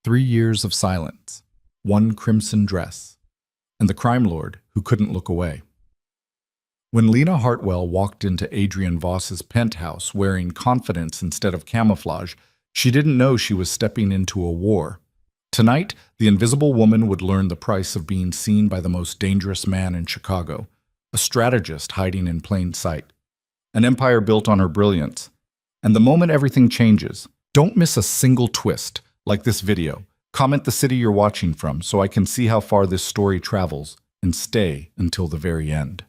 3 years of silence, one crimson dress, and the crime lord who couldn't look away. When Lena Hartwell walked into Adrian Voss's penthouse wearing confidence instead of camouflage, she didn't know she was stepping into a war. Tonight, the Invisible Woman would learn the price of being seen by the most dangerous man in Chicago, a strategist hiding in plain sight, an empire built on her brilliance. And the moment everything changes, don't miss a single twist, like this video. Comment the city you're watching from so I can see how far this story travels, and stay until the very end.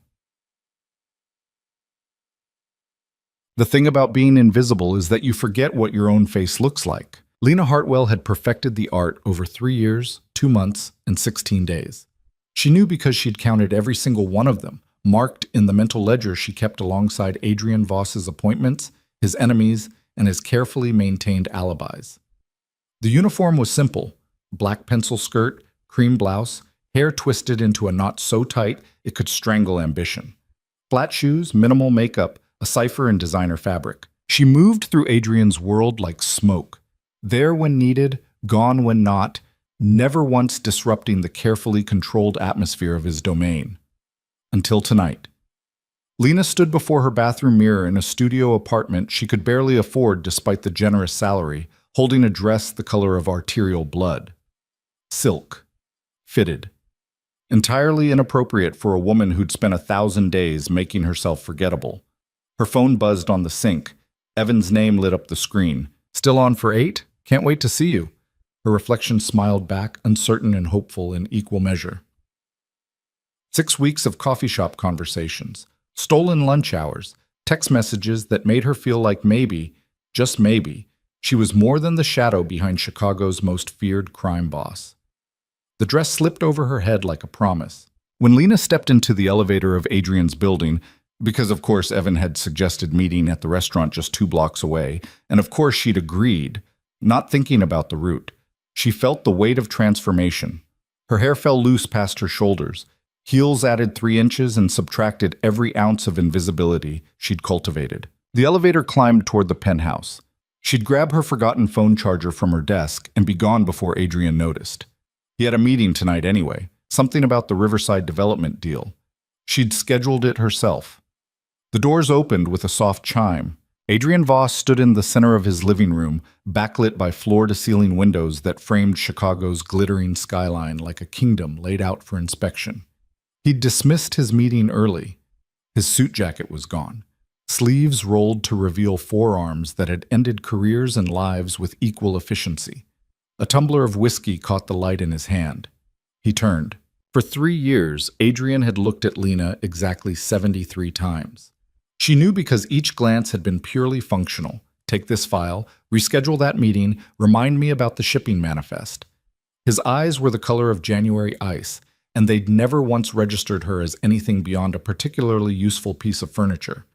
The thing about being invisible is that you forget what your own face looks like. Lena Hartwell had perfected the art over 3 years, 2 months, and 16 days. She knew because she'd counted every single one of them, marked in the mental ledger she kept alongside Adrian Voss's appointments, his enemies, and his carefully maintained alibis. The uniform was simple: black pencil skirt, cream blouse, hair twisted into a knot so tight it could strangle ambition. Flat shoes, minimal makeup, a cipher in designer fabric. She moved through Adrian's world like smoke, there when needed, gone when not, never once disrupting the carefully controlled atmosphere of his domain. Until tonight. Lena stood before her bathroom mirror in a studio apartment she could barely afford despite the generous salary, holding a dress the color of arterial blood. Silk. Fitted. Entirely inappropriate for a woman who'd spent 1,000 days making herself forgettable. Her phone buzzed on the sink. Evan's name lit up the screen. "Still on for 8? Can't wait to see you." Her reflection smiled back, uncertain and hopeful in equal measure. 6 weeks of coffee shop conversations, stolen lunch hours, text messages that made her feel like maybe, just maybe, she was more than the shadow behind Chicago's most feared crime boss. The dress slipped over her head like a promise. When Lena stepped into the elevator of Adrian's building, because of course Evan had suggested meeting at the restaurant just 2 blocks away, and of course she'd agreed, not thinking about the route, she felt the weight of transformation. Her hair fell loose past her shoulders. Heels added 3 inches and subtracted every ounce of invisibility she'd cultivated. The elevator climbed toward the penthouse. She'd grab her forgotten phone charger from her desk and be gone before Adrian noticed. He had a meeting tonight anyway, something about the Riverside development deal. She'd scheduled it herself. The doors opened with a soft chime. Adrian Voss stood in the center of his living room, backlit by floor-to-ceiling windows that framed Chicago's glittering skyline like a kingdom laid out for inspection. He'd dismissed his meeting early. His suit jacket was gone. Sleeves rolled to reveal forearms that had ended careers and lives with equal efficiency. A tumbler of whiskey caught the light in his hand. He turned. For 3 years, Adrian had looked at Lena exactly 73 times. She knew because each glance had been purely functional. Take this file, reschedule that meeting, remind me about the shipping manifest. His eyes were the color of January ice, and they'd never once registered her as anything beyond a particularly useful piece of furniture.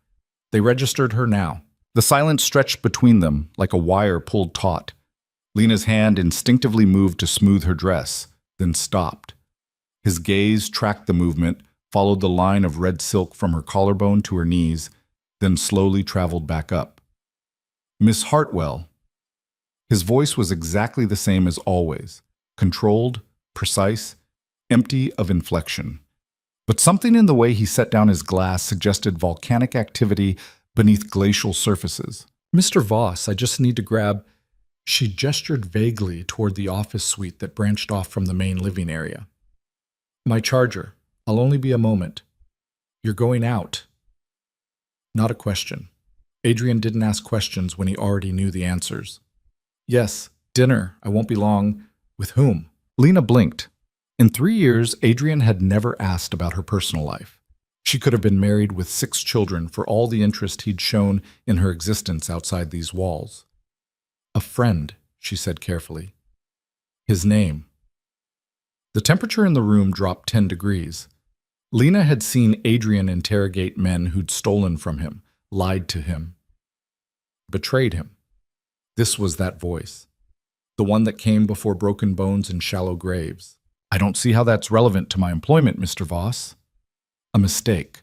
They registered her now. The silence stretched between them like a wire pulled taut. Lena's hand instinctively moved to smooth her dress, then stopped. His gaze tracked the movement, followed the line of red silk from her collarbone to her knees, then slowly traveled back up. "Miss Hartwell." His voice was exactly the same as always, controlled, precise, empty of inflection. But something in the way he set down his glass suggested volcanic activity beneath glacial surfaces. "Mr. Voss, I just need to grab—" She gestured vaguely toward the office suite that branched off from the main living area. "My charger. I'll only be a moment." "You're going out." Not a question. Adrian didn't ask questions when he already knew the answers. "Yes, dinner. I won't be long." "With whom?" Lena blinked. In 3 years, Adrian had never asked about her personal life. She could have been married with 6 children for all the interest he'd shown in her existence outside these walls. "A friend," she said carefully. "His name." The temperature in the room dropped 10 degrees. Lena had seen Adrian interrogate men who'd stolen from him, lied to him, betrayed him. This was that voice, the one that came before broken bones and shallow graves. "I don't see how that's relevant to my employment, Mr. Voss." A mistake.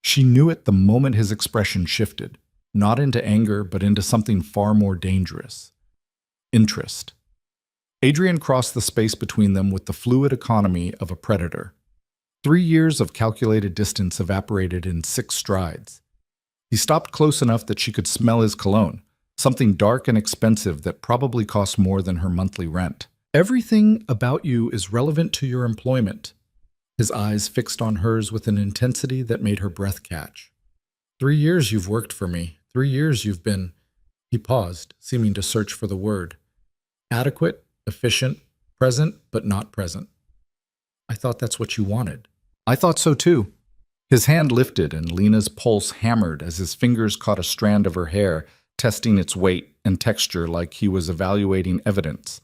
She knew it the moment his expression shifted, not into anger, but into something far more dangerous. Interest. Adrian crossed the space between them with the fluid economy of a predator. 3 years of calculated distance evaporated in 6 strides. He stopped close enough that she could smell his cologne, something dark and expensive that probably cost more than her monthly rent. Everything about you is relevant to your employment. His eyes fixed on hers with an intensity that made her breath catch. 3 years you've worked for me. 3 years you've been... He paused, seeming to search for the word. Adequate, efficient, present, but not present. I thought that's what you wanted. I thought so too. His hand lifted and Lena's pulse hammered as his fingers caught a strand of her hair, testing its weight and texture like he was evaluating evidence.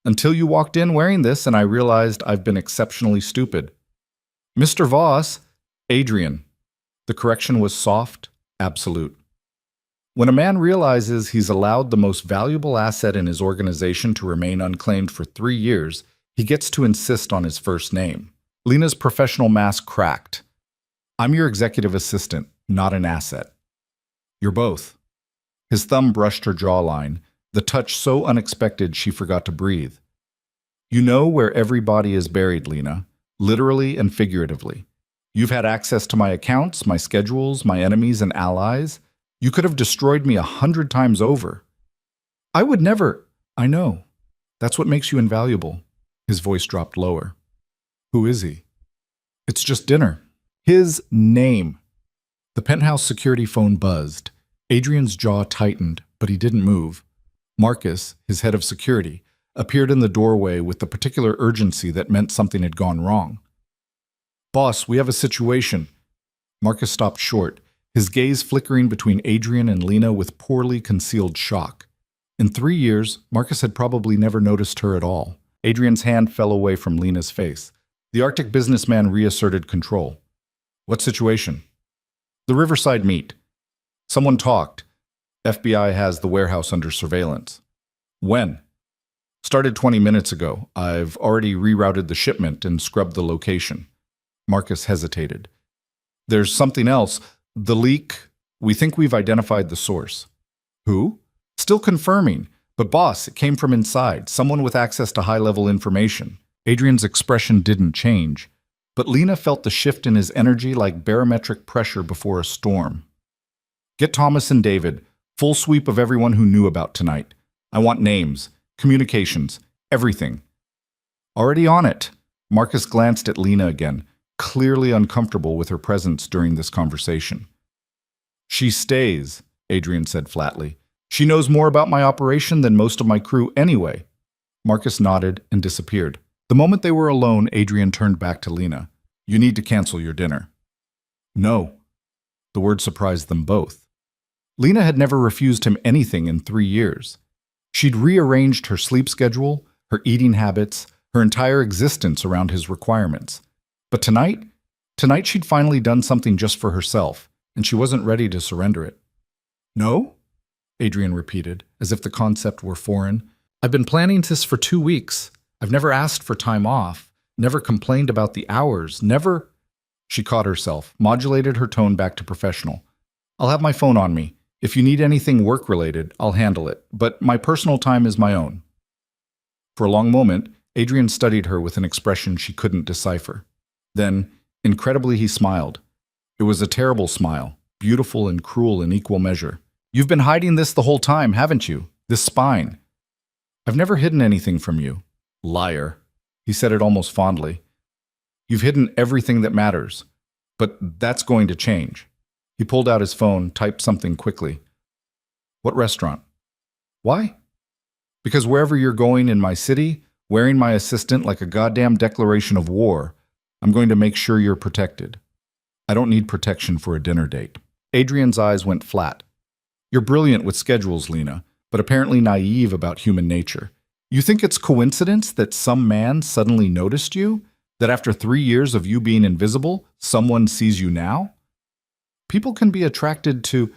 Until you walked in wearing this and I realized I've been exceptionally stupid. Mr. Voss, Adrian. The correction was soft, absolute. When a man realizes he's allowed the most valuable asset in his organization to remain unclaimed for 3 years, he gets to insist on his first name. Lena's professional mask cracked. I'm your executive assistant, not an asset. You're both. His thumb brushed her jawline, the touch so unexpected she forgot to breathe. You know where every body is buried, Lena, literally and figuratively. You've had access to my accounts, my schedules, my enemies and allies. You could have destroyed me 100 times over. I would never... I know. That's what makes you invaluable. His voice dropped lower. Who is he? It's just dinner. His name. The penthouse security phone buzzed. Adrian's jaw tightened, but he didn't move. Marcus, his head of security, appeared in the doorway with the particular urgency that meant something had gone wrong. Boss, we have a situation. Marcus stopped short, his gaze flickering between Adrian and Lena with poorly concealed shock. In 3 years, Marcus had probably never noticed her at all. Adrian's hand fell away from Lena's face. The Arctic businessman reasserted control. What situation? The Riverside meet. Someone talked. FBI has the warehouse under surveillance. When? Started 20 minutes ago. I've already rerouted the shipment and scrubbed the location. Marcus hesitated. There's something else. The leak. We think we've identified the source. Who? Still confirming. But boss, it came from inside. Someone with access to high-level information. Adrian's expression didn't change, but Lena felt the shift in his energy like barometric pressure before a storm. Get Thomas and David. Full sweep of everyone who knew about tonight. I want names, communications, everything. Already on it. Marcus glanced at Lena again, clearly uncomfortable with her presence during this conversation. She stays, Adrian said flatly. She knows more about my operation than most of my crew anyway. Marcus nodded and disappeared. The moment they were alone, Adrian turned back to Lena. You need to cancel your dinner. No. The word surprised them both. Lena had never refused him anything in 3 years. She'd rearranged her sleep schedule, her eating habits, her entire existence around his requirements. But tonight she'd finally done something just for herself, and she wasn't ready to surrender it. No? Adrian repeated, as if the concept were foreign. I've been planning this for 2 weeks. I've never asked for time off, never complained about the hours, never... She caught herself, modulated her tone back to professional. I'll have my phone on me. If you need anything work-related, I'll handle it, but my personal time is my own. For a long moment, Adrian studied her with an expression she couldn't decipher. Then, incredibly, he smiled. It was a terrible smile, beautiful and cruel in equal measure. You've been hiding this the whole time, haven't you? This spine. I've never hidden anything from you. Liar. He said it almost fondly. You've hidden everything that matters. But that's going to change. He pulled out his phone, typed something quickly. What restaurant? Why? Because wherever you're going in my city, wearing my assistant like a goddamn declaration of war, I'm going to make sure you're protected. I don't need protection for a dinner date. Adrian's eyes went flat. You're brilliant with schedules, Lena, but apparently naive about human nature. You think it's coincidence that some man suddenly noticed you? That after 3 years of you being invisible, someone sees you now? People can be attracted to,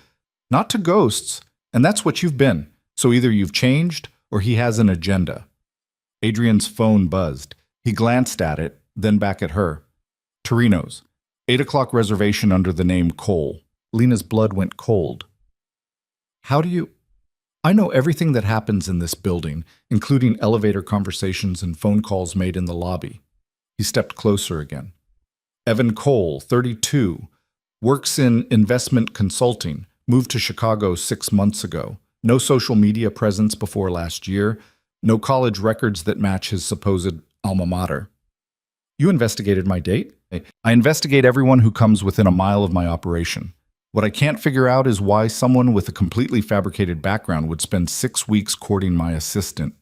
not to ghosts, and that's what you've been. So either you've changed or he has an agenda. Adrian's phone buzzed. He glanced at it, then back at her. Torino's. 8 o'clock reservation under the name Cole. Lena's blood went cold. How do you... I know everything that happens in this building, including elevator conversations and phone calls made in the lobby. He stepped closer again. Evan Cole, 32, works in investment consulting, moved to Chicago 6 months ago. No social media presence before last year, no college records that match his supposed alma mater. You investigated my date? I investigate everyone who comes within a mile of my operation. What I can't figure out is why someone with a completely fabricated background would spend 6 weeks courting my assistant.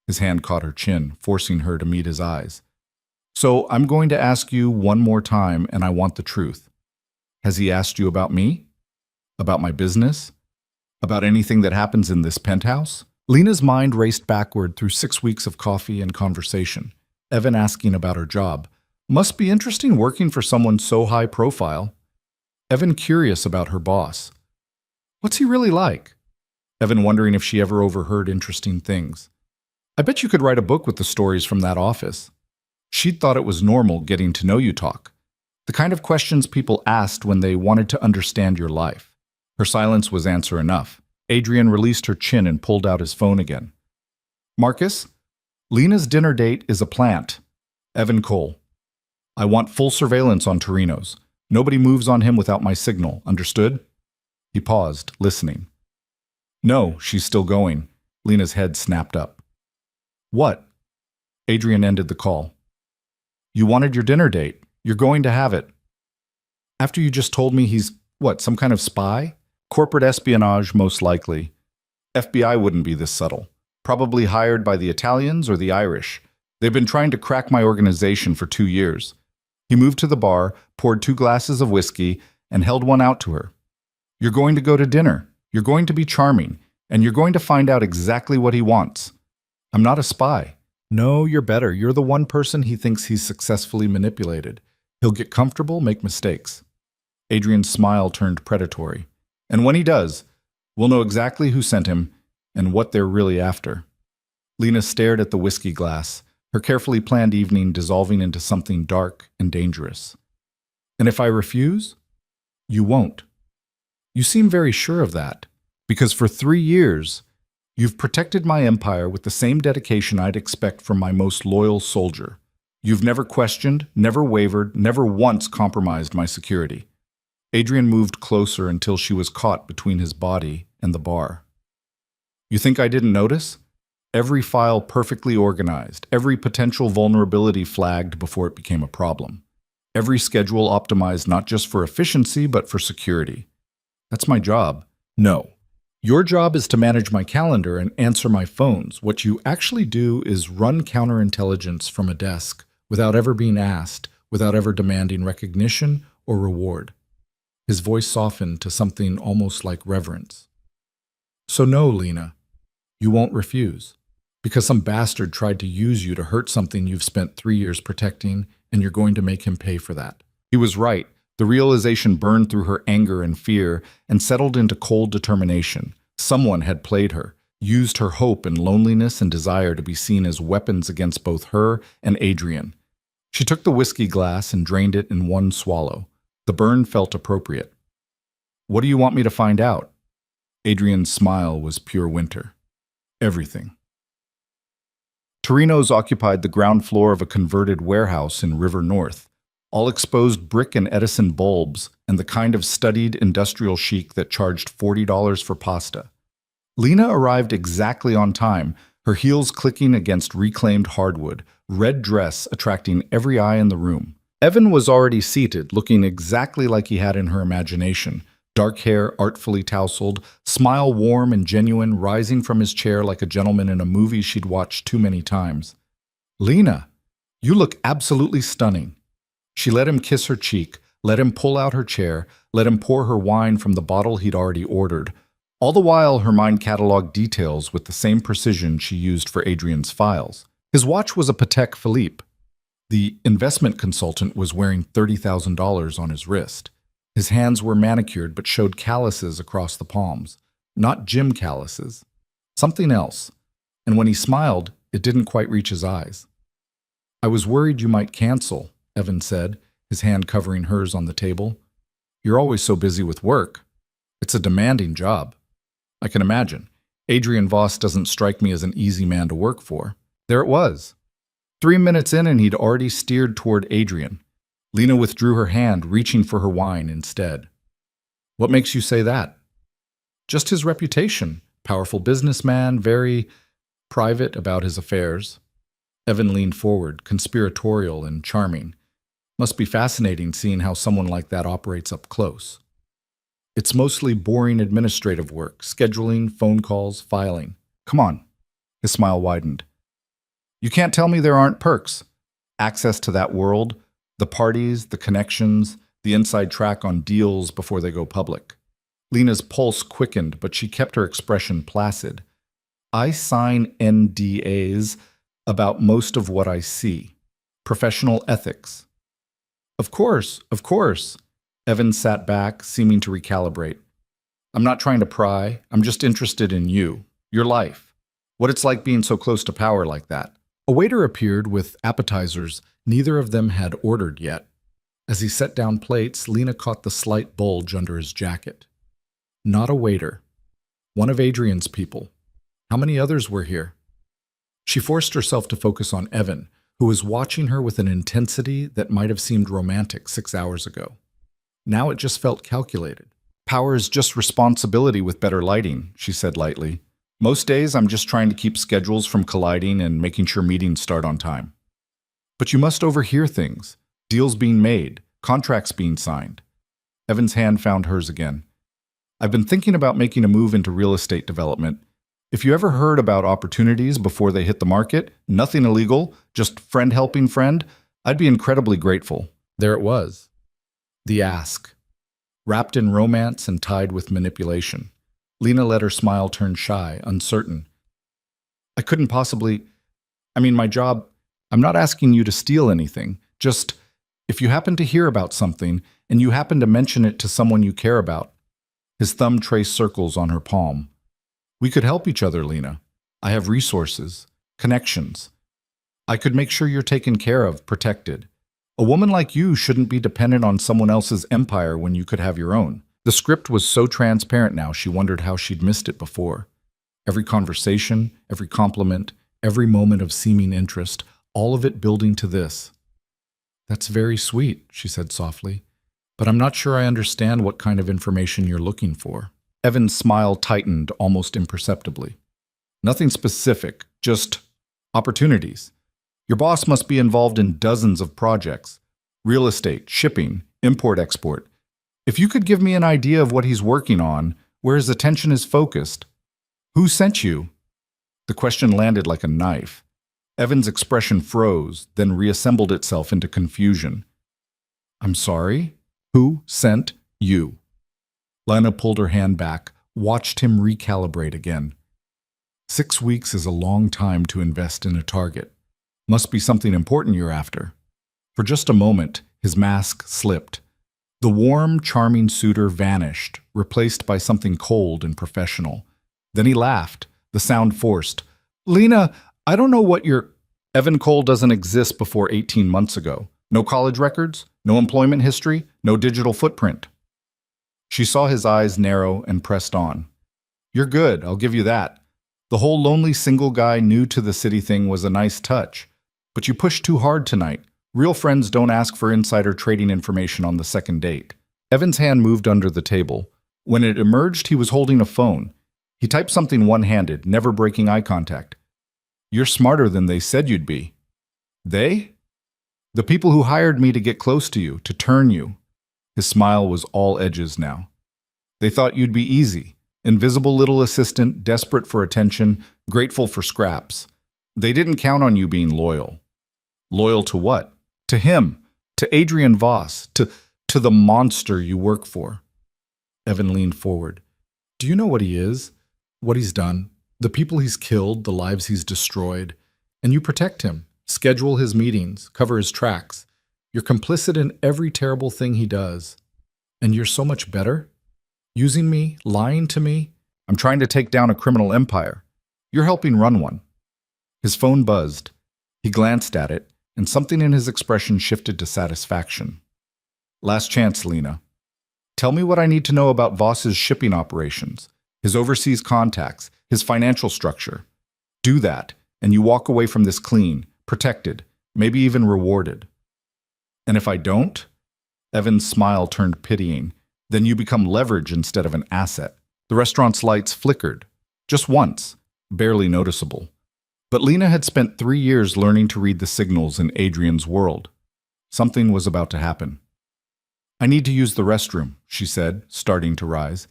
His hand caught her chin, forcing her to meet his eyes. So I'm going to ask you one more time, and I want the truth. Has he asked you about me? About my business? About anything that happens in this penthouse? Lena's mind raced backward through 6 weeks of coffee and conversation. Evan asking about her job. Must be interesting working for someone so high profile. Evan curious about her boss. What's he really like? Evan wondering if she ever overheard interesting things. I bet you could write a book with the stories from that office. She'd thought it was normal getting to know you talk. The kind of questions people asked when they wanted to understand your life. Her silence was answer enough. Adrian released her chin and pulled out his phone again. Marcus, Lena's dinner date is a plant. Evan Cole. I want full surveillance on Torino's. Nobody moves on him without my signal, understood? He paused, listening. No, she's still going. Lena's head snapped up. What? Adrian ended the call. You wanted your dinner date. You're going to have it. After you just told me he's, what, some kind of spy? Corporate espionage, most likely. FBI wouldn't be this subtle. Probably hired by the Italians or the Irish. They've been trying to crack my organization for 2 years. He moved to the bar, poured 2 glasses of whiskey, and held one out to her. You're going to go to dinner. You're going to be charming. And you're going to find out exactly what he wants. I'm not a spy. No, you're better. You're the one person he thinks he's successfully manipulated. He'll get comfortable, make mistakes. Adrian's smile turned predatory. And when he does, we'll know exactly who sent him and what they're really after. Lena stared at the whiskey glass, her carefully planned evening dissolving into something dark and dangerous. And if I refuse? You won't. You seem very sure of that, because for 3 years, you've protected my empire with the same dedication I'd expect from my most loyal soldier. You've never questioned, never wavered, never once compromised my security. Adrian moved closer until she was caught between his body and the bar. You think I didn't notice? Every file perfectly organized, every potential vulnerability flagged before it became a problem. Every schedule optimized not just for efficiency, but for security. That's my job. No. Your job is to manage my calendar and answer my phones. What you actually do is run counterintelligence from a desk without ever being asked, without ever demanding recognition or reward. His voice softened to something almost like reverence. So no, Lena, you won't refuse. Because some bastard tried to use you to hurt something you've spent 3 years protecting, and you're going to make him pay for that. He was right. The realization burned through her anger and fear and settled into cold determination. Someone had played her, used her hope and loneliness and desire to be seen as weapons against both her and Adrian. She took the whiskey glass and drained it in one swallow. The burn felt appropriate. What do you want me to find out? Adrian's smile was pure winter. Everything. Torino's occupied the ground floor of a converted warehouse in River North, all exposed brick and Edison bulbs and the kind of studied industrial chic that charged $40 for pasta. Lena arrived exactly on time, her heels clicking against reclaimed hardwood, red dress attracting every eye in the room. Evan was already seated, looking exactly like he had in her imagination. Dark hair artfully tousled, smile warm and genuine, rising from his chair like a gentleman in a movie she'd watched too many times. Lena, you look absolutely stunning. She let him kiss her cheek, let him pull out her chair, let him pour her wine from the bottle he'd already ordered. All the while, her mind cataloged details with the same precision she used for Adrian's files. His watch was a Patek Philippe. The investment consultant was wearing $30,000 on his wrist. His hands were manicured but showed calluses across the palms. Not gym calluses. Something else. And when he smiled, it didn't quite reach his eyes. I was worried you might cancel, Evan said, his hand covering hers on the table. You're always so busy with work. It's a demanding job. I can imagine. Adrian Voss doesn't strike me as an easy man to work for. There it was. 3 minutes in and he'd already steered toward Adrian. Lena withdrew her hand, reaching for her wine instead. What makes you say that? Just his reputation. Powerful businessman, very private about his affairs. Evan leaned forward, conspiratorial and charming. Must be fascinating seeing how someone like that operates up close. It's mostly boring administrative work, scheduling, phone calls, filing. Come on. His smile widened. You can't tell me there aren't perks. Access to that world, the parties, the connections, the inside track on deals before they go public. Lena's pulse quickened, but she kept her expression placid. I sign NDAs about most of what I see. Professional ethics. Of course, of course. Evan sat back, seeming to recalibrate. I'm not trying to pry. I'm just interested in you, your life, what it's like being so close to power like that. A waiter appeared with appetizers neither of them had ordered yet. As he set down plates, Lena caught the slight bulge under his jacket. Not a waiter. One of Adrian's people. How many others were here? She forced herself to focus on Evan, who was watching her with an intensity that might have seemed romantic 6 hours ago. Now it just felt calculated. Power is just responsibility with better lighting, she said lightly. Most days I'm just trying to keep schedules from colliding and making sure meetings start on time. But you must overhear things. Deals being made, contracts being signed. Evan's hand found hers again. I've been thinking about making a move into real estate development. If you ever heard about opportunities before they hit the market, nothing illegal, just friend helping friend, I'd be incredibly grateful. There it was. The ask. Wrapped in romance and tied with manipulation. Lena let her smile turn shy, uncertain. I couldn't possibly... my job... I'm not asking you to steal anything. Just, if you happen to hear about something, and you happen to mention it to someone you care about. His thumb traced circles on her palm. We could help each other, Lena. I have resources, connections. I could make sure you're taken care of, protected. A woman like you shouldn't be dependent on someone else's empire when you could have your own. The script was so transparent now she wondered how she'd missed it before. Every conversation, every compliment, every moment of seeming interest, all of it building to this. That's very sweet, she said softly, but I'm not sure I understand what kind of information you're looking for. Evan's smile tightened almost imperceptibly. Nothing specific, just opportunities. Your boss must be involved in dozens of projects. Real estate, shipping, import-export. If you could give me an idea of what he's working on, where his attention is focused. Who sent you? The question landed like a knife. Evan's expression froze, then reassembled itself into confusion. I'm sorry? Who sent you? Lena pulled her hand back, watched him recalibrate again. 6 weeks is a long time to invest in a target. Must be something important you're after. For just a moment, his mask slipped. The warm, charming suitor vanished, replaced by something cold and professional. Then he laughed, the sound forced. Lena, I don't know what you're... Evan Cole doesn't exist before 18 months ago. No college records, no employment history, no digital footprint. She saw his eyes narrow and pressed on. You're good, I'll give you that. The whole lonely single guy new to the city thing was a nice touch. But you pushed too hard tonight. Real friends don't ask for insider trading information on the second date. Evan's hand moved under the table. When it emerged, he was holding a phone. He typed something one-handed, never breaking eye contact. You're smarter than they said you'd be. They? The people who hired me to get close to you, to turn you. His smile was all edges now. They thought you'd be easy. Invisible little assistant, desperate for attention, grateful for scraps. They didn't count on you being loyal. Loyal to what? To him, to Adrian Voss, to the monster you work for. Evan leaned forward. Do you know what he is? What he's done? The people he's killed, the lives he's destroyed. And you protect him, schedule his meetings, cover his tracks. You're complicit in every terrible thing he does. And you're so much better? Using me, lying to me? I'm trying to take down a criminal empire. You're helping run one. His phone buzzed. He glanced at it, and something in his expression shifted to satisfaction. Last chance, Lena. Tell me what I need to know about Voss's shipping operations, his overseas contacts, his financial structure. Do that, and you walk away from this clean, protected, maybe even rewarded. And if I don't? Evan's smile turned pitying. Then you become leverage instead of an asset. The restaurant's lights flickered. Just once, barely noticeable. But Lena had spent 3 years learning to read the signals in Adrian's world. Something was about to happen. I need to use the restroom, she said, starting to rise.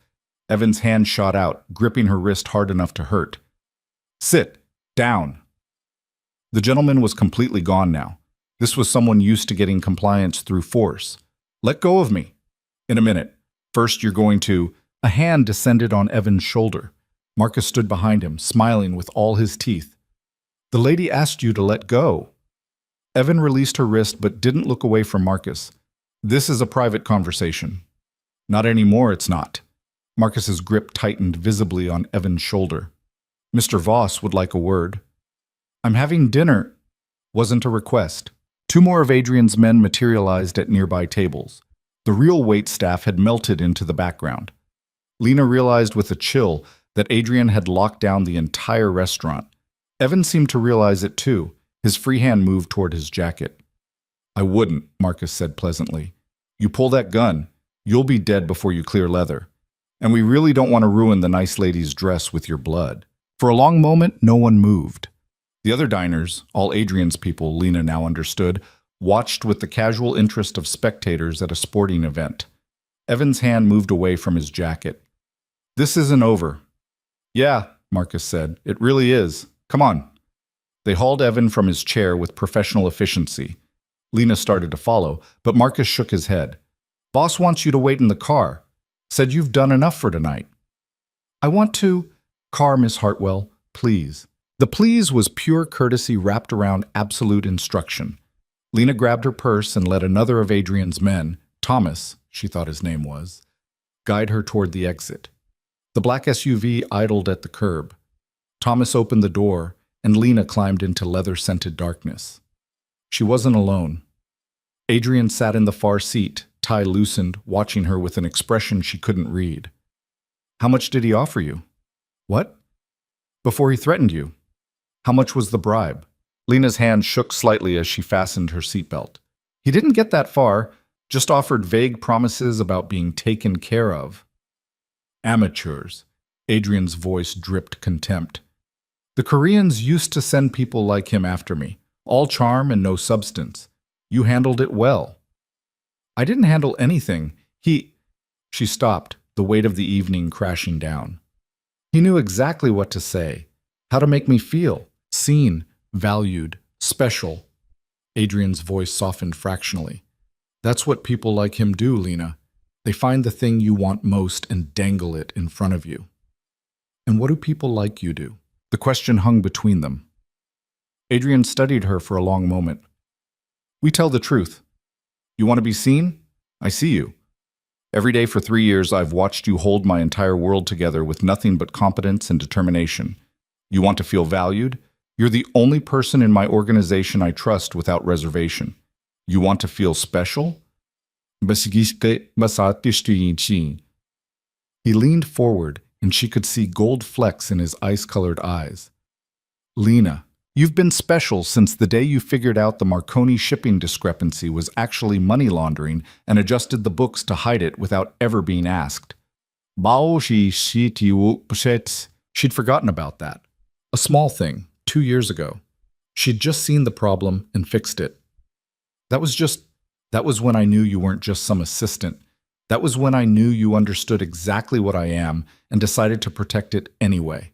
Evan's hand shot out, gripping her wrist hard enough to hurt. Sit. Down. The gentleman was completely gone now. This was someone used to getting compliance through force. Let go of me. In a minute. First, you're going to... A hand descended on Evan's shoulder. Marcus stood behind him, smiling with all his teeth. The lady asked you to let go. Evan released her wrist but didn't look away from Marcus. This is a private conversation. Not anymore, it's not. Marcus's grip tightened visibly on Evan's shoulder. Mr. Voss would like a word. I'm having dinner. Wasn't a request. 2 more of Adrian's men materialized at nearby tables. The real waitstaff had melted into the background. Lena realized with a chill that Adrian had locked down the entire restaurant. Evan seemed to realize it too. His free hand moved toward his jacket. I wouldn't, Marcus said pleasantly. You pull that gun, you'll be dead before you clear leather. And we really don't want to ruin the nice lady's dress with your blood. For a long moment, no one moved. The other diners, all Adrian's people, Lena now understood, watched with the casual interest of spectators at a sporting event. Evan's hand moved away from his jacket. This isn't over. Yeah, Marcus said. It really is. Come on. They hauled Evan from his chair with professional efficiency. Lena started to follow, but Marcus shook his head. Boss wants you to wait in the car. Said you've done enough for tonight. I want to... Car, Miss Hartwell, please. The please was pure courtesy wrapped around absolute instruction. Lena grabbed her purse and let another of Adrian's men, Thomas, she thought his name was, guide her toward the exit. The black SUV idled at the curb. Thomas opened the door, and Lena climbed into leather-scented darkness. She wasn't alone. Adrian sat in the far seat, tie loosened, watching her with an expression she couldn't read. How much did he offer you? What? Before he threatened you. How much was the bribe? Lena's hand shook slightly as she fastened her seatbelt. He didn't get that far, just offered vague promises about being taken care of. Amateurs. Adrian's voice dripped contempt. The Koreans used to send people like him after me, all charm and no substance. You handled it well. I didn't handle anything. She stopped, the weight of the evening crashing down. He knew exactly what to say, how to make me feel, seen, valued, special. Adrian's voice softened fractionally. That's what people like him do, Lena. They find the thing you want most and dangle it in front of you. And what do people like you do? The question hung between them. Adrian studied her for a long moment. We tell the truth. You want to be seen? I see you. Every day for 3 years, I've watched you hold my entire world together with nothing but competence and determination. You want to feel valued? You're the only person in my organization I trust without reservation. You want to feel special? He leaned forward, and she could see gold flecks in his ice-colored eyes. Lena, you've been special since the day you figured out the Marconi shipping discrepancy was actually money laundering and adjusted the books to hide it without ever being asked. She'd forgotten about that. A small thing, 2 years ago. She'd just seen the problem and fixed it. That was when I knew you weren't just some assistant. That was when I knew you understood exactly what I am and decided to protect it anyway.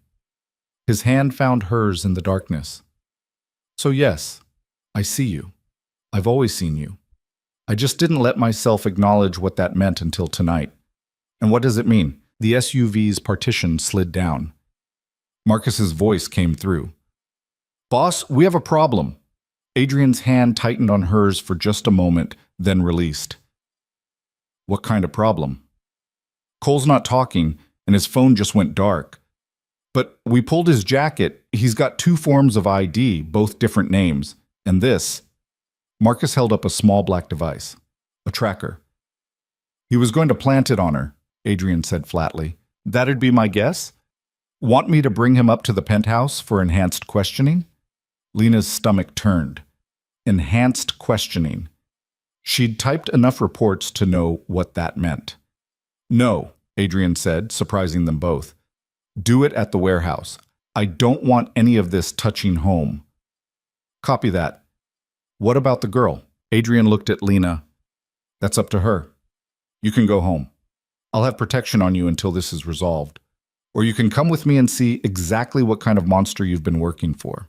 His hand found hers in the darkness. So yes, I see you. I've always seen you. I just didn't let myself acknowledge what that meant until tonight. And what does it mean? The SUV's partition slid down. Marcus's voice came through. Boss, we have a problem. Adrian's hand tightened on hers for just a moment, then released. What kind of problem? Cole's not talking, and his phone just went dark. But we pulled his jacket. He's got 2 forms of ID, both different names. And this. Marcus held up a small black device. A tracker. He was going to plant it on her, Adrian said flatly. That'd be my guess? Want me to bring him up to the penthouse for enhanced questioning? Lena's stomach turned. Enhanced questioning. She'd typed enough reports to know what that meant. No, Adrian said, surprising them both. Do it at the warehouse. I don't want any of this touching home. Copy that. What about the girl? Adrian looked at Lena. That's up to her. You can go home. I'll have protection on you until this is resolved. Or you can come with me and see exactly what kind of monster you've been working for.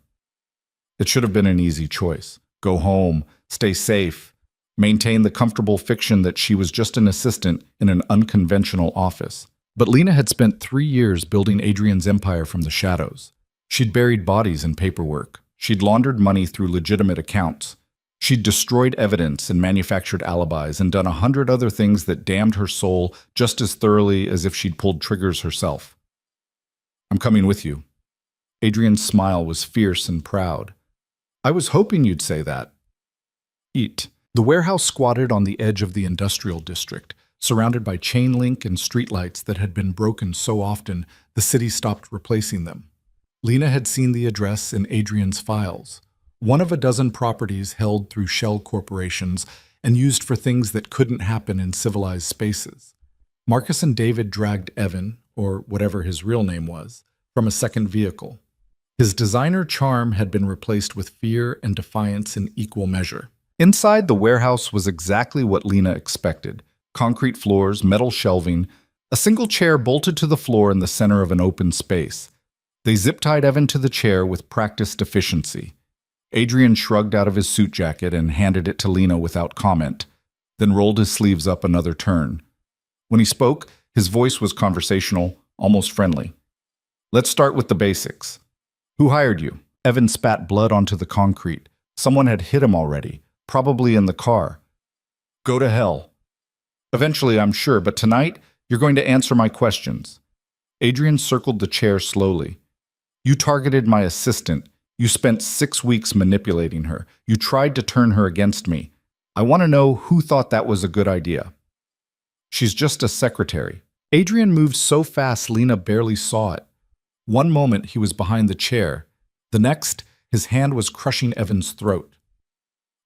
It should have been an easy choice. Go home, stay safe, maintain the comfortable fiction that she was just an assistant in an unconventional office. But Lena had spent 3 years building Adrian's empire from the shadows. She'd buried bodies in paperwork. She'd laundered money through legitimate accounts. She'd destroyed evidence and manufactured alibis and done 100 other things that damned her soul just as thoroughly as if she'd pulled triggers herself. I'm coming with you. Adrian's smile was fierce and proud. I was hoping you'd say that. Eat. The warehouse squatted on the edge of the industrial district, surrounded by chain link and streetlights that had been broken so often the city stopped replacing them. Lena had seen the address in Adrian's files, one of a dozen properties held through shell corporations and used for things that couldn't happen in civilized spaces. Marcus and David dragged Evan, or whatever his real name was, from a second vehicle. His designer charm had been replaced with fear and defiance in equal measure. Inside, the warehouse was exactly what Lena expected. Concrete floors, metal shelving, a single chair bolted to the floor in the center of an open space. They zip-tied Evan to the chair with practiced efficiency. Adrian shrugged out of his suit jacket and handed it to Lena without comment, then rolled his sleeves up another turn. When he spoke, his voice was conversational, almost friendly. Let's start with the basics. Who hired you? Evan spat blood onto the concrete. Someone had hit him already, probably in the car. Go to hell. Eventually, I'm sure, but tonight, you're going to answer my questions. Adrian circled the chair slowly. You targeted my assistant. You spent 6 weeks manipulating her. You tried to turn her against me. I want to know who thought that was a good idea. She's just a secretary. Adrian moved so fast Lena barely saw it. One moment he was behind the chair. The next, his hand was crushing Evan's throat.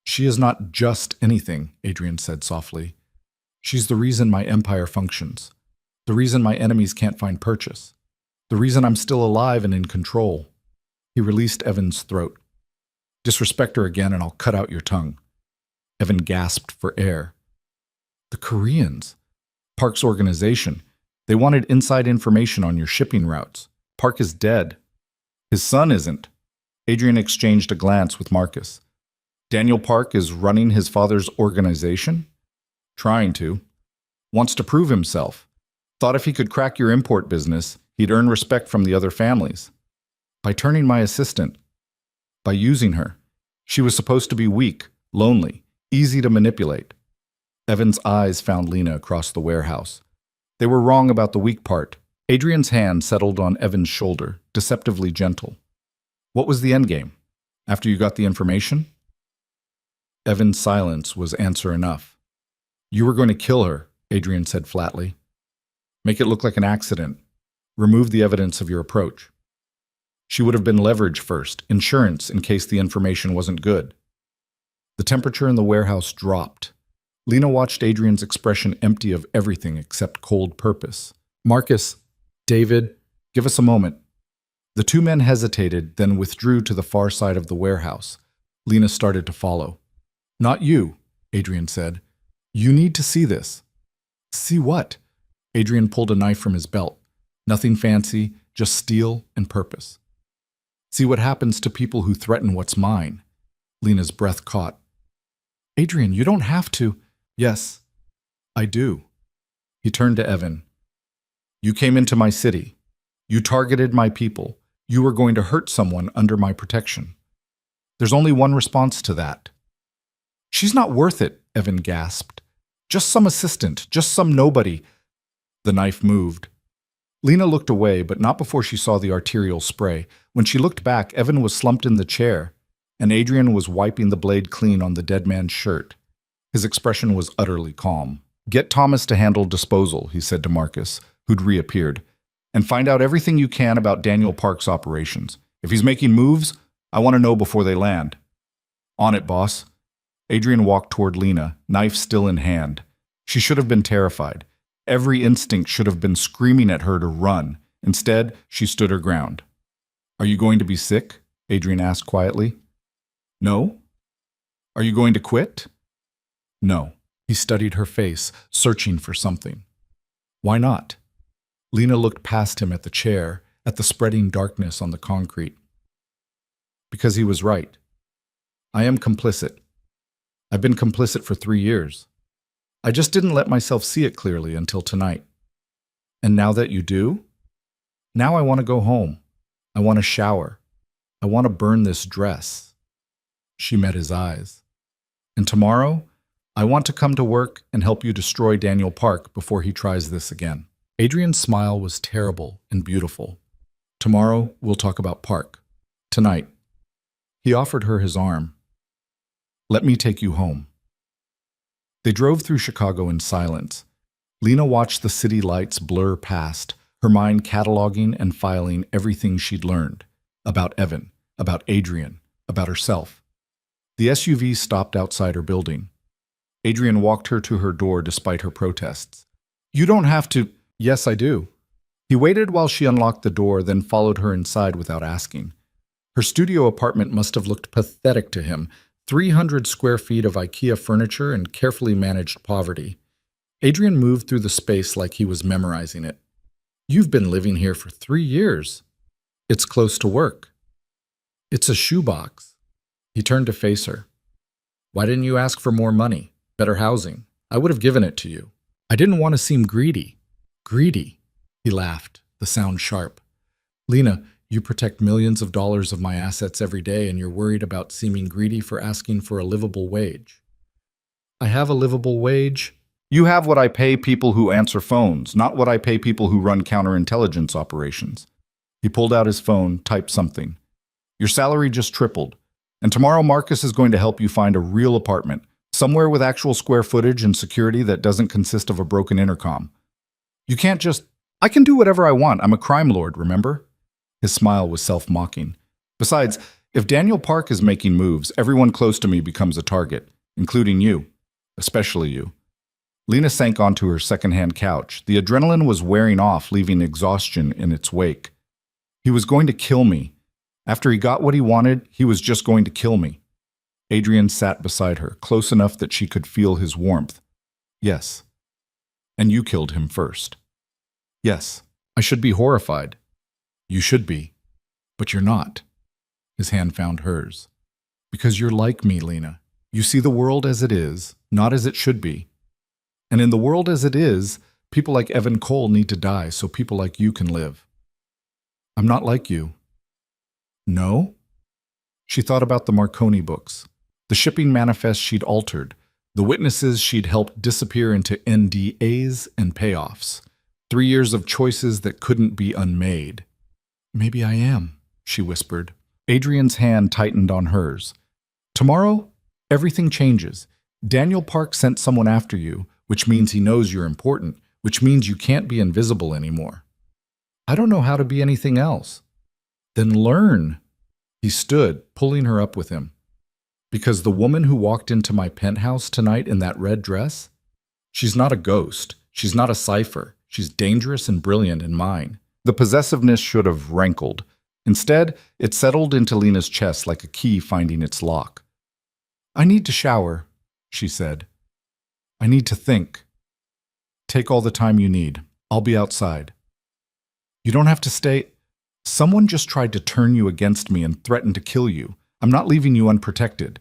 She is not just anything, Adrian said softly. She's the reason my empire functions. The reason my enemies can't find purchase. The reason I'm still alive and in control. He released Evan's throat. Disrespect her again and I'll cut out your tongue. Evan gasped for air. The Koreans. Park's organization. They wanted inside information on your shipping routes. Park is dead. His son isn't. Adrian exchanged a glance with Marcus. Daniel Park is running his father's organization? Trying to. Wants to prove himself. Thought if he could crack your import business, he'd earn respect from the other families. By turning my assistant. By using her. She was supposed to be weak, lonely, easy to manipulate. Evan's eyes found Lena across the warehouse. They were wrong about the weak part. Adrian's hand settled on Evan's shoulder, deceptively gentle. What was the endgame? After you got the information? Evan's silence was answer enough. You were going to kill her, Adrian said flatly. Make it look like an accident. Remove the evidence of your approach. She would have been leverage first, insurance in case the information wasn't good. The temperature in the warehouse dropped. Lena watched Adrian's expression empty of everything except cold purpose. Marcus, David, give us a moment. The two men hesitated, then withdrew to the far side of the warehouse. Lena started to follow. Not you, Adrian said. You need to see this. See what? Adrian pulled a knife from his belt. Nothing fancy, just steel and purpose. See what happens to people who threaten what's mine. Lena's breath caught. Adrian, you don't have to. Yes, I do. He turned to Evan. You came into my city. You targeted my people. You were going to hurt someone under my protection. There's only one response to that. She's not worth it, Evan gasped. Just some assistant, just some nobody. The knife moved. Lena looked away, but not before she saw the arterial spray. When she looked back, Evan was slumped in the chair, and Adrian was wiping the blade clean on the dead man's shirt. His expression was utterly calm. Get Thomas to handle disposal, he said to Marcus, who'd reappeared. And find out everything you can about Daniel Park's operations. If he's making moves, I want to know before they land. On it, boss. Adrian walked toward Lena, knife still in hand. She should have been terrified. Every instinct should have been screaming at her to run. Instead, she stood her ground. Are you going to be sick? Adrian asked quietly. No. Are you going to quit? No. He studied her face, searching for something. Why not? Lena looked past him at the chair, at the spreading darkness on the concrete. Because he was right. I am complicit. I've been complicit for 3 years. I just didn't let myself see it clearly until tonight. And now that you do, now I want to go home. I want to shower. I want to burn this dress. She met his eyes. And tomorrow, I want to come to work and help you destroy Daniel Park before he tries this again. Adrian's smile was terrible and beautiful. Tomorrow, we'll talk about Park. Tonight. He offered her his arm. Let me take you home. They drove through Chicago in silence. Lena watched the city lights blur past, her mind cataloging and filing everything she'd learned. About Evan, about Adrian, about herself. The SUV stopped outside her building. Adrian walked her to her door despite her protests. You don't have to. Yes, I do. He waited while she unlocked the door, then followed her inside without asking. Her studio apartment must have looked pathetic to him. 300 square feet of IKEA furniture and carefully managed poverty. Adrian moved through the space like he was memorizing it. You've been living here for 3 years. It's close to work. It's a shoebox. He turned to face her. Why didn't you ask for more money, better housing? I would have given it to you. I didn't want to seem greedy. Greedy. He laughed, the sound sharp. Lena, you protect millions of dollars of my assets every day, and you're worried about seeming greedy for asking for a livable wage. I have a livable wage. You have what I pay people who answer phones, not what I pay people who run counterintelligence operations. He pulled out his phone, typed something. Your salary just tripled, and tomorrow Marcus is going to help you find a real apartment, somewhere with actual square footage and security that doesn't consist of a broken intercom. You can't just, I can do whatever I want. I'm a crime lord, remember? His smile was self-mocking. Besides, if Daniel Park is making moves, everyone close to me becomes a target, including you, especially you. Lena sank onto her second-hand couch. The adrenaline was wearing off, leaving exhaustion in its wake. He was going to kill me. After he got what he wanted, he was just going to kill me. Adrian sat beside her, close enough that she could feel his warmth. Yes. And you killed him first. Yes. I should be horrified. You should be. But you're not. His hand found hers. Because you're like me, Lena. You see the world as it is, not as it should be. And in the world as it is, people like Evan Cole need to die so people like you can live. I'm not like you. No? She thought about the Marconi books, the shipping manifest she'd altered, the witnesses she'd helped disappear into NDAs and payoffs, 3 years of choices that couldn't be unmade. Maybe I am, she whispered. Adrian's hand tightened on hers. Tomorrow, everything changes. Daniel Park sent someone after you, which means he knows you're important, which means you can't be invisible anymore. I don't know how to be anything else. Then learn. He stood, pulling her up with him. Because the woman who walked into my penthouse tonight in that red dress, she's not a ghost. She's not a cipher. She's dangerous and brilliant in mine. The possessiveness should have rankled. Instead, it settled into Lena's chest like a key finding its lock. I need to shower, she said. I need to think. Take all the time you need. I'll be outside. You don't have to stay. Someone just tried to turn you against me and threatened to kill you. I'm not leaving you unprotected.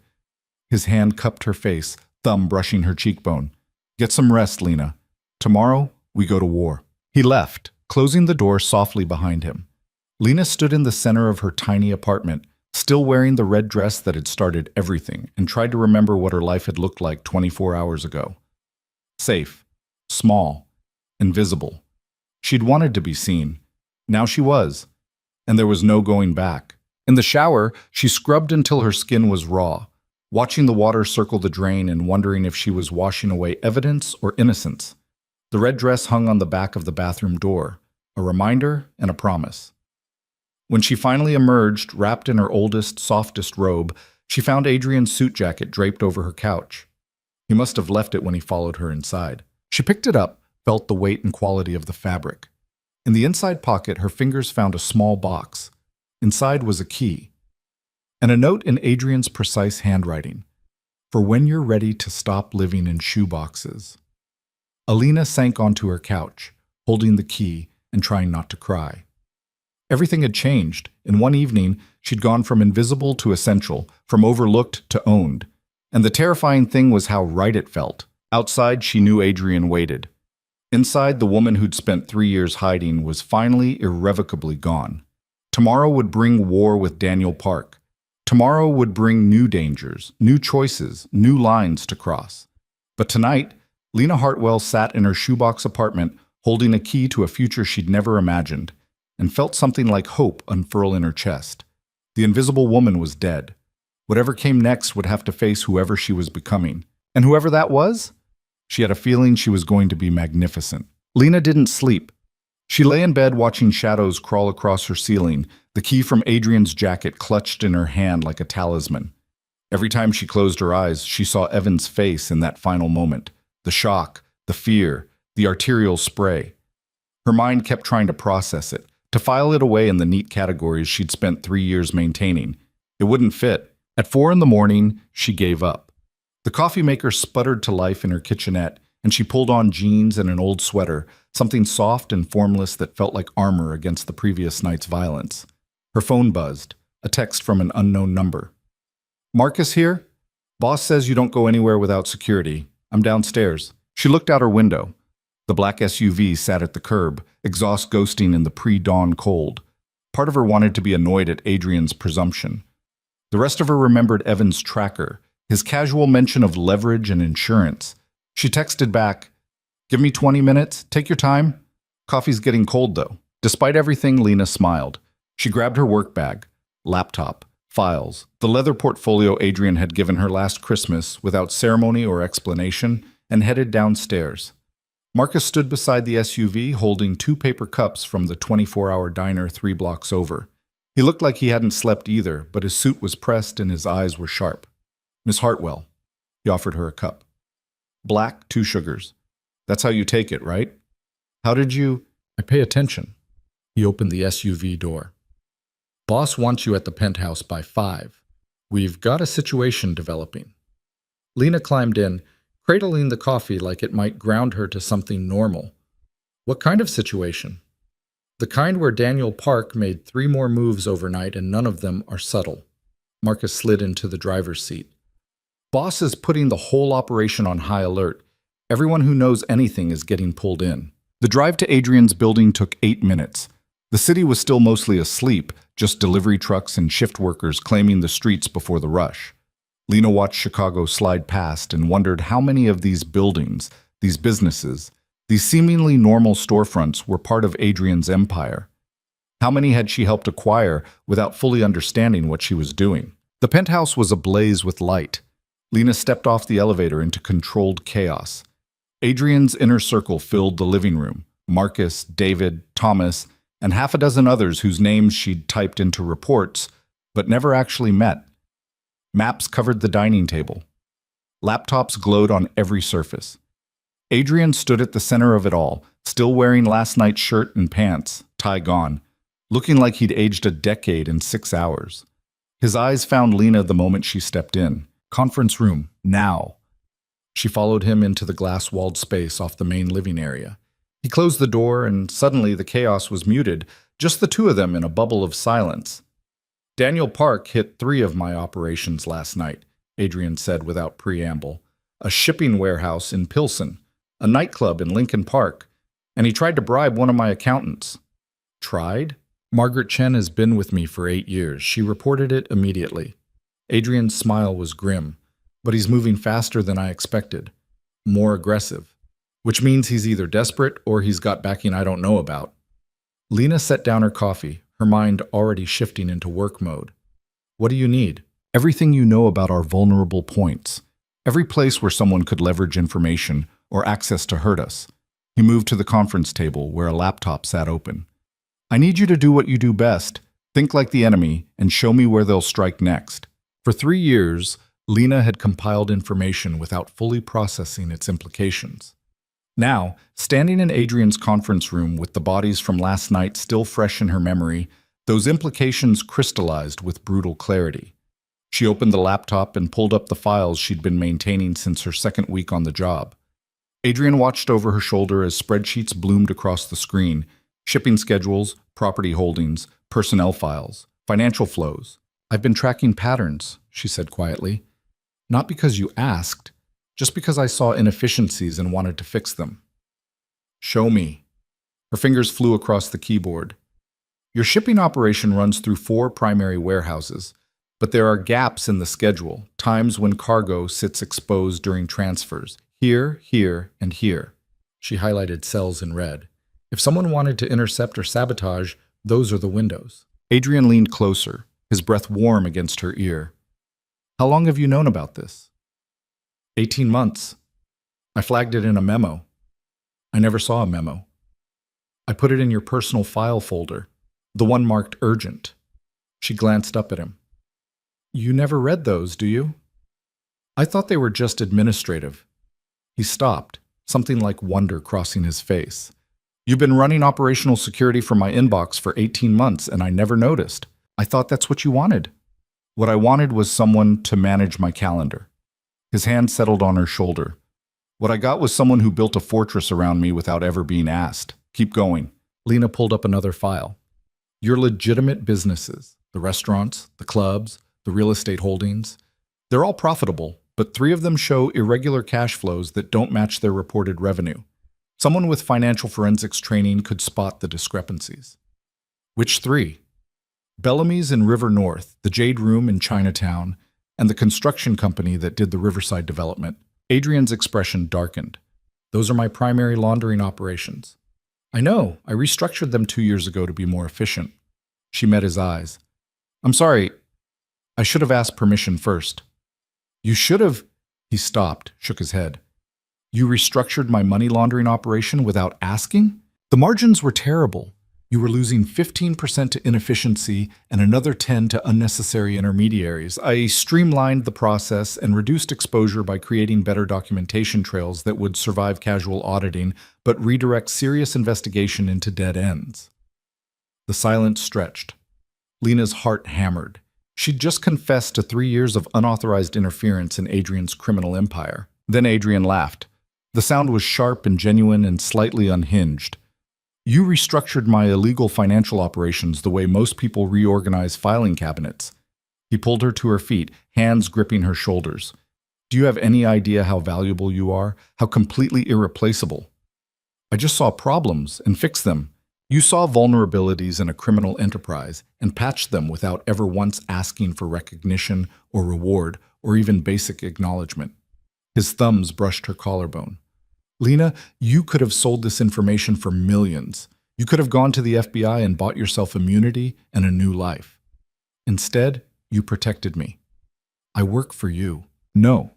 His hand cupped her face, thumb brushing her cheekbone. Get some rest, Lena. Tomorrow, we go to war. He left, closing the door softly behind him. Lena stood in the center of her tiny apartment, still wearing the red dress that had started everything, and tried to remember what her life had looked like 24 hours ago. Safe, small, invisible. She'd wanted to be seen. Now she was, and there was no going back. In the shower, she scrubbed until her skin was raw, watching the water circle the drain and wondering if she was washing away evidence or innocence. The red dress hung on the back of the bathroom door. a reminder, and a promise. When she finally emerged, wrapped in her oldest, softest robe, she found Adrian's suit jacket draped over her couch. He must have left it when he followed her inside. She picked it up, felt the weight and quality of the fabric. In the inside pocket, her fingers found a small box. Inside was a key, and a note in Adrian's precise handwriting. For when you're ready to stop living in shoeboxes. Alina sank onto her couch, holding the key and trying not to cry. Everything had changed. In one evening, she'd gone from invisible to essential, from overlooked to owned. And the terrifying thing was how right it felt. Outside, she knew Adrian waited. Inside, the woman who'd spent 3 years hiding was finally irrevocably gone. Tomorrow would bring war with Daniel Park. Tomorrow would bring new dangers, new choices, new lines to cross. But tonight, Lena Hartwell sat in her shoebox apartment holding a key to a future she'd never imagined, and felt something like hope unfurl in her chest. The invisible woman was dead. Whatever came next would have to face whoever she was becoming. And whoever that was? She had a feeling she was going to be magnificent. Lena didn't sleep. She lay in bed watching shadows crawl across her ceiling, the key from Adrian's jacket clutched in her hand like a talisman. Every time she closed her eyes, she saw Evan's face in that final moment. The shock, the fear, the arterial spray. Her mind kept trying to process it, to file it away in the neat categories she'd spent 3 years maintaining. It wouldn't fit. At 4 in the morning, she gave up. The coffee maker sputtered to life in her kitchenette, and she pulled on jeans and an old sweater, something soft and formless that felt like armor against the previous night's violence. Her phone buzzed, a text from an unknown number. Marcus here? Boss says you don't go anywhere without security. I'm downstairs. She looked out her window. The black SUV sat at the curb, exhaust ghosting in the pre-dawn cold. Part of her wanted to be annoyed at Adrian's presumption. The rest of her remembered Evan's tracker, his casual mention of leverage and insurance. She texted back, "Give me 20 minutes, take your time. Coffee's getting cold though." Despite everything, Lena smiled. She grabbed her work bag, laptop, files, the leather portfolio Adrian had given her last Christmas without ceremony or explanation, and headed downstairs. Marcus stood beside the SUV holding 2 paper cups from the 24-hour diner 3 blocks over. He looked like he hadn't slept either, but his suit was pressed and his eyes were sharp. "Miss Hartwell." He offered her a cup. "Black, 2 sugars. That's how you take it, right?" "How did you—" "I pay attention." He opened the SUV door. "Boss wants you at the penthouse by 5. We've got a situation developing." Lena climbed in, cradling the coffee like it might ground her to something normal. "What kind of situation?" "The kind where Daniel Park made 3 more moves overnight and none of them are subtle." Marcus slid into the driver's seat. "Boss is putting the whole operation on high alert. Everyone who knows anything is getting pulled in." The drive to Adrian's building took 8 minutes. The city was still mostly asleep, just delivery trucks and shift workers claiming the streets before the rush. Lena watched Chicago slide past and wondered how many of these buildings, these businesses, these seemingly normal storefronts were part of Adrian's empire. How many had she helped acquire without fully understanding what she was doing? The penthouse was ablaze with light. Lena stepped off the elevator into controlled chaos. Adrian's inner circle filled the living room. Marcus, David, Thomas, and half a dozen others whose names she'd typed into reports, but never actually met. Maps covered the dining table. Laptops glowed on every surface. Adrian stood at the center of it all, still wearing last night's shirt and pants, tie gone, looking like he'd aged a decade in 6 hours. His eyes found Lena the moment she stepped in. "Conference room, now." She followed him into the glass-walled space off the main living area. He closed the door, and suddenly the chaos was muted, just the 2 of them in a bubble of silence. "Daniel Park hit 3 of my operations last night," Adrian said without preamble. "A shipping warehouse in Pilsen, a nightclub in Lincoln Park, and he tried to bribe one of my accountants." "Tried?" "Margaret Chen has been with me for 8 years. She reported it immediately." Adrian's smile was grim. "But he's moving faster than I expected. More aggressive. Which means he's either desperate or he's got backing I don't know about." Lena set down her coffee, her mind already shifting into work mode. "What do you need?" "Everything you know about our vulnerable points. Every place where someone could leverage information or access to hurt us. He moved to the conference table where a laptop sat open. I need you to do what you do best. Think like the enemy and show me where they'll strike next. For 3 years, Lena had compiled information without fully processing its implications. Now, standing in Adrian's conference room with the bodies from last night still fresh in her memory, those implications crystallized with brutal clarity. She opened the laptop and pulled up the files she'd been maintaining since her second week on the job. Adrian watched over her shoulder as spreadsheets bloomed across the screen: shipping schedules, property holdings, personnel files, financial flows. I've been tracking patterns, she said quietly. Not because you asked, just because I saw inefficiencies and wanted to fix them. Show me. Her fingers flew across the keyboard. Your shipping operation runs through 4 primary warehouses, but there are gaps in the schedule, times when cargo sits exposed during transfers. Here, here, and here. She highlighted cells in red. If someone wanted to intercept or sabotage, those are the windows. Adrian leaned closer, his breath warm against her ear. How long have you known about this? 18 months. I flagged it in a memo. I never saw a memo. I put it in your personal file folder, the one marked urgent. She glanced up at him. You never read those, do you? I thought they were just administrative. He stopped, something like wonder crossing his face. You've been running operational security for my inbox for 18 months, and I never noticed. I thought that's what you wanted. What I wanted was someone to manage my calendar. His hand settled on her shoulder. What I got was someone who built a fortress around me without ever being asked. Keep going. Lena pulled up another file. Your legitimate businesses, the restaurants, the clubs, the real estate holdings, they're all profitable, but 3 of them show irregular cash flows that don't match their reported revenue. Someone with financial forensics training could spot the discrepancies. Which 3? Bellamy's in River North, the Jade Room in Chinatown, and the construction company that did the Riverside development. Adrian's expression darkened. Those are my primary laundering operations. I know, I restructured them 2 years ago to be more efficient. She met his eyes. I'm sorry, I should have asked permission first. You should have. He stopped, shook his head. You restructured my money laundering operation without asking? The margins were terrible. You were losing 15% to inefficiency and another 10% to unnecessary intermediaries. I streamlined the process and reduced exposure by creating better documentation trails that would survive casual auditing, but redirect serious investigation into dead ends. The silence stretched. Lena's heart hammered. She'd just confessed to 3 years of unauthorized interference in Adrian's criminal empire. Then Adrian laughed. The sound was sharp and genuine and slightly unhinged. You restructured my illegal financial operations the way most people reorganize filing cabinets. He pulled her to her feet, hands gripping her shoulders. Do you have any idea how valuable you are? How completely irreplaceable? I just saw problems and fixed them. You saw vulnerabilities in a criminal enterprise and patched them without ever once asking for recognition or reward or even basic acknowledgement. His thumbs brushed her collarbone. Lena, you could have sold this information for millions. You could have gone to the FBI and bought yourself immunity and a new life. Instead, you protected me. I work for you. No.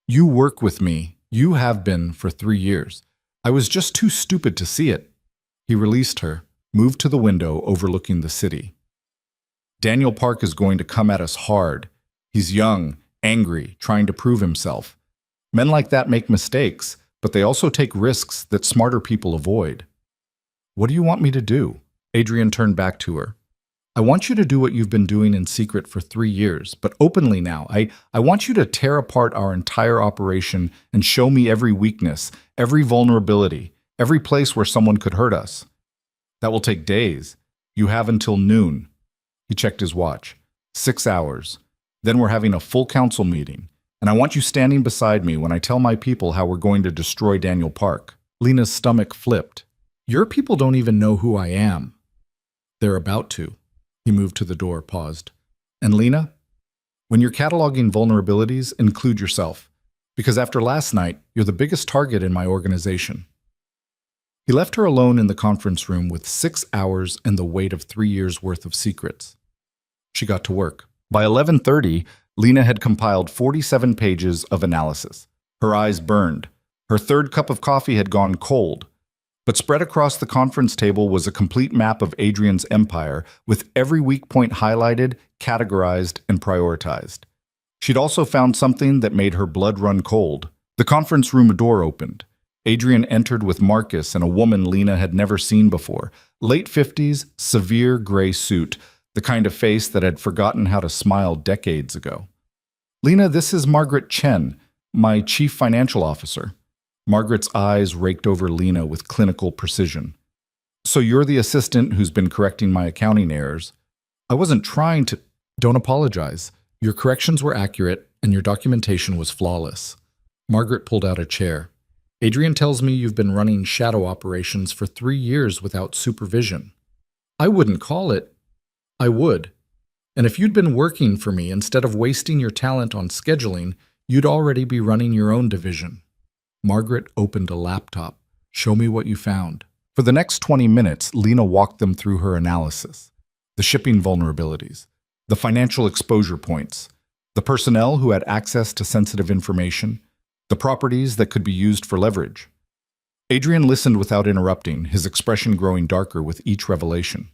You work with me. You have been for 3 years. I was just too stupid to see it. He released her, moved to the window overlooking the city. Daniel Park is going to come at us hard. He's young, angry, trying to prove himself. Men like that make mistakes, but they also take risks that smarter people avoid. What do you want me to do? Adrian turned back to her. I want you to do what you've been doing in secret for 3 years, but openly now. I want you to tear apart our entire operation and show me every weakness, every vulnerability, every place where someone could hurt us. That will take days. You have until noon. He checked his watch. 6 hours. Then we're having a full council meeting. And I want you standing beside me when I tell my people how we're going to destroy Daniel Park. Lena's stomach flipped. Your people don't even know who I am. They're about to. He moved to the door, paused. And Lena, when you're cataloging vulnerabilities, include yourself. Because after last night, you're the biggest target in my organization. He left her alone in the conference room with 6 hours and the weight of 3 years' worth of secrets. She got to work. By 11:30, Lena had compiled 47 pages of analysis. Her eyes burned. Her 3rd cup of coffee had gone cold. But spread across the conference table was a complete map of Adrian's empire, with every weak point highlighted, categorized, and prioritized. She'd also found something that made her blood run cold. The conference room door opened. Adrian entered with Marcus and a woman Lena had never seen before. Late 50s, severe gray suit, the kind of face that had forgotten how to smile decades ago. Lena, this is Margaret Chen, my chief financial officer. Margaret's eyes raked over Lena with clinical precision. So you're the assistant who's been correcting my accounting errors. I wasn't trying to... Don't apologize. Your corrections were accurate and your documentation was flawless. Margaret pulled out a chair. Adrian tells me you've been running shadow operations for 3 years without supervision. I wouldn't call it. I would. And if you'd been working for me instead of wasting your talent on scheduling, you'd already be running your own division. Margaret opened a laptop. Show me what you found. For the next 20 minutes, Lena walked them through her analysis. The shipping vulnerabilities, the financial exposure points, the personnel who had access to sensitive information, the properties that could be used for leverage. Adrian listened without interrupting, his expression growing darker with each revelation.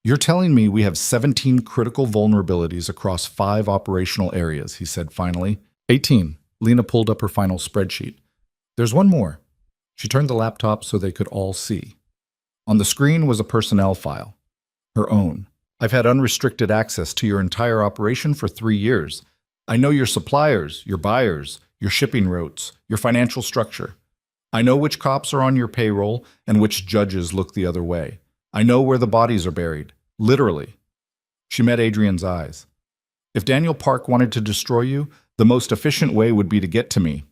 You're telling me we have 17 critical vulnerabilities across 5 operational areas, he said finally. 18. Lena pulled up her final spreadsheet. There's one more. She turned the laptop so they could all see. On the screen was a personnel file. Her own. I've had unrestricted access to your entire operation for 3 years. I know your suppliers, your buyers, your shipping routes, your financial structure. I know which cops are on your payroll and which judges look the other way. I know where the bodies are buried. Literally. She met Adrian's eyes. If Daniel Park wanted to destroy you, the most efficient way would be to get to me.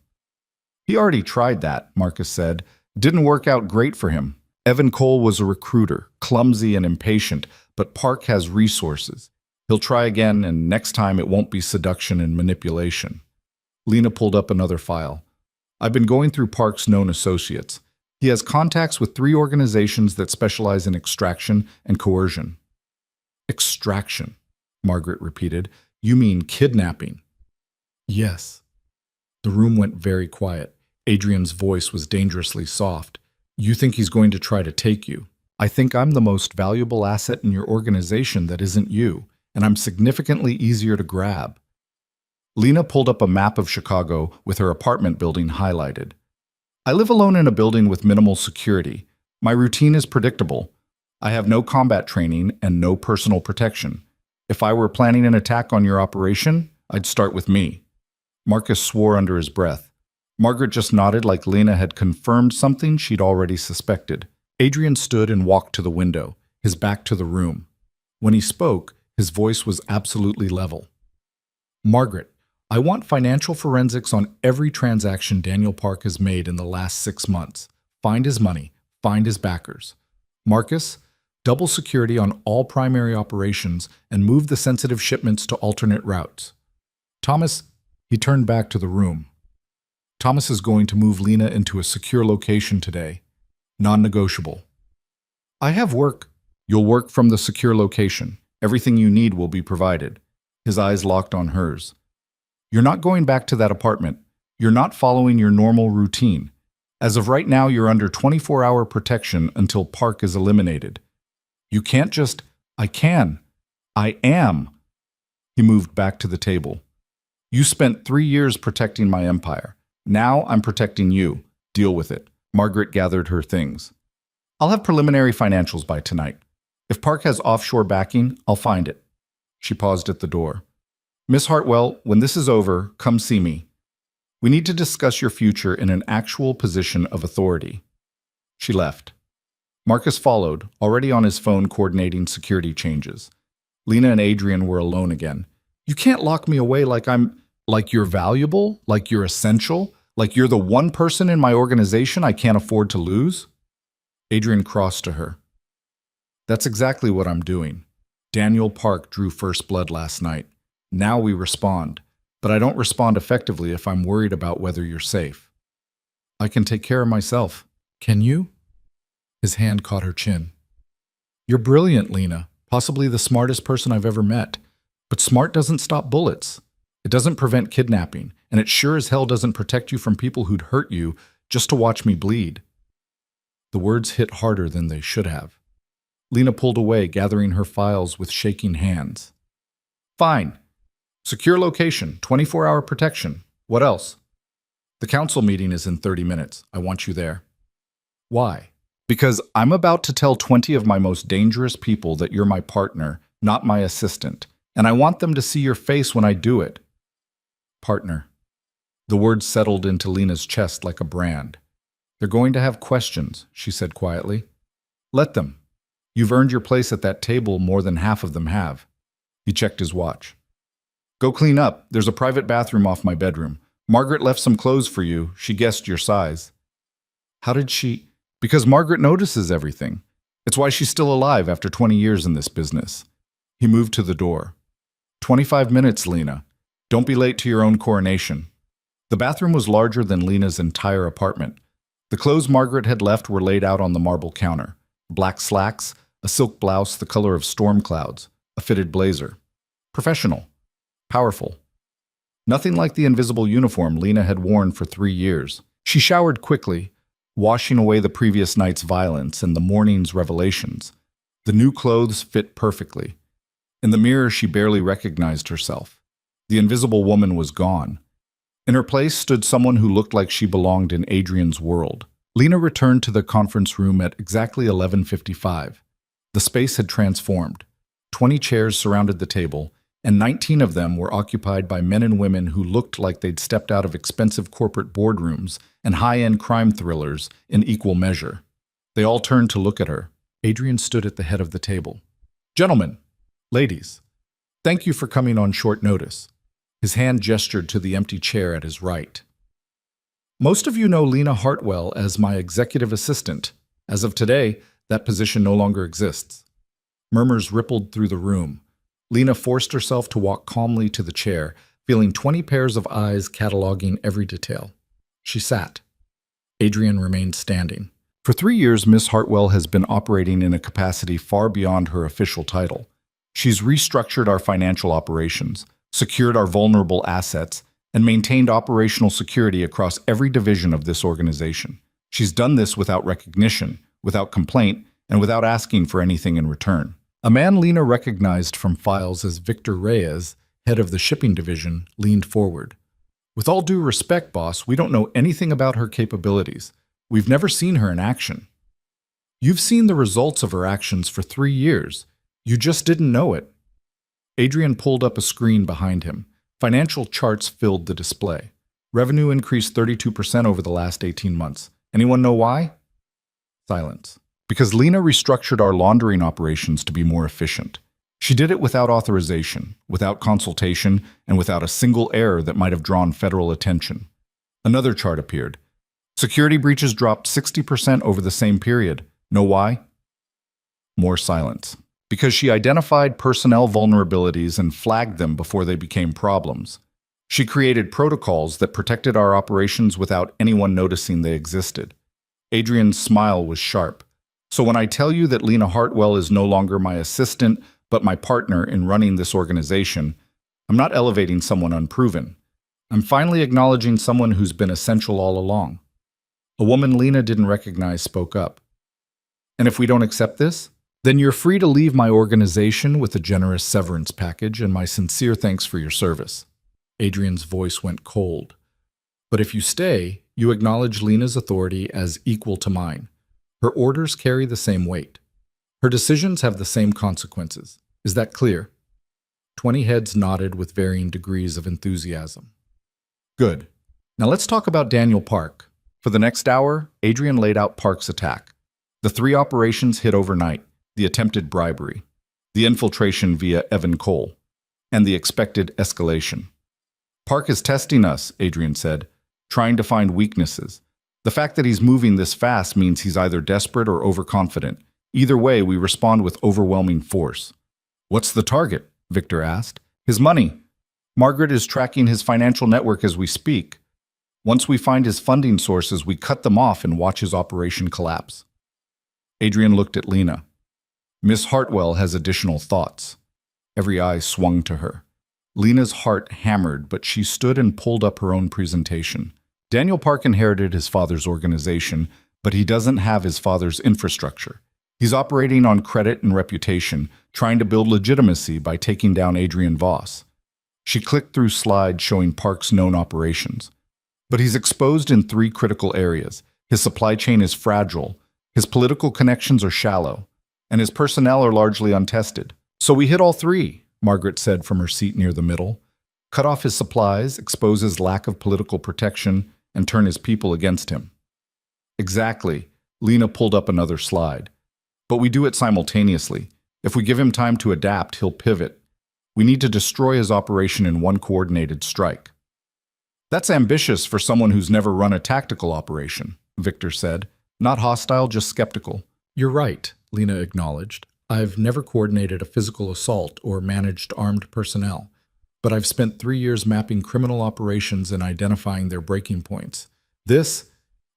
He already tried that, Marcus said. Didn't work out great for him. Evan Cole was a recruiter, clumsy and impatient, but Park has resources. He'll try again, and next time it won't be seduction and manipulation. Lena pulled up another file. I've been going through Park's known associates. He has contacts with 3 organizations that specialize in extraction and coercion. Extraction, Margaret repeated. You mean kidnapping? Yes. The room went very quiet. Adrian's voice was dangerously soft. You think he's going to try to take you. I think I'm the most valuable asset in your organization that isn't you, and I'm significantly easier to grab. Lena pulled up a map of Chicago with her apartment building highlighted. I live alone in a building with minimal security. My routine is predictable. I have no combat training and no personal protection. If I were planning an attack on your operation, I'd start with me. Marcus swore under his breath. Margaret just nodded like Lena had confirmed something she'd already suspected. Adrian stood and walked to the window, his back to the room. When he spoke, his voice was absolutely level. Margaret, I want financial forensics on every transaction Daniel Park has made in the last 6 months. Find his money. Find his backers. Marcus, double security on all primary operations and move the sensitive shipments to alternate routes. Thomas, he turned back to the room. Thomas is going to move Lena into a secure location today. Non-negotiable. I have work. You'll work from the secure location. Everything you need will be provided. His eyes locked on hers. You're not going back to that apartment. You're not following your normal routine. As of right now, you're under 24-hour protection until Park is eliminated. You can't just, I can. I am. He moved back to the table. You spent 3 years protecting my empire. Now I'm protecting you. Deal with it. Margaret gathered her things. I'll have preliminary financials by tonight. If Park has offshore backing, I'll find it. She paused at the door. Miss Hartwell, when this is over, come see me. We need to discuss your future in an actual position of authority. She left. Marcus followed, already on his phone coordinating security changes. Lena and Adrian were alone again. You can't lock me away like you're valuable, like you're essential, like you're the one person in my organization I can't afford to lose? Adrian crossed to her. That's exactly what I'm doing. Daniel Park drew first blood last night. Now we respond. But I don't respond effectively if I'm worried about whether you're safe. I can take care of myself. Can you? His hand caught her chin. You're brilliant, Lena. Possibly the smartest person I've ever met. But smart doesn't stop bullets. It doesn't prevent kidnapping, and it sure as hell doesn't protect you from people who'd hurt you just to watch me bleed. The words hit harder than they should have. Lena pulled away, gathering her files with shaking hands. Fine. Secure location, 24-hour protection. What else? The council meeting is in 30 minutes. I want you there. Why? Because I'm about to tell 20 of my most dangerous people that you're my partner, not my assistant, and I want them to see your face when I do it. Partner. The word settled into Lena's chest like a brand. They're going to have questions, she said quietly. Let them. You've earned your place at that table more than half of them have. He checked his watch. Go clean up. There's a private bathroom off my bedroom. Margaret left some clothes for you. She guessed your size. How did she? Because Margaret notices everything. It's why she's still alive after 20 years in this business. He moved to the door. 25 minutes, Lena. Don't be late to your own coronation. The bathroom was larger than Lena's entire apartment. The clothes Margaret had left were laid out on the marble counter. Black slacks, a silk blouse the color of storm clouds, a fitted blazer. Professional. Powerful. Nothing like the invisible uniform Lena had worn for 3 years. She showered quickly, washing away the previous night's violence and the morning's revelations. The new clothes fit perfectly. In the mirror, she barely recognized herself. The invisible woman was gone. In her place stood someone who looked like she belonged in Adrian's world. Lena returned to the conference room at exactly 11:55. The space had transformed. 20 chairs surrounded the table, and 19 of them were occupied by men and women who looked like they'd stepped out of expensive corporate boardrooms and high-end crime thrillers in equal measure. They all turned to look at her. Adrian stood at the head of the table. Gentlemen, ladies, thank you for coming on short notice. His hand gestured to the empty chair at his right. Most of you know Lena Hartwell as my executive assistant. As of today, that position no longer exists. Murmurs rippled through the room. Lena forced herself to walk calmly to the chair, feeling 20 pairs of eyes cataloging every detail. She sat. Adrian remained standing. For 3 years, Miss Hartwell has been operating in a capacity far beyond her official title. She's restructured our financial operations, secured our vulnerable assets, and maintained operational security across every division of this organization. She's done this without recognition, without complaint, and without asking for anything in return. A man Lena recognized from files as Victor Reyes, head of the shipping division, leaned forward. With all due respect, boss, we don't know anything about her capabilities. We've never seen her in action. You've seen the results of her actions for 3 years. You just didn't know it. Adrian pulled up a screen behind him. Financial charts filled the display. Revenue increased 32% over the last 18 months. Anyone know why? Silence. Because Lena restructured our laundering operations to be more efficient. She did it without authorization, without consultation, and without a single error that might have drawn federal attention. Another chart appeared. Security breaches dropped 60% over the same period. Know why? More silence. Because she identified personnel vulnerabilities and flagged them before they became problems. She created protocols that protected our operations without anyone noticing they existed. Adrian's smile was sharp. So when I tell you that Lena Hartwell is no longer my assistant, but my partner in running this organization, I'm not elevating someone unproven. I'm finally acknowledging someone who's been essential all along. A woman Lena didn't recognize spoke up. And if we don't accept this, then you're free to leave my organization with a generous severance package and my sincere thanks for your service. Adrian's voice went cold. But if you stay, you acknowledge Lena's authority as equal to mine. Her orders carry the same weight. Her decisions have the same consequences. Is that clear? 20 heads nodded with varying degrees of enthusiasm. Good. Now let's talk about Daniel Park. For the next hour, Adrian laid out Park's attack. The 3 operations hit overnight, the attempted bribery, the infiltration via Evan Cole, and the expected escalation. Park is testing us, Adrian said, trying to find weaknesses. The fact that he's moving this fast means he's either desperate or overconfident. Either way, we respond with overwhelming force. What's the target? Victor asked. His money. Margaret is tracking his financial network as we speak. Once we find his funding sources, we cut them off and watch his operation collapse. Adrian looked at Lena. Miss Hartwell has additional thoughts. Every eye swung to her. Lena's heart hammered, but she stood and pulled up her own presentation. Daniel Park inherited his father's organization, but he doesn't have his father's infrastructure. He's operating on credit and reputation, trying to build legitimacy by taking down Adrian Voss. She clicked through slides showing Park's known operations. But he's exposed in three critical areas. His supply chain is fragile, his political connections are shallow, and his personnel are largely untested. So we hit all three, Margaret said from her seat near the middle. Cut off his supplies, expose his lack of political protection, and turn his people against him. Exactly. Lena pulled up another slide. But we do it simultaneously. If we give him time to adapt, he'll pivot. We need to destroy his operation in one coordinated strike. That's ambitious for someone who's never run a tactical operation, Victor said. Not hostile, just skeptical. You're right, Lena acknowledged. I've never coordinated a physical assault or managed armed personnel, but I've spent 3 years mapping criminal operations and identifying their breaking points. This,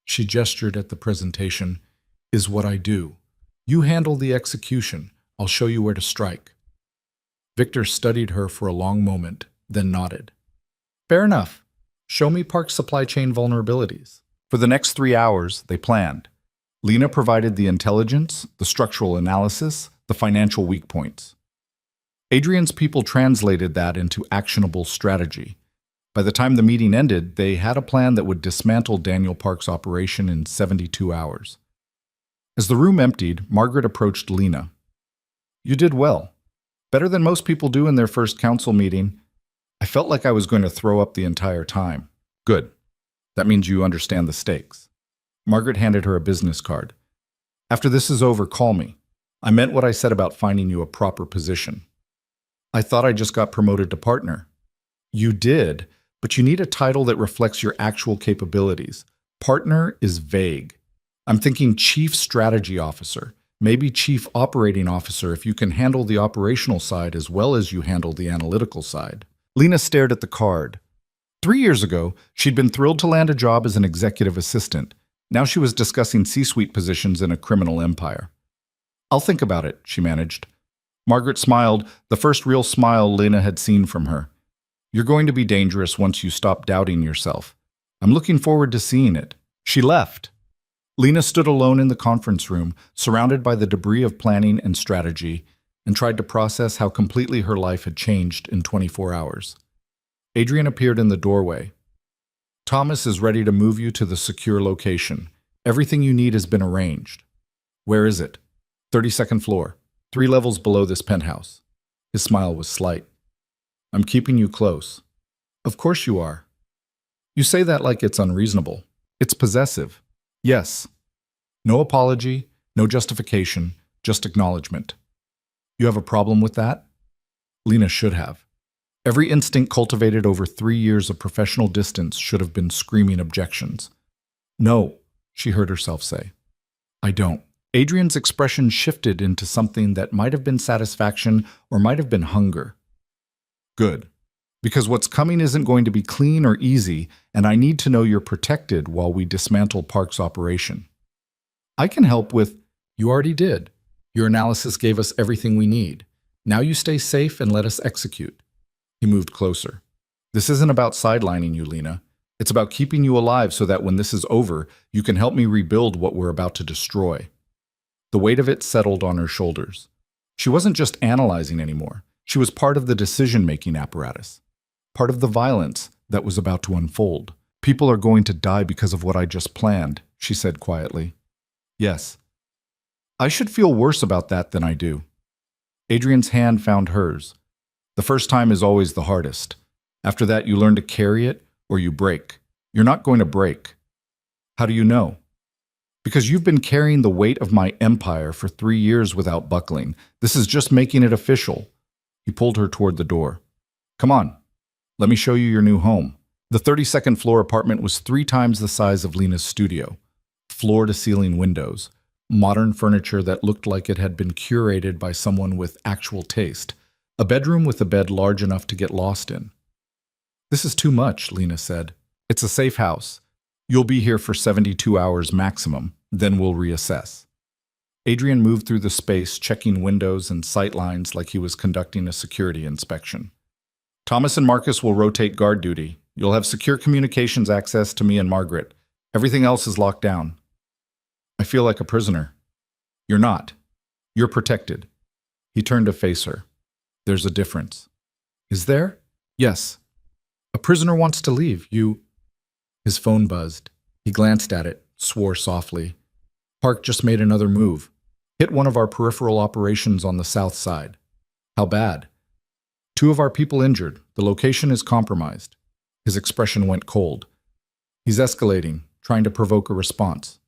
she gestured at the presentation, is what I do. You handle the execution. I'll show you where to strike. Victor studied her for a long moment, then nodded. Fair enough. Show me Park's supply chain vulnerabilities. For the next 3 hours, they planned. Lena provided the intelligence, the structural analysis, the financial weak points. Adrian's people translated that into actionable strategy. By the time the meeting ended, they had a plan that would dismantle Daniel Park's operation in 72 hours. As the room emptied, Margaret approached Lena. You did well. Better than most people do in their first council meeting. I felt like I was going to throw up the entire time. Good. That means you understand the stakes. Margaret handed her a business card. After this is over, call me. I meant what I said about finding you a proper position. I thought I just got promoted to partner. You did, but you need a title that reflects your actual capabilities. Partner is vague. I'm thinking Chief Strategy Officer, maybe Chief Operating Officer if you can handle the operational side as well as you handle the analytical side. Lena stared at the card. 3 years ago, she'd been thrilled to land a job as an executive assistant. Now she was discussing C-suite positions in a criminal empire. I'll think about it, she managed. Margaret smiled, the first real smile Lena had seen from her. You're going to be dangerous once you stop doubting yourself. I'm looking forward to seeing it. She left. Lena stood alone in the conference room, surrounded by the debris of planning and strategy, and tried to process how completely her life had changed in 24 hours. Adrian appeared in the doorway. Thomas is ready to move you to the secure location. Everything you need has been arranged. Where is it? 32nd floor, 3 levels below this penthouse. His smile was slight. I'm keeping you close. Of course you are. You say that like it's unreasonable. It's possessive. Yes. No apology, no justification, just acknowledgement. You have a problem with that? Lena should have. Every instinct cultivated over 3 years of professional distance should have been screaming objections. No, she heard herself say. I don't. Adrian's expression shifted into something that might have been satisfaction or might have been hunger. Good. Because what's coming isn't going to be clean or easy, and I need to know you're protected while we dismantle Park's operation. I can help with... You already did. Your analysis gave us everything we need. Now you stay safe and let us execute. He moved closer. This isn't about sidelining you, Lena. It's about keeping you alive so that when this is over, you can help me rebuild what we're about to destroy. The weight of it settled on her shoulders. She wasn't just analyzing anymore. She was part of the decision-making apparatus. Part of the violence that was about to unfold. People are going to die because of what I just planned, she said quietly. Yes. I should feel worse about that than I do. Adrian's hand found hers. The first time is always the hardest. After that, you learn to carry it or you break. You're not going to break. How do you know? Because you've been carrying the weight of my empire for 3 years without buckling. This is just making it official. He pulled her toward the door. Come on. Let me show you your new home. The 32nd floor apartment was 3 times the size of Lena's studio. Floor-to-ceiling windows. Modern furniture that looked like it had been curated by someone with actual taste. A bedroom with a bed large enough to get lost in. This is too much, Lena said. It's a safe house. You'll be here for 72 hours maximum, then we'll reassess. Adrian moved through the space, checking windows and sight lines like he was conducting a security inspection. Thomas and Marcus will rotate guard duty. You'll have secure communications access to me and Margaret. Everything else is locked down. I feel like a prisoner. You're not. You're protected. He turned to face her. There's a difference. Is there? Yes. A prisoner wants to leave. His phone buzzed. He glanced at it, swore softly. Park just made another move. Hit one of our peripheral operations on the south side. How bad? 2 of our people injured. The location is compromised. His expression went cold. He's escalating, trying to provoke a response.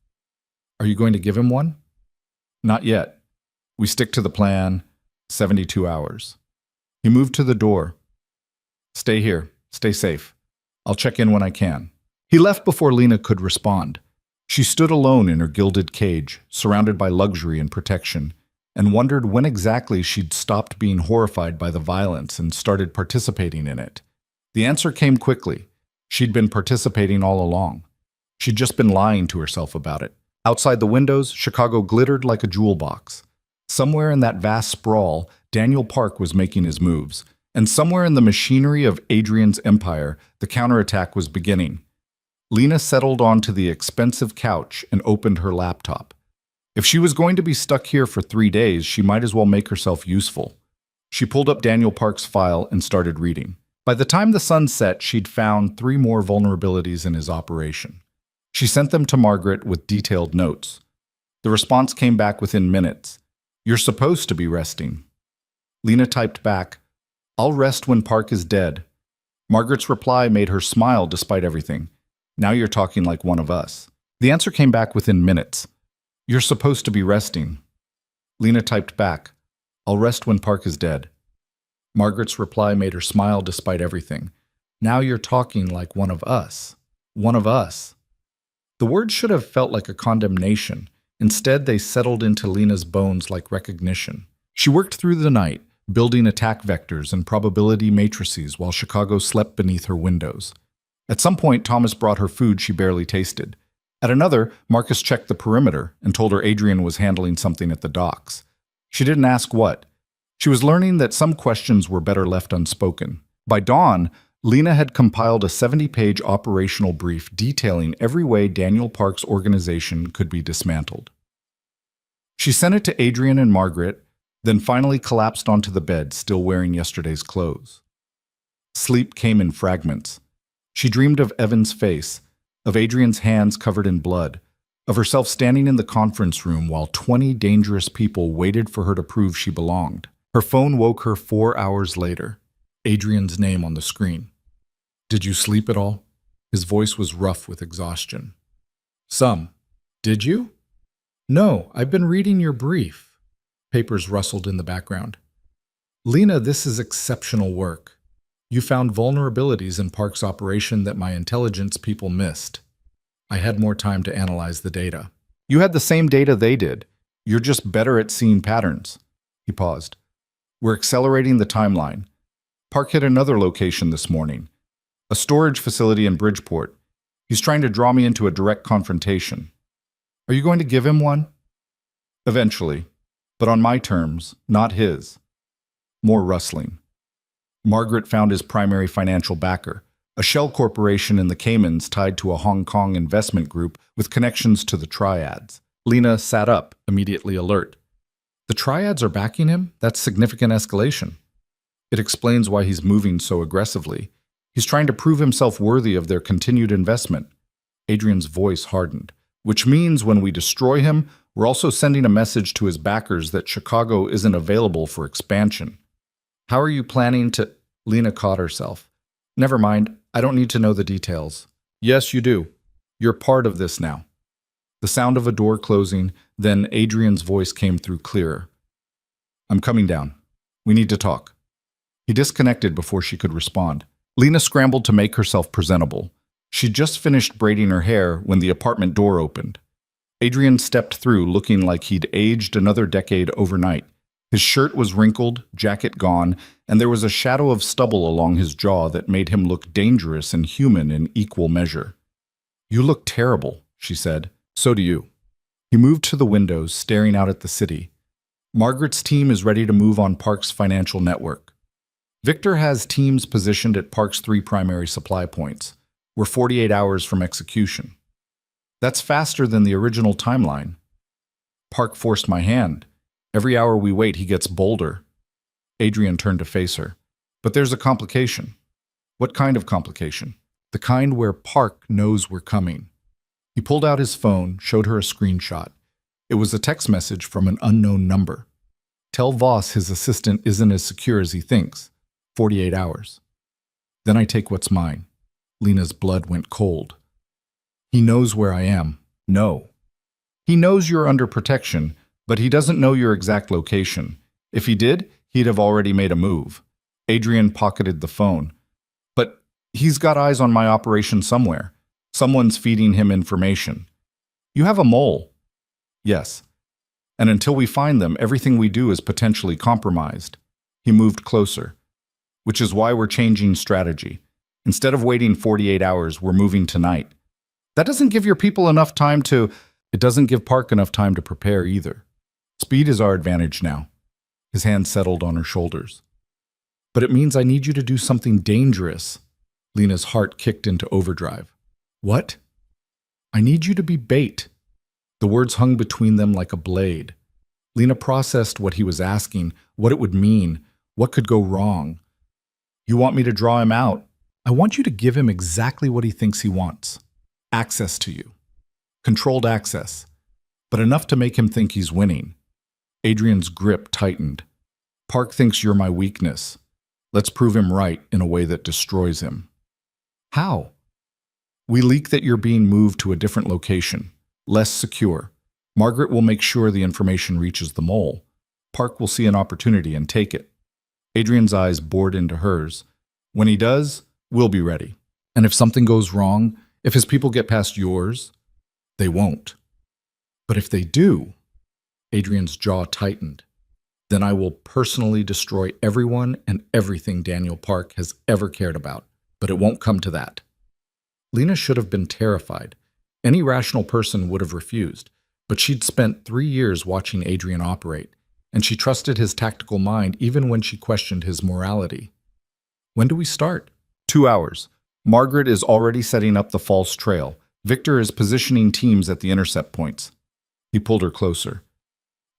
Are you going to give him one? Not yet. We stick to the plan, 72 hours. He moved to the door. Stay here. Stay safe. I'll check in when I can. He left before Lena could respond. She stood alone in her gilded cage, surrounded by luxury and protection, and wondered when exactly she'd stopped being horrified by the violence and started participating in it. The answer came quickly. She'd been participating all along. She'd just been lying to herself about it. Outside the windows, Chicago glittered like a jewel box. Somewhere in that vast sprawl, Daniel Park was making his moves, and somewhere in the machinery of Adrian's empire, the counterattack was beginning. Lena settled onto the expensive couch and opened her laptop. If she was going to be stuck here for 3 days, she might as well make herself useful. She pulled up Daniel Park's file and started reading. By the time the sun set, she'd found 3 more vulnerabilities in his operation. She sent them to Margaret with detailed notes. The response came back within minutes. You're supposed to be resting. Lena typed back, I'll rest when Park is dead. Margaret's reply made her smile despite everything. Now you're talking like one of us. The answer came back within minutes. You're supposed to be resting. Lena typed back, I'll rest when Park is dead. Margaret's reply made her smile despite everything. Now you're talking like one of us. One of us. The words should have felt like a condemnation. Instead, they settled into Lena's bones like recognition. She worked through the night, building attack vectors and probability matrices while Chicago slept beneath her windows. At some point, Thomas brought her food she barely tasted. At another, Marcus checked the perimeter and told her Adrian was handling something at the docks. She didn't ask what. She was learning that some questions were better left unspoken. By dawn, Lena had compiled a 70-page operational brief detailing every way Daniel Park's organization could be dismantled. She sent it to Adrian and Margaret, then finally collapsed onto the bed, still wearing yesterday's clothes. Sleep came in fragments. She dreamed of Evan's face, of Adrian's hands covered in blood, of herself standing in the conference room while 20 dangerous people waited for her to prove she belonged. Her phone woke her 4 hours later. Adrian's name on the screen. Did you sleep at all? His voice was rough with exhaustion. Some. Did you? No, I've been reading your brief. Papers rustled in the background. Lena, this is exceptional work. You found vulnerabilities in Park's operation that my intelligence people missed. I had more time to analyze the data. You had the same data they did. You're just better at seeing patterns. He paused. We're accelerating the timeline. Park hit another location this morning, a storage facility in Bridgeport. He's trying to draw me into a direct confrontation. Are you going to give him one? Eventually, but on my terms, not his. More rustling. Margaret found his primary financial backer, a shell corporation in the Caymans tied to a Hong Kong investment group with connections to the Triads. Lena sat up, immediately alert. The Triads are backing him? That's significant escalation. It explains why he's moving so aggressively. He's trying to prove himself worthy of their continued investment. Adrian's voice hardened, which means when we destroy him, we're also sending a message to his backers that Chicago isn't available for expansion. How are you planning to... Lena caught herself. Never mind, I don't need to know the details. Yes, you do. You're part of this now. The sound of a door closing, then Adrian's voice came through clearer. I'm coming down. We need to talk. He disconnected before she could respond. Lena scrambled to make herself presentable. She'd just finished braiding her hair when the apartment door opened. Adrian stepped through looking like he'd aged another decade overnight. His shirt was wrinkled, jacket gone, and there was a shadow of stubble along his jaw that made him look dangerous and human in equal measure. You look terrible, she said. So do you. He moved to the windows, staring out at the city. Margaret's team is ready to move on Park's financial network. Victor has teams positioned at Park's 3 primary supply points. We're 48 hours from execution. That's faster than the original timeline. Park forced my hand. Every hour we wait, he gets bolder. Adrian turned to face her. But there's a complication. What kind of complication? The kind where Park knows we're coming. He pulled out his phone, showed her a screenshot. It was a text message from an unknown number. Tell Voss his assistant isn't as secure as he thinks. 48 hours. Then I take what's mine. Lena's blood went cold. He knows where I am. No. He knows you're under protection, but he doesn't know your exact location. If he did, he'd have already made a move. Adrian pocketed the phone. But he's got eyes on my operation somewhere. Someone's feeding him information. You have a mole. Yes. And until we find them, everything we do is potentially compromised. He moved closer. Which is why we're changing strategy. Instead of waiting 48 hours, we're moving tonight. That doesn't give your people enough time to... It doesn't give Park enough time to prepare either. Speed is our advantage now. His hand settled on her shoulders. But it means I need you to do something dangerous. Lena's heart kicked into overdrive. What? I need you to be bait. The words hung between them like a blade. Lena processed what he was asking, what it would mean, what could go wrong. You want me to draw him out? I want you to give him exactly what he thinks he wants. Access to you. Controlled access. But enough to make him think he's winning. Adrian's grip tightened. Park thinks you're my weakness. Let's prove him right in a way that destroys him. How? We leak that you're being moved to a different location, less secure. Margaret will make sure the information reaches the mole. Park will see an opportunity and take it. Adrian's eyes bored into hers. When he does, we'll be ready. And if something goes wrong, if his people get past yours, they won't. But if they do, Adrian's jaw tightened. Then I will personally destroy everyone and everything Daniel Park has ever cared about. But it won't come to that. Lena should have been terrified. Any rational person would have refused. But she'd spent 3 years watching Adrian operate, and she trusted his tactical mind even when she questioned his morality. When do we start? 2 hours. Margaret is already setting up the false trail. Victor is positioning teams at the intercept points. He pulled her closer.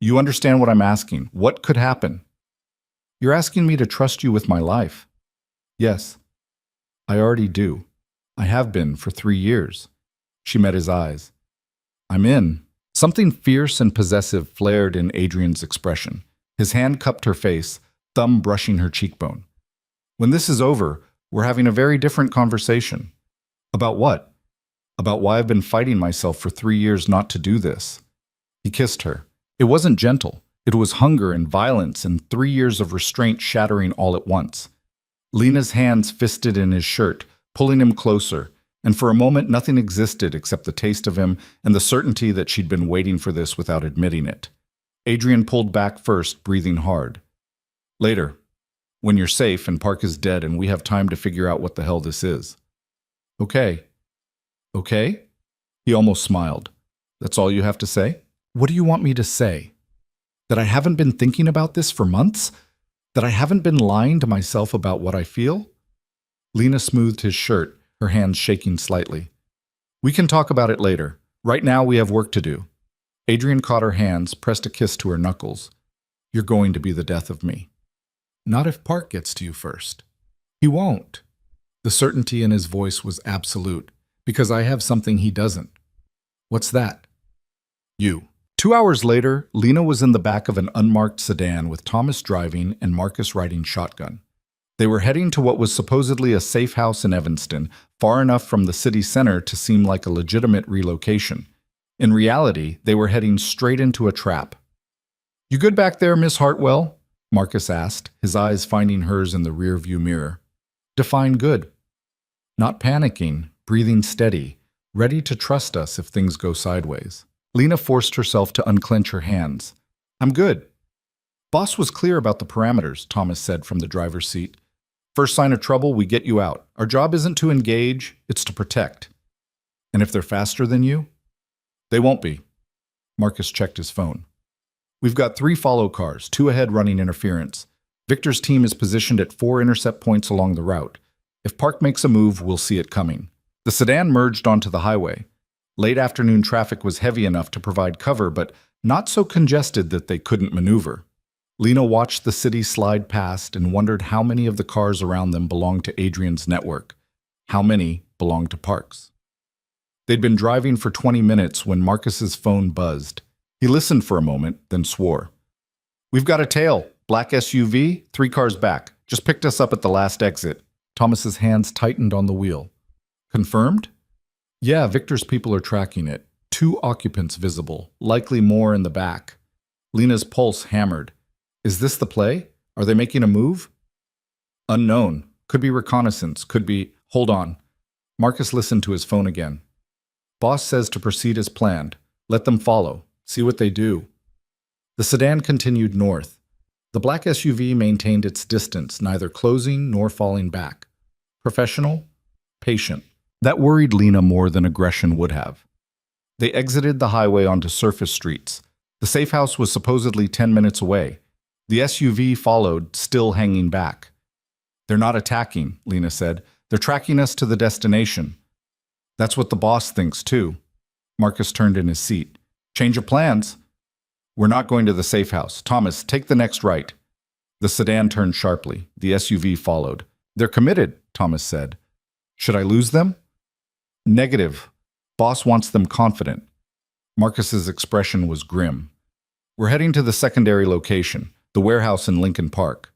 You understand what I'm asking. What could happen? You're asking me to trust you with my life. Yes, I already do. I have been for 3 years. She met his eyes. I'm in. Something fierce and possessive flared in Adrian's expression. His hand cupped her face, thumb brushing her cheekbone. When this is over, we're having a very different conversation. About what? About why I've been fighting myself for 3 years not to do this. He kissed her. It wasn't gentle. It was hunger and violence and 3 years of restraint shattering all at once. Lena's hands fisted in his shirt, pulling him closer, and for a moment nothing existed except the taste of him and the certainty that she'd been waiting for this without admitting it. Adrian pulled back first, breathing hard. Later, when you're safe and Park is dead and we have time to figure out what the hell this is. Okay. Okay? He almost smiled. That's all you have to say? What do you want me to say? That I haven't been thinking about this for months? That I haven't been lying to myself about what I feel? Lena smoothed his shirt, her hands shaking slightly. We can talk about it later. Right now we have work to do. Adrian caught her hands, pressed a kiss to her knuckles. You're going to be the death of me. Not if Park gets to you first. He won't. The certainty in his voice was absolute, because I have something he doesn't. What's that? You. 2 hours later, Lena was in the back of an unmarked sedan with Thomas driving and Marcus riding shotgun. They were heading to what was supposedly a safe house in Evanston, far enough from the city center to seem like a legitimate relocation. In reality, they were heading straight into a trap. You good back there, Miss Hartwell? Marcus asked, his eyes finding hers in the rearview mirror. Define good. Not panicking, breathing steady, ready to trust us if things go sideways. Lena forced herself to unclench her hands. I'm good. Boss was clear about the parameters, Thomas said from the driver's seat. First sign of trouble, we get you out. Our job isn't to engage, it's to protect. And if they're faster than you? They won't be. Marcus checked his phone. We've got 3 follow cars, 2 ahead running interference. Victor's team is positioned at 4 intercept points along the route. If Park makes a move, we'll see it coming. The sedan merged onto the highway. Late afternoon traffic was heavy enough to provide cover, but not so congested that they couldn't maneuver. Lena watched the city slide past and wondered how many of the cars around them belonged to Adrian's network. How many belonged to Parks? They'd been driving for 20 minutes when Marcus's phone buzzed. He listened for a moment, then swore. "We've got a tail. Black SUV, 3 cars back. Just picked us up at the last exit." Thomas's hands tightened on the wheel. "Confirmed?" "Yeah, Victor's people are tracking it. 2 occupants visible, likely more in the back." Lena's pulse hammered. "Is this the play? Are they making a move?" "Unknown. Could be reconnaissance. Could be—" "Hold on." Marcus listened to his phone again. "Boss says to proceed as planned. Let them follow. See what they do." The sedan continued north. The black SUV maintained its distance, neither closing nor falling back. Professional, patient. That worried Lena more than aggression would have. They exited the highway onto surface streets. The safe house was supposedly 10 minutes away. The SUV followed, still hanging back. "They're not attacking," Lena said. "They're tracking us to the destination." "That's what the boss thinks, too." Marcus turned in his seat. "Change of plans." "We're not going to the safe house. Thomas, take the next right." The sedan turned sharply. The SUV followed. "They're committed," Thomas said. "Should I lose them?" "Negative. Boss wants them confident." Marcus's expression was grim. "We're heading to the secondary location, the warehouse in Lincoln Park."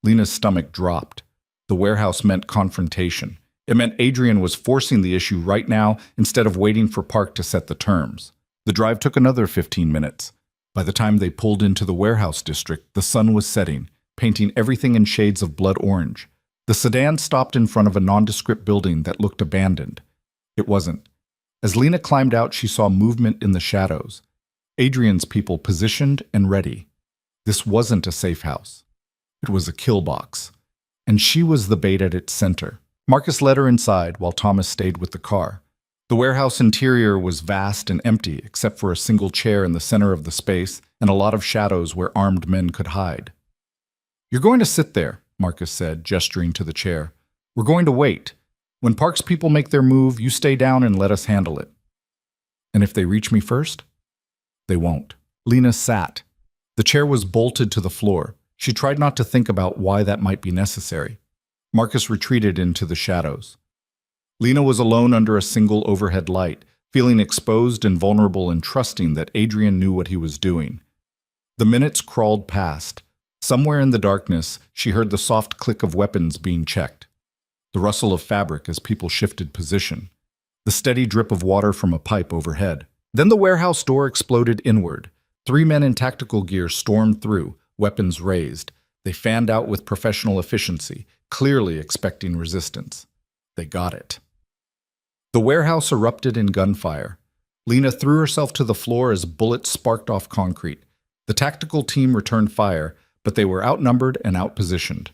Lena's stomach dropped. The warehouse meant confrontation. It meant Adrian was forcing the issue right now instead of waiting for Park to set the terms. The drive took another 15 minutes. By the time they pulled into the warehouse district, the sun was setting, painting everything in shades of blood orange. The sedan stopped in front of a nondescript building that looked abandoned. It wasn't. As Lena climbed out, she saw movement in the shadows. Adrian's people positioned and ready. This wasn't a safe house. It was a kill box. And she was the bait at its center. Marcus led her inside while Thomas stayed with the car. The warehouse interior was vast and empty, except for a single chair in the center of the space and a lot of shadows where armed men could hide. "You're going to sit there," Marcus said, gesturing to the chair. "We're going to wait. When Park's people make their move, you stay down and let us handle it." "And if they reach me first?" "They won't." Lena sat. The chair was bolted to the floor. She tried not to think about why that might be necessary. Marcus retreated into the shadows. Lena was alone under a single overhead light, feeling exposed and vulnerable and trusting that Adrian knew what he was doing. The minutes crawled past. Somewhere in the darkness, she heard the soft click of weapons being checked, the rustle of fabric as people shifted position, the steady drip of water from a pipe overhead. Then the warehouse door exploded inward. 3 men in tactical gear stormed through, weapons raised. They fanned out with professional efficiency, clearly expecting resistance. They got it. The warehouse erupted in gunfire. Lena threw herself to the floor as bullets sparked off concrete. The tactical team returned fire, but they were outnumbered and outpositioned.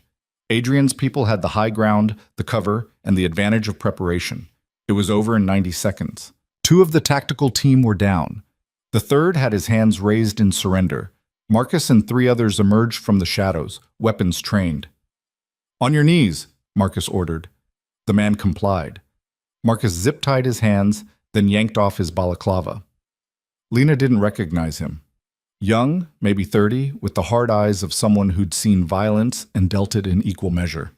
Adrian's people had the high ground, the cover, and the advantage of preparation. It was over in 90 seconds. 2 of the tactical team were down. The third had his hands raised in surrender. Marcus and 3 others emerged from the shadows, weapons trained. "On your knees," Marcus ordered. The man complied. Marcus zip-tied his hands, then yanked off his balaclava. Lena didn't recognize him. Young, maybe 30, with the hard eyes of someone who'd seen violence and dealt it in equal measure.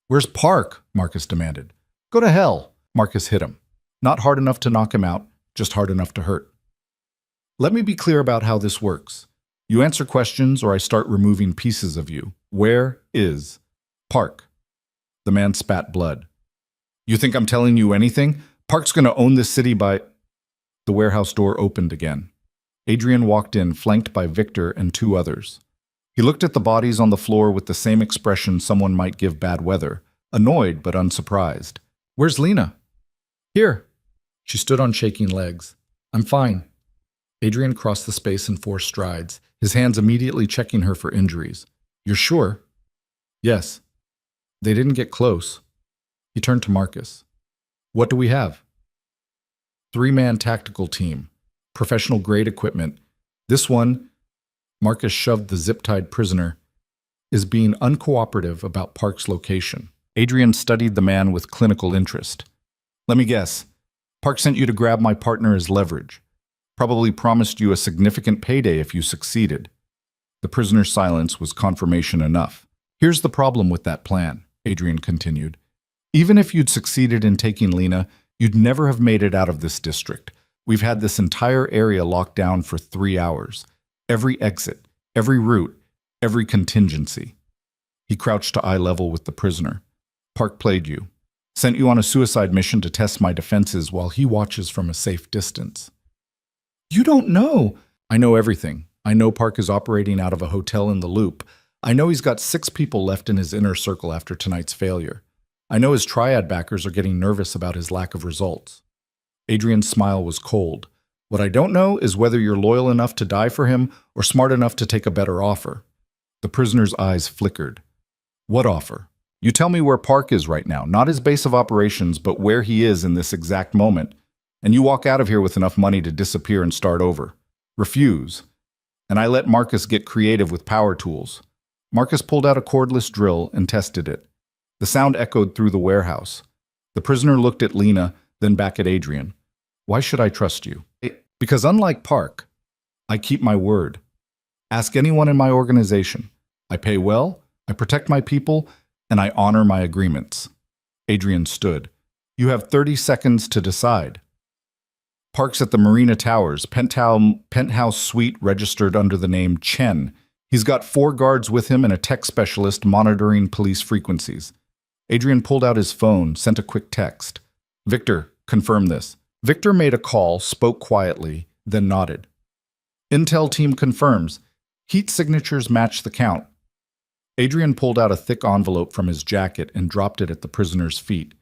"Where's Park?" Marcus demanded. "Go to hell." Marcus hit him. Not hard enough to knock him out, just hard enough to hurt. "Let me be clear about how this works. You answer questions or I start removing pieces of you. Where is Park?" The man spat blood. "You think I'm telling you anything? Park's going to own this city by—" The warehouse door opened again. Adrian walked in, flanked by Victor and 2 others. He looked at the bodies on the floor with the same expression someone might give bad weather, annoyed but unsurprised. "Where's Lena?" "Here." She stood on shaking legs. "I'm fine." Adrian crossed the space in 4 strides, his hands immediately checking her for injuries. "You're sure?" "Yes." "They didn't get close." He turned to Marcus. "What do we have?" 3-man tactical team. Professional-grade equipment. This one, Marcus shoved the zip-tied prisoner, is being uncooperative about Park's location. Adrian studied the man with clinical interest. "Let me guess. Park sent you to grab my partner as leverage. Probably promised you a significant payday if you succeeded. The prisoner's silence was confirmation enough. Here's the problem with that plan, Adrian continued. Even if you'd succeeded in taking Lena, you'd never have made it out of this district. We've had this entire area locked down for 3 hours. Every exit, every route, every contingency. He crouched to eye level with the prisoner. Park played you. Sent you on a suicide mission to test my defenses while he watches from a safe distance. You don't know. I know everything. I know Park is operating out of a hotel in the Loop. I know he's got 6 people left in his inner circle after tonight's failure. I know his triad backers are getting nervous about his lack of results. Adrian's smile was cold. What I don't know is whether you're loyal enough to die for him or smart enough to take a better offer. The prisoner's eyes flickered. What offer? You tell me where Park is right now, not his base of operations, but where he is in this exact moment, and you walk out of here with enough money to disappear and start over. Refuse. And I let Marcus get creative with power tools. Marcus pulled out a cordless drill and tested it. The sound echoed through the warehouse. The prisoner looked at Lena, then back at Adrian. Why should I trust you? Because unlike Park, I keep my word. Ask anyone in my organization. I pay well, I protect my people, and I honor my agreements. Adrian stood. You have 30 seconds to decide. Park's at the Marina Towers, penthouse suite registered under the name Chen. He's got 4 guards with him and a tech specialist monitoring police frequencies. Adrian pulled out his phone, sent a quick text. Victor, confirm this. Victor made a call, spoke quietly, then nodded. Intel team confirms. Heat signatures match the count. Adrian pulled out a thick envelope from his jacket and dropped it at the prisoner's feet.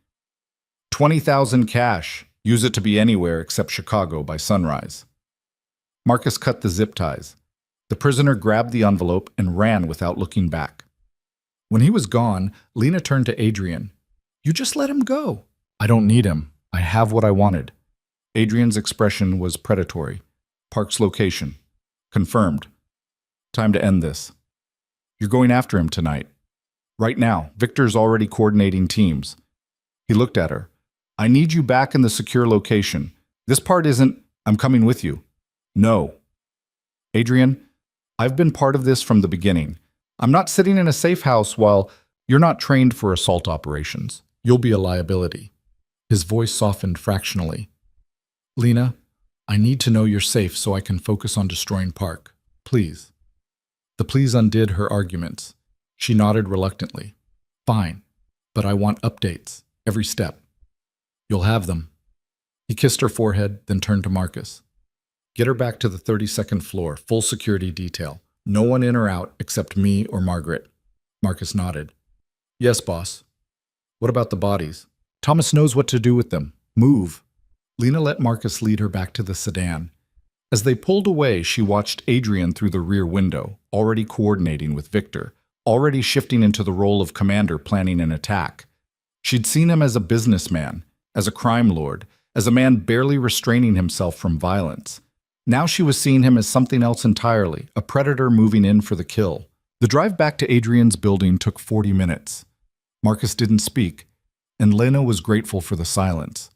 20,000 cash. Use it to be anywhere except Chicago by sunrise. Marcus cut the zip ties. The prisoner grabbed the envelope and ran without looking back. When he was gone, Lena turned to Adrian. You just let him go. I don't need him. I have what I wanted. Adrian's expression was predatory. Park's location. Confirmed. Time to end this. You're going after him tonight. Right now, Victor's already coordinating teams. He looked at her. I need you back in the secure location. This part isn't, I'm coming with you. No. Adrian, I've been part of this from the beginning. I'm not sitting in a safe house while you're not trained for assault operations. You'll be a liability. His voice softened fractionally. Lena, I need to know you're safe so I can focus on destroying Park. Please. The please undid her arguments. She nodded reluctantly. Fine, but I want updates, every step. You'll have them. He kissed her forehead, then turned to Marcus. Get her back to the 32nd floor, full security detail. No one in or out except me or Margaret. Marcus nodded. Yes, boss. What about the bodies? Thomas knows what to do with them. Move. Lena let Marcus lead her back to the sedan. As they pulled away, she watched Adrian through the rear window, already coordinating with Victor, already shifting into the role of commander planning an attack. She'd seen him as a businessman, as a crime lord, as a man barely restraining himself from violence. Now she was seeing him as something else entirely, a predator moving in for the kill. The drive back to Adrian's building took 40 minutes. Marcus didn't speak, and Lena was grateful for the silence.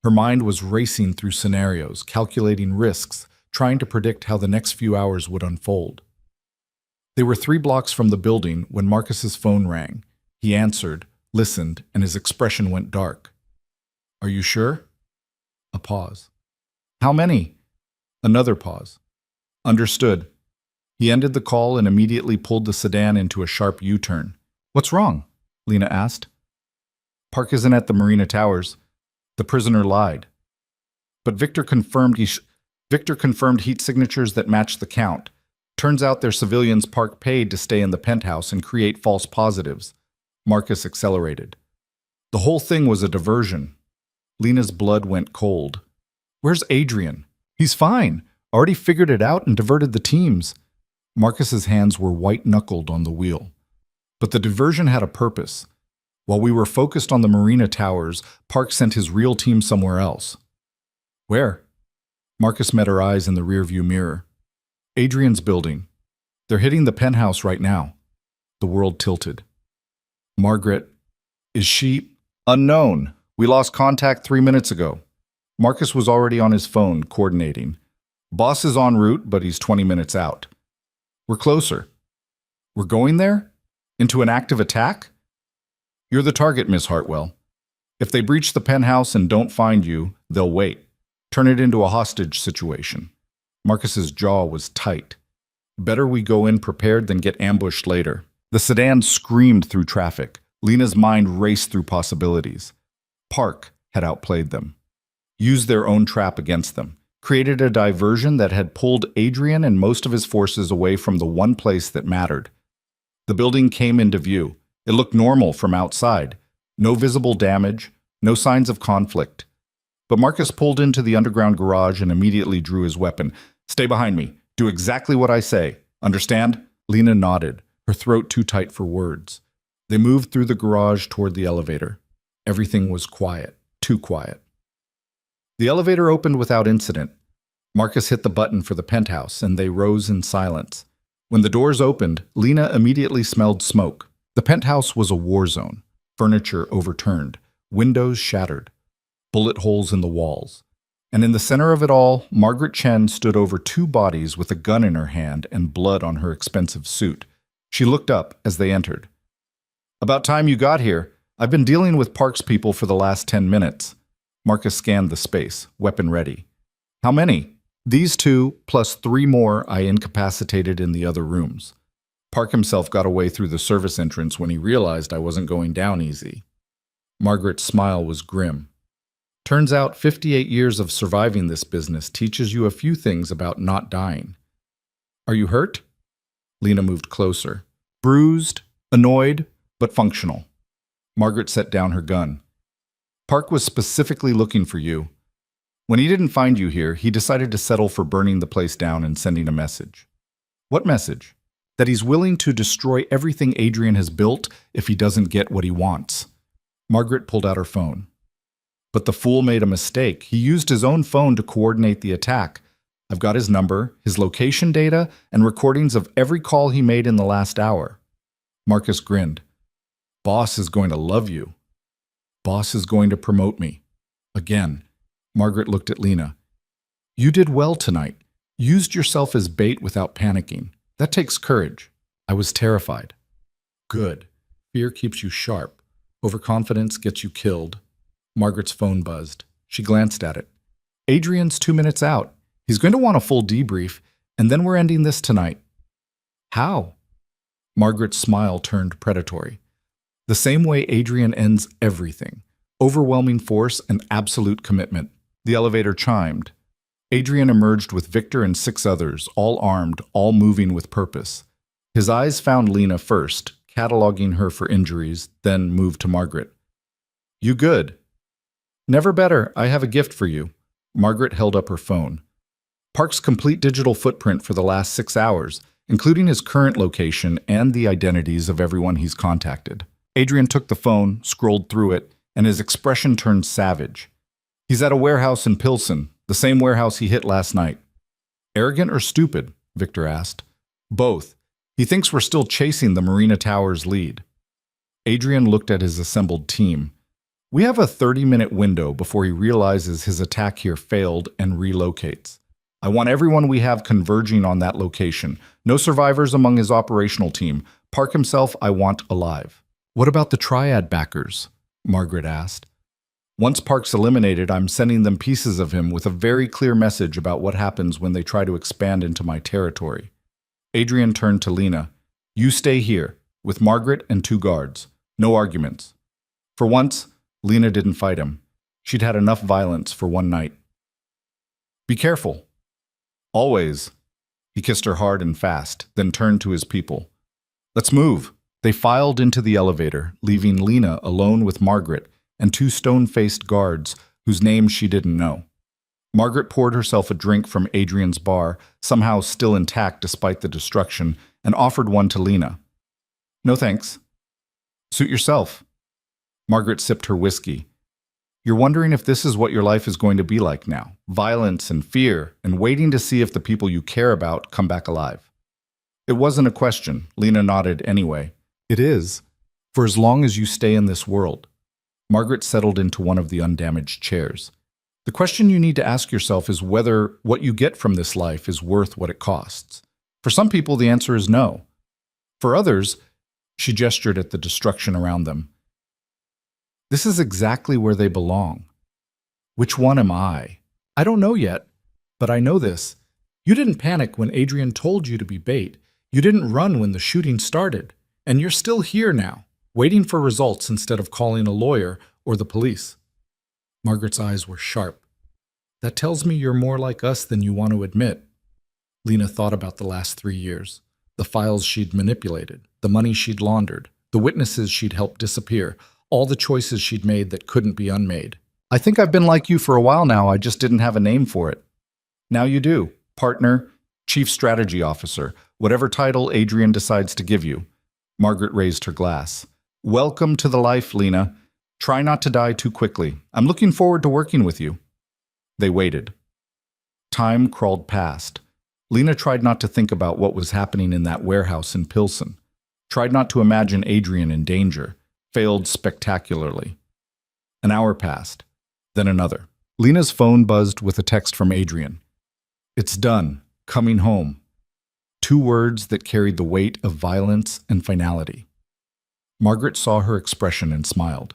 Her mind was racing through scenarios, calculating risks, trying to predict how the next few hours would unfold. They were 3 blocks from the building when Marcus's phone rang. He answered, listened, and his expression went dark. Are you sure? A pause. How many? Another pause. Understood. He ended the call and immediately pulled the sedan into a sharp U-turn. What's wrong? Lena asked. Park isn't at the Marina Towers. The prisoner lied. But Victor confirmed heat signatures that matched the count. Turns out they're civilians Park paid to stay in the penthouse and create false positives. Marcus accelerated. The whole thing was a diversion. Lena's blood went cold. Where's Adrian? He's fine. Already figured it out and diverted the teams. Marcus's hands were white-knuckled on the wheel. But the diversion had a purpose. While we were focused on the Marina Towers, Park sent his real team somewhere else. Where? Marcus met her eyes in the rearview mirror. Adrian's building. They're hitting the penthouse right now. The world tilted. Margaret. Is she? Unknown. We lost contact 3 minutes ago. Marcus was already on his phone, coordinating. Boss is en route, but he's 20 minutes out. We're closer. We're going there? Into an active attack? You're the target, Miss Hartwell. If they breach the penthouse and don't find you, they'll wait. Turn it into a hostage situation. Marcus's jaw was tight. Better we go in prepared than get ambushed later. The sedan screamed through traffic. Lena's mind raced through possibilities. Park had outplayed them. Used their own trap against them. Created a diversion that had pulled Adrian and most of his forces away from the one place that mattered. The building came into view. It looked normal from outside. No visible damage, no signs of conflict. But Marcus pulled into the underground garage and immediately drew his weapon. Stay behind me. Do exactly what I say. Understand? Lena nodded, her throat too tight for words. They moved through the garage toward the elevator. Everything was quiet, too quiet. The elevator opened without incident. Marcus hit the button for the penthouse, and they rose in silence. When the doors opened, Lena immediately smelled smoke. The penthouse was a war zone. Furniture overturned, windows shattered, bullet holes in the walls. And in the center of it all, Margaret Chen stood over two bodies with a gun in her hand and blood on her expensive suit. She looked up as they entered. About time you got here. I've been dealing with Park's people for the last 10 minutes. Marcus scanned the space, weapon ready. How many? These two, plus 3 more I incapacitated in the other rooms. Park himself got away through the service entrance when he realized I wasn't going down easy. Margaret's smile was grim. Turns out 58 years of surviving this business teaches you a few things about not dying. Are you hurt? Lena moved closer. Bruised, annoyed, but functional. Margaret set down her gun. Park was specifically looking for you. When he didn't find you here, he decided to settle for burning the place down and sending a message. What message? That he's willing to destroy everything Adrian has built if he doesn't get what he wants. Margaret pulled out her phone. But the fool made a mistake. He used his own phone to coordinate the attack. I've got his number, his location data, and recordings of every call he made in the last hour. Marcus grinned. Boss is going to love you. Boss is going to promote me. Again. Margaret looked at Lena. You did well tonight. Used yourself as bait without panicking. That takes courage. I was terrified. Good. Fear keeps you sharp. Overconfidence gets you killed. Margaret's phone buzzed. She glanced at it. Adrian's 2 minutes out. He's going to want a full debrief, and then we're ending this tonight. How? Margaret's smile turned predatory. The same way Adrian ends everything. Overwhelming force and absolute commitment. The elevator chimed. Adrian emerged with Victor and 6 others, all armed, all moving with purpose. His eyes found Lena first, cataloging her for injuries, then moved to Margaret. You good? Never better. I have a gift for you. Margaret held up her phone. Park's complete digital footprint for the last 6 hours, including his current location and the identities of everyone he's contacted. Adrian took the phone, scrolled through it, and his expression turned savage. He's at a warehouse in Pilsen, the same warehouse he hit last night. Arrogant or stupid? Victor asked. Both. He thinks we're still chasing the Marina Towers lead. Adrian looked at his assembled team. We have a 30-minute window before he realizes his attack here failed and relocates. I want everyone we have converging on that location. No survivors among his operational team. Park himself, I want alive. What about the Triad backers? Margaret asked. Once Park's eliminated, I'm sending them pieces of him with a very clear message about what happens when they try to expand into my territory. Adrian turned to Lena. You stay here, with Margaret and 2 guards. No arguments. For once, Lena didn't fight him. She'd had enough violence for one night. Be careful. Always. He kissed her hard and fast, then turned to his people. Let's move. They filed into the elevator, leaving Lena alone with Margaret and 2 stone-faced guards whose names she didn't know. Margaret poured herself a drink from Adrian's bar, somehow still intact despite the destruction, and offered one to Lena. No thanks. Suit yourself. Margaret sipped her whiskey. You're wondering if this is what your life is going to be like now. Violence and fear, and waiting to see if the people you care about come back alive. It wasn't a question. Lena nodded anyway. It is. For as long as you stay in this world. Margaret settled into one of the undamaged chairs. The question you need to ask yourself is whether what you get from this life is worth what it costs. For some people, the answer is no. For others, she gestured at the destruction around them. This is exactly where they belong. Which one am I? I don't know yet, but I know this. You didn't panic when Adrian told you to be bait. You didn't run when the shooting started. And you're still here now, waiting for results instead of calling a lawyer or the police. Margaret's eyes were sharp. That tells me you're more like us than you want to admit. Lena thought about the last 3 years, the files she'd manipulated, the money she'd laundered, the witnesses she'd helped disappear, all the choices she'd made that couldn't be unmade. I think I've been like you for a while now, I just didn't have a name for it. Now you do. Partner, Chief Strategy Officer, whatever title Adrian decides to give you. Margaret raised her glass. Welcome to the life, Lena. Try not to die too quickly. I'm looking forward to working with you. They waited. Time crawled past. Lena tried not to think about what was happening in that warehouse in Pilsen. Tried not to imagine Adrian in danger. Failed spectacularly. An hour passed. Then another. Lena's phone buzzed with a text from Adrian. It's done. Coming home. 2 words that carried the weight of violence and finality. Margaret saw her expression and smiled.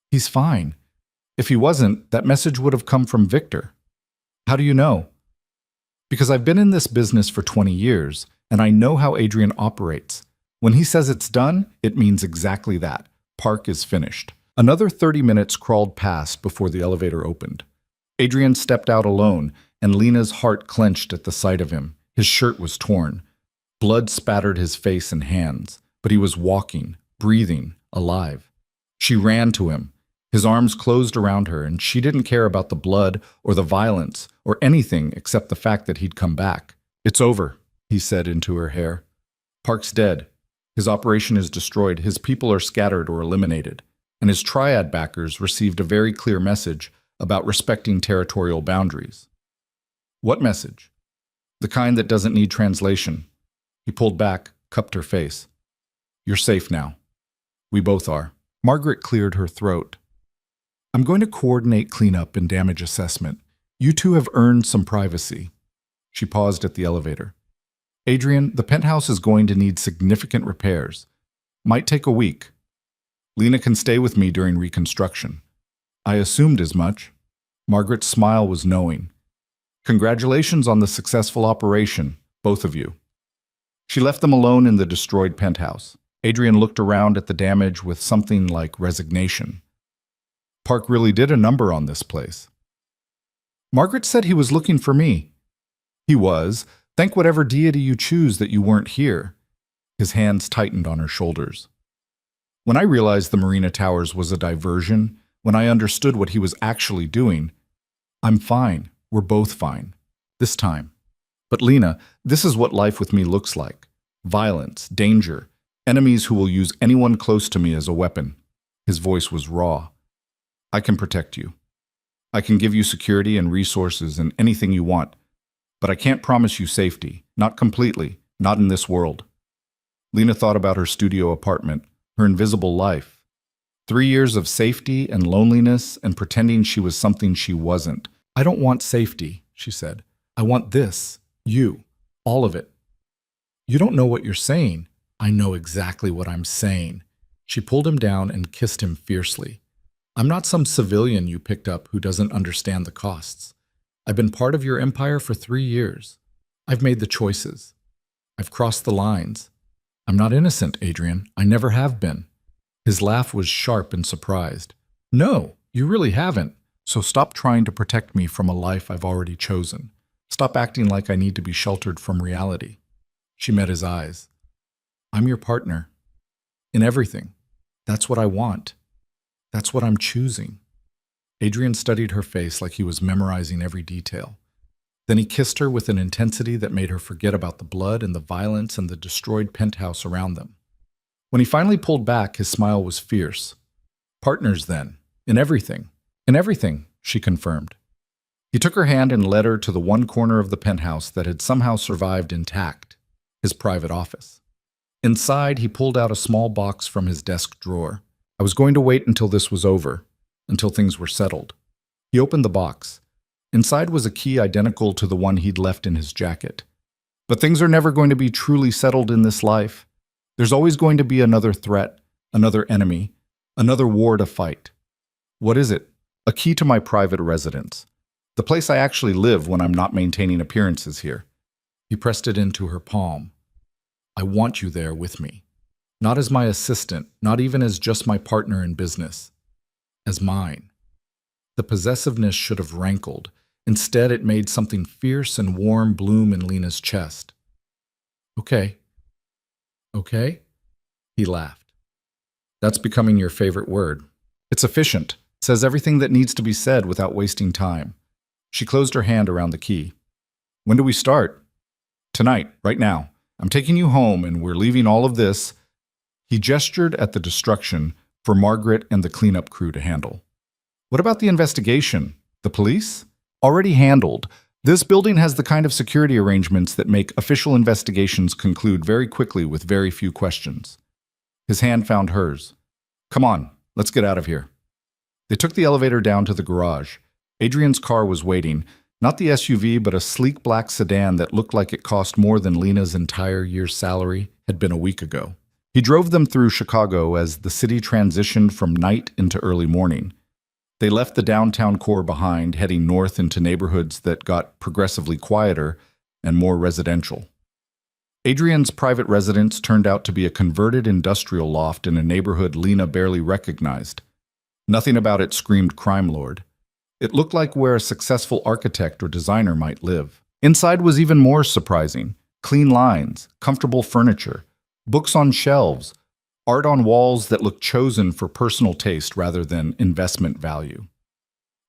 He's fine. If he wasn't, that message would have come from Victor. How do you know? Because I've been in this business for 20 years, and I know how Adrian operates. When he says it's done, it means exactly that. Park is finished. Another 30 minutes crawled past before the elevator opened. Adrian stepped out alone, and Lena's heart clenched at the sight of him. His shirt was torn. Blood spattered his face and hands, but he was walking, breathing, alive. She ran to him. His arms closed around her, and she didn't care about the blood or the violence or anything except the fact that he'd come back. It's over, he said into her hair. Park's dead. His operation is destroyed. His people are scattered or eliminated. And his triad backers received a very clear message about respecting territorial boundaries. What message? The kind that doesn't need translation. He pulled back, cupped her face. You're safe now. We both are. Margaret cleared her throat. I'm going to coordinate cleanup and damage assessment. You two have earned some privacy. She paused at the elevator. Adrian, the penthouse is going to need significant repairs. Might take a week. Lena can stay with me during reconstruction. I assumed as much. Margaret's smile was knowing. Congratulations on the successful operation, both of you. She left them alone in the destroyed penthouse. Adrian looked around at the damage with something like resignation. Park really did a number on this place. Margaret said he was looking for me. He was. Thank whatever deity you choose that you weren't here. His hands tightened on her shoulders. When I realized the Marina Towers was a diversion, when I understood what he was actually doing, I'm fine. We're both fine. This time. But Lena, this is what life with me looks like. Violence, danger, enemies who will use anyone close to me as a weapon. His voice was raw. I can protect you. I can give you security and resources and anything you want, but I can't promise you safety. Not completely. Not in this world. Lena thought about her studio apartment, her invisible life. 3 years of safety and loneliness and pretending she was something she wasn't. I don't want safety, she said. I want this. You. All of it. You don't know what you're saying. I know exactly what I'm saying. She pulled him down and kissed him fiercely. I'm not some civilian you picked up who doesn't understand the costs. I've been part of your empire for 3 years. I've made the choices. I've crossed the lines. I'm not innocent, Adrian. I never have been. His laugh was sharp and surprised. No, you really haven't. So stop trying to protect me from a life I've already chosen. Stop acting like I need to be sheltered from reality. She met his eyes. I'm your partner. In everything. That's what I want. That's what I'm choosing. Adrian studied her face like he was memorizing every detail. Then he kissed her with an intensity that made her forget about the blood and the violence and the destroyed penthouse around them. When he finally pulled back, his smile was fierce. Partners, then. In everything. In everything, she confirmed. He took her hand and led her to the one corner of the penthouse that had somehow survived intact, his private office. Inside, he pulled out a small box from his desk drawer. I was going to wait until this was over, until things were settled. He opened the box. Inside was a key identical to the one he'd left in his jacket. But things are never going to be truly settled in this life. There's always going to be another threat, another enemy, another war to fight. What is it? A key to my private residence. The place I actually live when I'm not maintaining appearances here. He pressed it into her palm. I want you there with me. Not as my assistant, not even as just my partner in business. As mine. The possessiveness should have rankled. Instead, it made something fierce and warm bloom in Lena's chest. Okay. Okay? He laughed. That's becoming your favorite word. It's efficient. Says everything that needs to be said without wasting time. She closed her hand around the key. When do we start? Tonight, right now. I'm taking you home and we're leaving all of this. He gestured at the destruction for Margaret and the cleanup crew to handle. What about the investigation? The police? Already handled. This building has the kind of security arrangements that make official investigations conclude very quickly with very few questions. His hand found hers. Come on, let's get out of here. They took the elevator down to the garage. Adrian's car was waiting, not the SUV, but a sleek black sedan that looked like it cost more than Lena's entire year's salary had been a week ago. He drove them through Chicago as the city transitioned from night into early morning. They left the downtown core behind, heading north into neighborhoods that got progressively quieter and more residential. Adrian's private residence turned out to be a converted industrial loft in a neighborhood Lena barely recognized. Nothing about it screamed crime lord. It looked like where a successful architect or designer might live. Inside was even more surprising. Clean lines, comfortable furniture, books on shelves, art on walls that looked chosen for personal taste rather than investment value.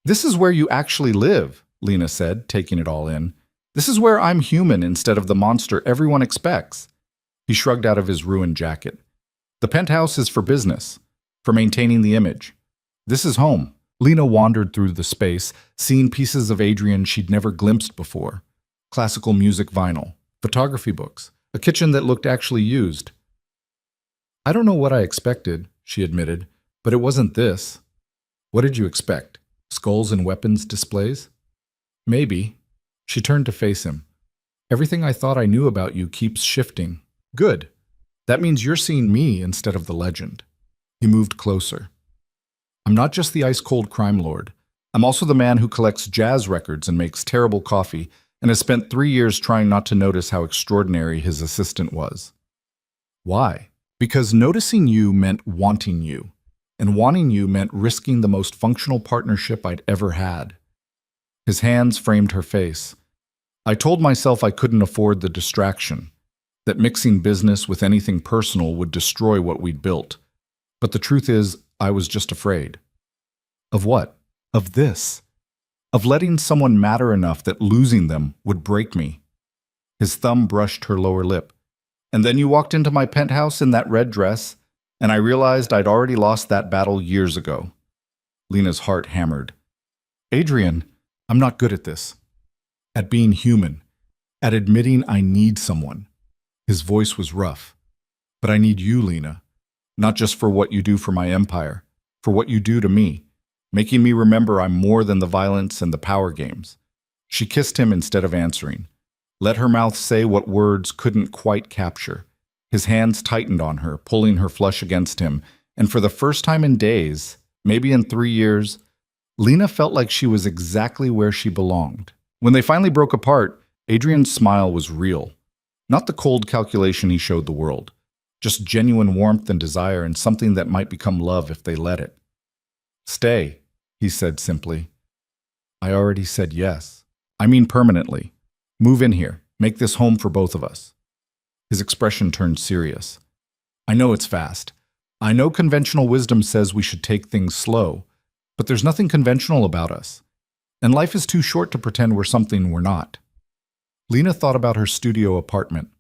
This is where you actually live, Lena said, taking it all in. This is where I'm human instead of the monster everyone expects. He shrugged out of his ruined jacket. The penthouse is for business, for maintaining the image. This is home. Lena wandered through the space, seeing pieces of Adrian she'd never glimpsed before. Classical music vinyl, photography books, a kitchen that looked actually used. I don't know what I expected, she admitted, but it wasn't this. What did you expect? Skulls and weapons displays? Maybe. She turned to face him. Everything I thought I knew about you keeps shifting. Good. That means you're seeing me instead of the legend. He moved closer. I'm not just the ice-cold crime lord. I'm also the man who collects jazz records and makes terrible coffee and has spent 3 years trying not to notice how extraordinary his assistant was. Why? Because noticing you meant wanting you, and wanting you meant risking the most functional partnership I'd ever had. His hands framed her face. I told myself I couldn't afford the distraction, that mixing business with anything personal would destroy what we'd built. But the truth is, I was just afraid. Of what? Of this. Of letting someone matter enough that losing them would break me. His thumb brushed her lower lip. And then you walked into my penthouse in that red dress, and I realized I'd already lost that battle years ago. Lena's heart hammered. Adrian, I'm not good at this. At being human. At admitting I need someone. His voice was rough. But I need you, Lena. Not just for what you do for my empire, for what you do to me, making me remember I'm more than the violence and the power games. She kissed him instead of answering. Let her mouth say what words couldn't quite capture. His hands tightened on her, pulling her flush against him, and for the first time in days, maybe in 3 years, Lena felt like she was exactly where she belonged. When they finally broke apart, Adrian's smile was real. Not the cold calculation he showed the world. Just genuine warmth and desire and something that might become love if they let it. Stay, he said simply. I already said yes. I mean permanently. Move in here. Make this home for both of us. His expression turned serious. I know it's fast. I know conventional wisdom says we should take things slow, but there's nothing conventional about us. And life is too short to pretend we're something we're not. Lena thought about her studio apartment.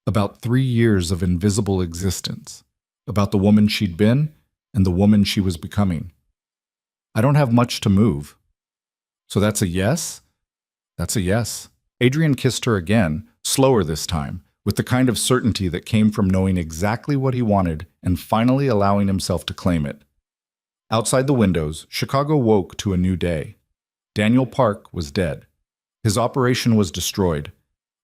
About 3 years of invisible existence, about the woman she'd been and the woman she was becoming. I don't have much to move. So that's a yes? That's a yes. Adrian kissed her again, slower this time, with the kind of certainty that came from knowing exactly what he wanted and finally allowing himself to claim it. Outside the windows, Chicago woke to a new day. Daniel Park was dead. His operation was destroyed.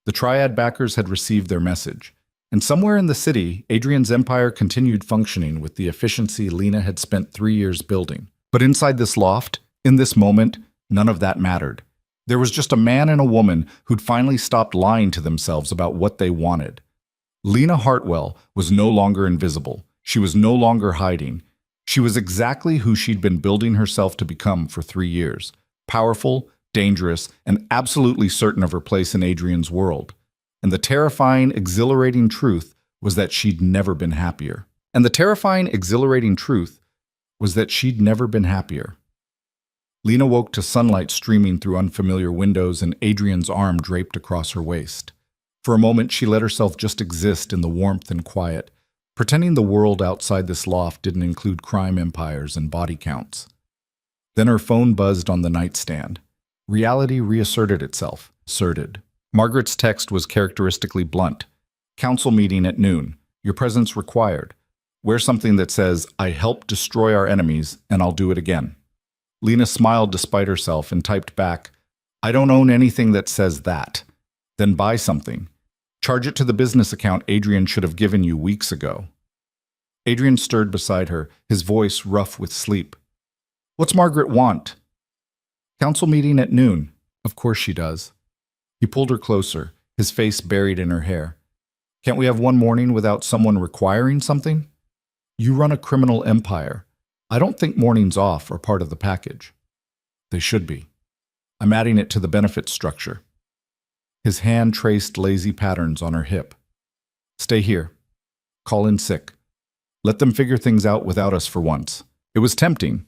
The Triad backers had received their message. And somewhere in the city, Adrian's empire continued functioning with the efficiency Lena had spent 3 years building. But inside this loft, in this moment, none of that mattered. There was just a man and a woman who'd finally stopped lying to themselves about what they wanted. Lena Hartwell was no longer invisible. She was no longer hiding. She was exactly who she'd been building herself to become for 3 years. Powerful, dangerous, and absolutely certain of her place in Adrian's world. And the terrifying, exhilarating truth was that she'd never been happier. Lena woke to sunlight streaming through unfamiliar windows and Adrian's arm draped across her waist. For a moment, she let herself just exist in the warmth and quiet, pretending the world outside this loft didn't include crime empires and body counts. Then her phone buzzed on the nightstand. Reality reasserted itself, asserted. Margaret's text was characteristically blunt. Council meeting at noon. Your presence required. Wear something that says, I helped destroy our enemies, and I'll do it again. Lena smiled despite herself and typed back, I don't own anything that says that. Then buy something. Charge it to the business account Adrian should have given you weeks ago. Adrian stirred beside her, his voice rough with sleep. What's Margaret want? Council meeting at noon. Of course she does. He pulled her closer, his face buried in her hair. Can't we have one morning without someone requiring something? You run a criminal empire. I don't think mornings off are part of the package. They should be. I'm adding it to the benefit structure. His hand traced lazy patterns on her hip. Stay here. Call in sick. Let them figure things out without us for once. It was tempting,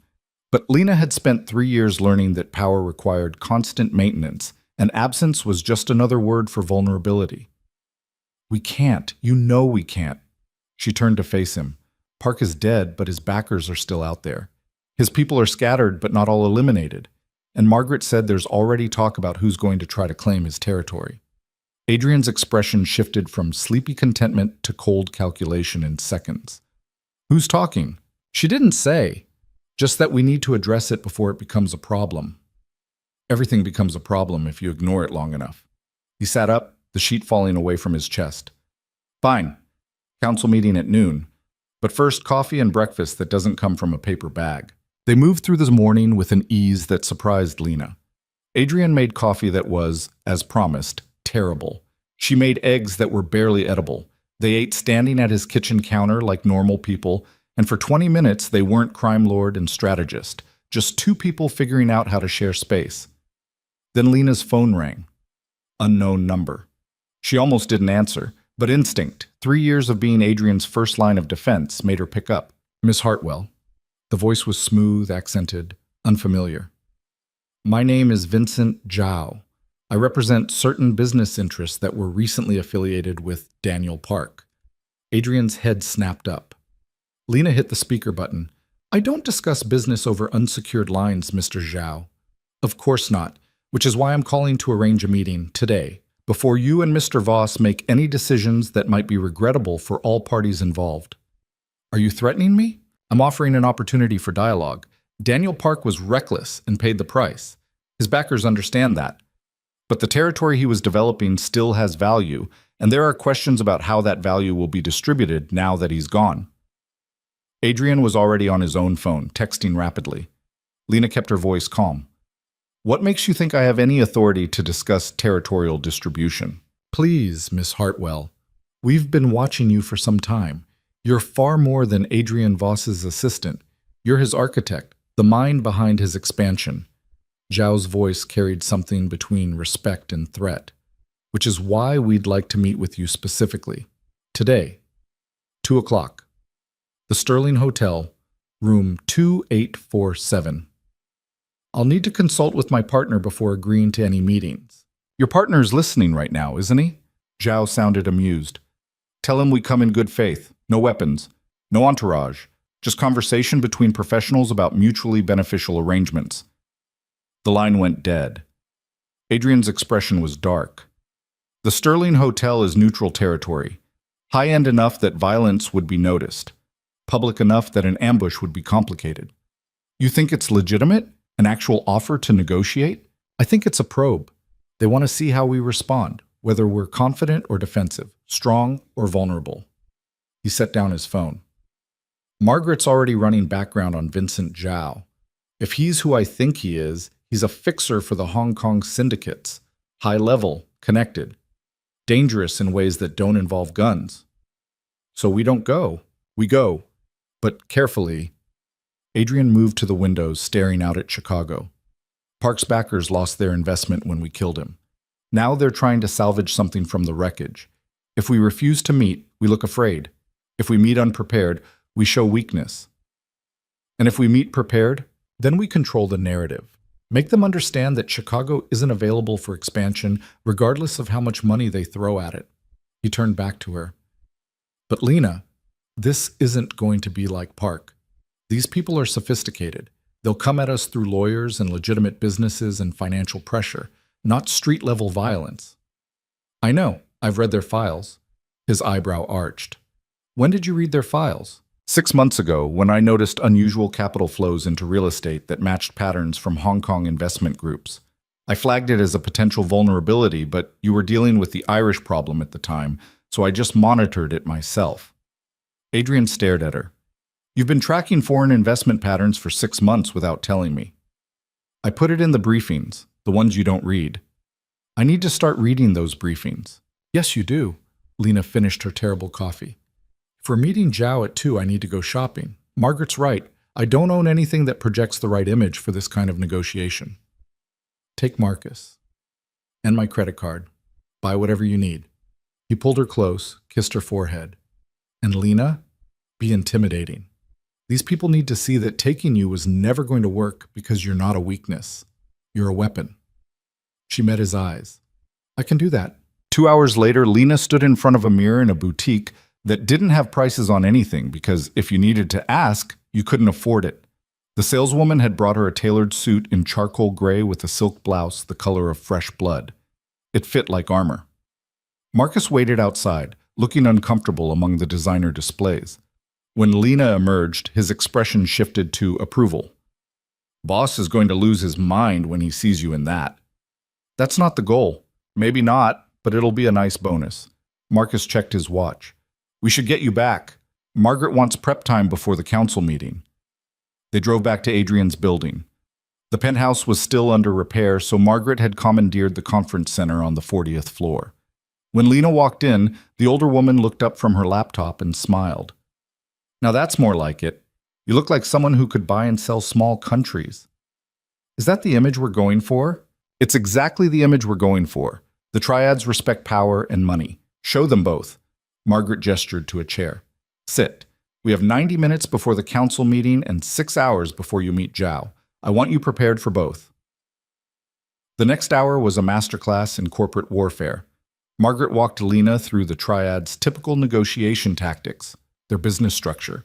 but Lena had spent 3 years learning that power required constant maintenance, and absence was just another word for vulnerability. We can't. You know we can't. She turned to face him. Park is dead, but his backers are still out there. His people are scattered, but not all eliminated. And Margaret said there's already talk about who's going to try to claim his territory. Adrian's expression shifted from sleepy contentment to cold calculation in seconds. Who's talking? She didn't say. Just that we need to address it before it becomes a problem. Everything becomes a problem if you ignore it long enough. He sat up, the sheet falling away from his chest. Fine. Council meeting at noon. But first, coffee and breakfast that doesn't come from a paper bag. They moved through this morning with an ease that surprised Lena. Adrian made coffee that was, as promised, terrible. She made eggs that were barely edible. They ate standing at his kitchen counter like normal people, and for 20 minutes they weren't crime lord and strategist, just two people figuring out how to share space. Then Lena's phone rang. Unknown number. She almost didn't answer, but instinct, 3 years of being Adrian's first line of defense, made her pick up. Miss Hartwell. The voice was smooth, accented, unfamiliar. My name is Vincent Zhao. I represent certain business interests that were recently affiliated with Daniel Park. Adrian's head snapped up. Lena hit the speaker button. I don't discuss business over unsecured lines, Mr. Zhao. Of course not, which is why I'm calling to arrange a meeting today, before you and Mr. Voss make any decisions that might be regrettable for all parties involved. Are you threatening me? I'm offering an opportunity for dialogue. Daniel Park was reckless and paid the price. His backers understand that. But the territory he was developing still has value, and there are questions about how that value will be distributed now that he's gone. Adrian was already on his own phone, texting rapidly. Lena kept her voice calm. What makes you think I have any authority to discuss territorial distribution? Please, Miss Hartwell. We've been watching you for some time. You're far more than Adrian Voss's assistant. You're his architect, the mind behind his expansion. Zhao's voice carried something between respect and threat, which is why we'd like to meet with you specifically. Today, 2 o'clock. The Sterling Hotel, room 2847. I'll need to consult with my partner before agreeing to any meetings. Your partner's listening right now, isn't he? Zhao sounded amused. Tell him we come in good faith. No weapons. No entourage. Just conversation between professionals about mutually beneficial arrangements. The line went dead. Adrian's expression was dark. The Sterling Hotel is neutral territory. High-end enough that violence would be noticed. Public enough that an ambush would be complicated. You think it's legitimate? An actual offer to negotiate? I think it's a probe. They want to see how we respond, whether we're confident or defensive, strong or vulnerable. He set down his phone. Margaret's already running background on Vincent Zhao. If he's who I think he is, he's a fixer for the Hong Kong syndicates. High level, connected. Dangerous in ways that don't involve guns. So we don't go. We go. But carefully. Adrian moved to the windows, staring out at Chicago. Park's backers lost their investment when we killed him. Now they're trying to salvage something from the wreckage. If we refuse to meet, we look afraid. If we meet unprepared, we show weakness. And if we meet prepared, then we control the narrative. Make them understand that Chicago isn't available for expansion, regardless of how much money they throw at it. He turned back to her. But Lena, this isn't going to be like Park. These people are sophisticated. They'll come at us through lawyers and legitimate businesses and financial pressure, not street-level violence. I know. I've read their files. His eyebrow arched. When did you read their files? 6 months ago, when I noticed unusual capital flows into real estate that matched patterns from Hong Kong investment groups. I flagged it as a potential vulnerability, but you were dealing with the Irish problem at the time, so I just monitored it myself. Adrian stared at her. You've been tracking foreign investment patterns for 6 months without telling me. I put it in the briefings, the ones you don't read. I need to start reading those briefings. Yes, you do. Lena finished her terrible coffee. If we're meeting Zhao at 2, I need to go shopping. Margaret's right. I don't own anything that projects the right image for this kind of negotiation. Take Marcus. And my credit card. Buy whatever you need. He pulled her close, kissed her forehead. And Lena, be intimidating. These people need to see that taking you was never going to work because you're not a weakness. You're a weapon. She met his eyes. I can do that. 2 hours later, Lena stood in front of a mirror in a boutique that didn't have prices on anything because if you needed to ask, you couldn't afford it. The saleswoman had brought her a tailored suit in charcoal gray with a silk blouse the color of fresh blood. It fit like armor. Marcus waited outside, looking uncomfortable among the designer displays. When Lena emerged, his expression shifted to approval. Boss is going to lose his mind when he sees you in that. That's not the goal. Maybe not, but it'll be a nice bonus. Marcus checked his watch. We should get you back. Margaret wants prep time before the council meeting. They drove back to Adrian's building. The penthouse was still under repair, so Margaret had commandeered the conference center on the 40th floor. When Lena walked in, the older woman looked up from her laptop and smiled. Now that's more like it. You look like someone who could buy and sell small countries. Is that the image we're going for? It's exactly the image we're going for. The triads respect power and money. Show them both. Margaret gestured to a chair. Sit. We have 90 minutes before the council meeting and 6 hours before you meet Zhao. I want you prepared for both. The next hour was a masterclass in corporate warfare. Margaret walked Lena through the triad's typical negotiation tactics, their business structure,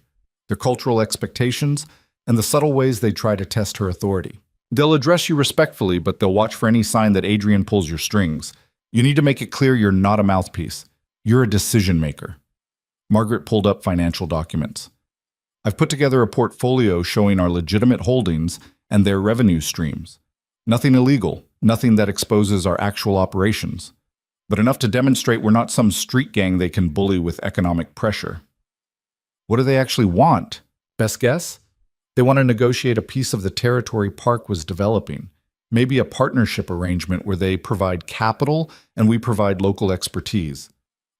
their cultural expectations, and the subtle ways they try to test her authority. They'll address you respectfully, but they'll watch for any sign that Adrian pulls your strings. You need to make it clear you're not a mouthpiece. You're a decision maker. Margaret pulled up financial documents. I've put together a portfolio showing our legitimate holdings and their revenue streams. Nothing illegal, nothing that exposes our actual operations, but enough to demonstrate we're not some street gang they can bully with economic pressure. What do they actually want? Best guess? They want to negotiate a piece of the territory Park was developing, maybe a partnership arrangement where they provide capital and we provide local expertise.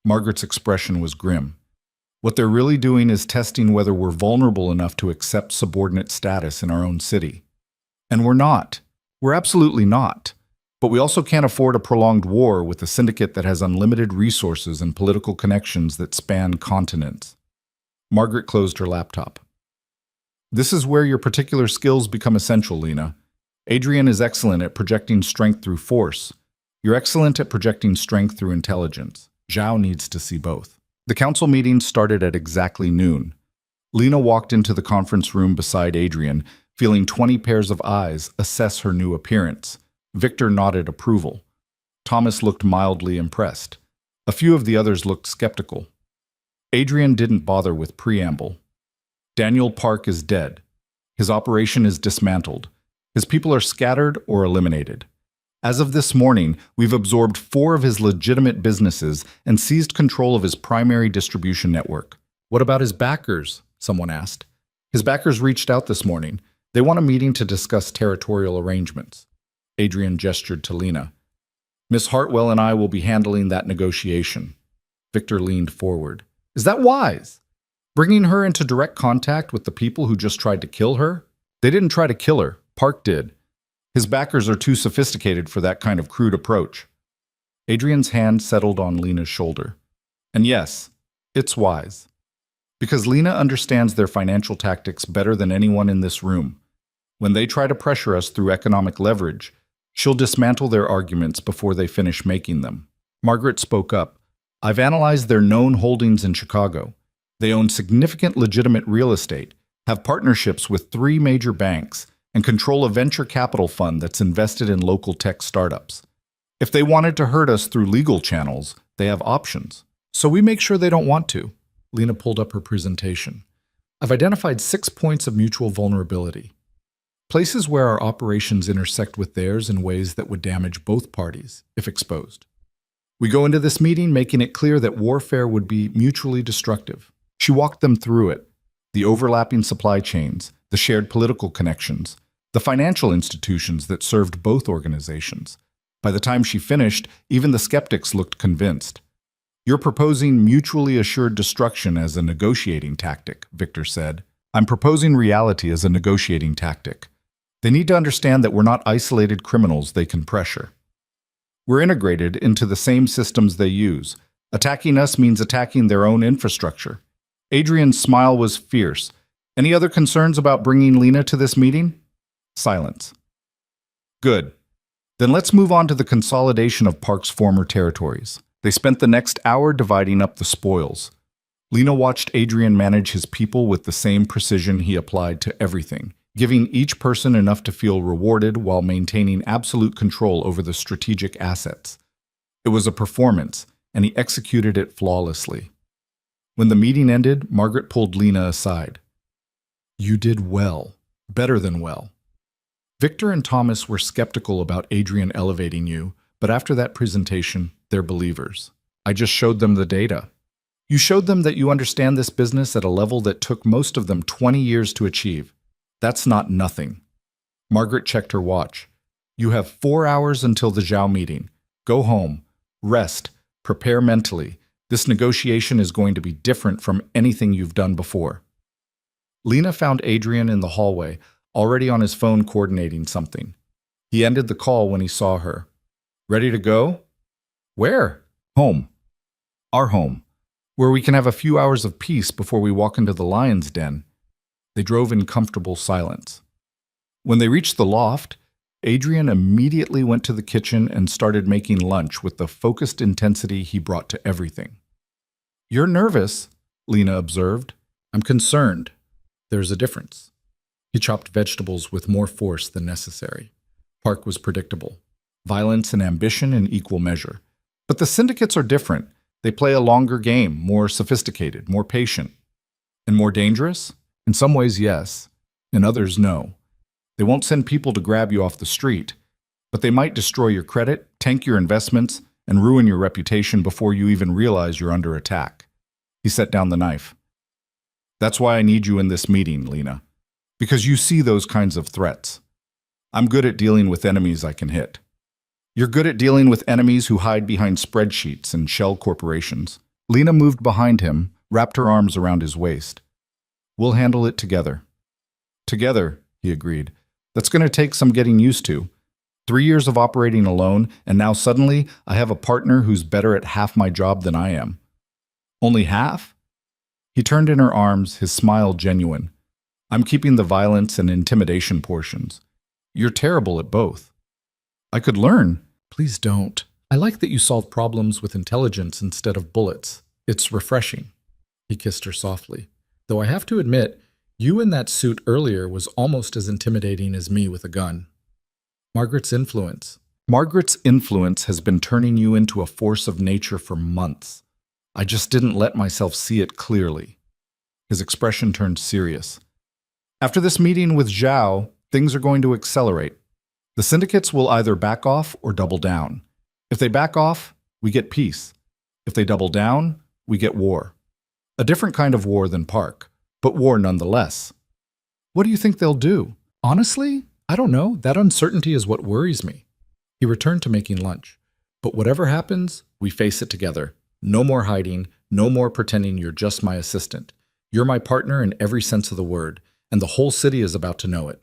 Margaret's expression was grim. What they're really doing is testing whether we're vulnerable enough to accept subordinate status in our own city. And we're not. We're absolutely not. But we also can't afford a prolonged war with a syndicate that has unlimited resources and political connections that span continents. Margaret closed her laptop. This is where your particular skills become essential, Lena. Adrian is excellent at projecting strength through force. You're excellent at projecting strength through intelligence. Zhao needs to see both. The council meeting started at exactly noon. Lena walked into the conference room beside Adrian, feeling 20 pairs of eyes assess her new appearance. Victor nodded approval. Thomas looked mildly impressed. A few of the others looked skeptical. Adrian didn't bother with preamble. Daniel Park is dead. His operation is dismantled. His people are scattered or eliminated. As of this morning, we've absorbed 4 of his legitimate businesses and seized control of his primary distribution network. What about his backers? Someone asked. His backers reached out this morning. They want a meeting to discuss territorial arrangements. Adrian gestured to Lena. Miss Hartwell and I will be handling that negotiation. Victor leaned forward. Is that wise? Bringing her into direct contact with the people who just tried to kill her? They didn't try to kill her. Park did. His backers are too sophisticated for that kind of crude approach. Adrian's hand settled on Lena's shoulder. And yes, it's wise. Because Lena understands their financial tactics better than anyone in this room. When they try to pressure us through economic leverage, she'll dismantle their arguments before they finish making them. Margaret spoke up. I've analyzed their known holdings in Chicago. They own significant legitimate real estate, have partnerships with 3 major banks, and control a venture capital fund that's invested in local tech startups. If they wanted to hurt us through legal channels, they have options. So we make sure they don't want to. Lena pulled up her presentation. I've identified 6 points of mutual vulnerability. Places where our operations intersect with theirs in ways that would damage both parties, if exposed. We go into this meeting making it clear that warfare would be mutually destructive. She walked them through it. The overlapping supply chains, the shared political connections, the financial institutions that served both organizations. By the time she finished, even the skeptics looked convinced. You're proposing mutually assured destruction as a negotiating tactic, Victor said. I'm proposing reality as a negotiating tactic. They need to understand that we're not isolated criminals they can pressure. We're integrated into the same systems they use. Attacking us means attacking their own infrastructure. Adrian's smile was fierce. Any other concerns about bringing Lena to this meeting? Silence. Good. Then let's move on to the consolidation of Park's former territories. They spent the next hour dividing up the spoils. Lena watched Adrian manage his people with the same precision he applied to everything, giving each person enough to feel rewarded while maintaining absolute control over the strategic assets. It was a performance, and he executed it flawlessly. When the meeting ended, Margaret pulled Lena aside. You did well, better than well. Victor and Thomas were skeptical about Adrian elevating you, but after that presentation, they're believers. I just showed them the data. You showed them that you understand this business at a level that took most of them 20 years to achieve. That's not nothing. Margaret checked her watch. You have 4 hours until the Zhao meeting. Go home, rest, prepare mentally. This negotiation is going to be different from anything you've done before. Lena found Adrian in the hallway, already on his phone coordinating something. He ended the call when he saw her. Ready to go? Where? Home. Our home, where we can have a few hours of peace before we walk into the lion's den. They drove in comfortable silence. When they reached the loft, Adrian immediately went to the kitchen and started making lunch with the focused intensity he brought to everything. You're nervous, Lena observed. I'm concerned. There's a difference. He chopped vegetables with more force than necessary. Park was predictable. Violence and ambition in equal measure. But the syndicates are different. They play a longer game, more sophisticated, more patient. And more dangerous? In some ways, yes. In others, no. They won't send people to grab you off the street, but they might destroy your credit, tank your investments, and ruin your reputation before you even realize you're under attack. He set down the knife. That's why I need you in this meeting, Lena. Because you see those kinds of threats. I'm good at dealing with enemies I can hit. You're good at dealing with enemies who hide behind spreadsheets and shell corporations. Lena moved behind him, wrapped her arms around his waist. We'll handle it together. Together, he agreed. That's going to take some getting used to. 3 years of operating alone, and now suddenly I have a partner who's better at half my job than I am. Only half? He turned in her arms, his smile genuine. I'm keeping the violence and intimidation portions. You're terrible at both. I could learn. Please don't. I like that you solve problems with intelligence instead of bullets. It's refreshing. He kissed her softly. Though I have to admit, you in that suit earlier was almost as intimidating as me with a gun. Margaret's influence. Margaret's influence has been turning you into a force of nature for months. I just didn't let myself see it clearly. His expression turned serious. After this meeting with Zhao, things are going to accelerate. The syndicates will either back off or double down. If they back off, we get peace. If they double down, we get war. A different kind of war than Park, but war nonetheless. What do you think they'll do? Honestly, I don't know. That uncertainty is what worries me. He returned to making lunch. But whatever happens, we face it together. No more hiding, no more pretending you're just my assistant. You're my partner in every sense of the word, and the whole city is about to know it.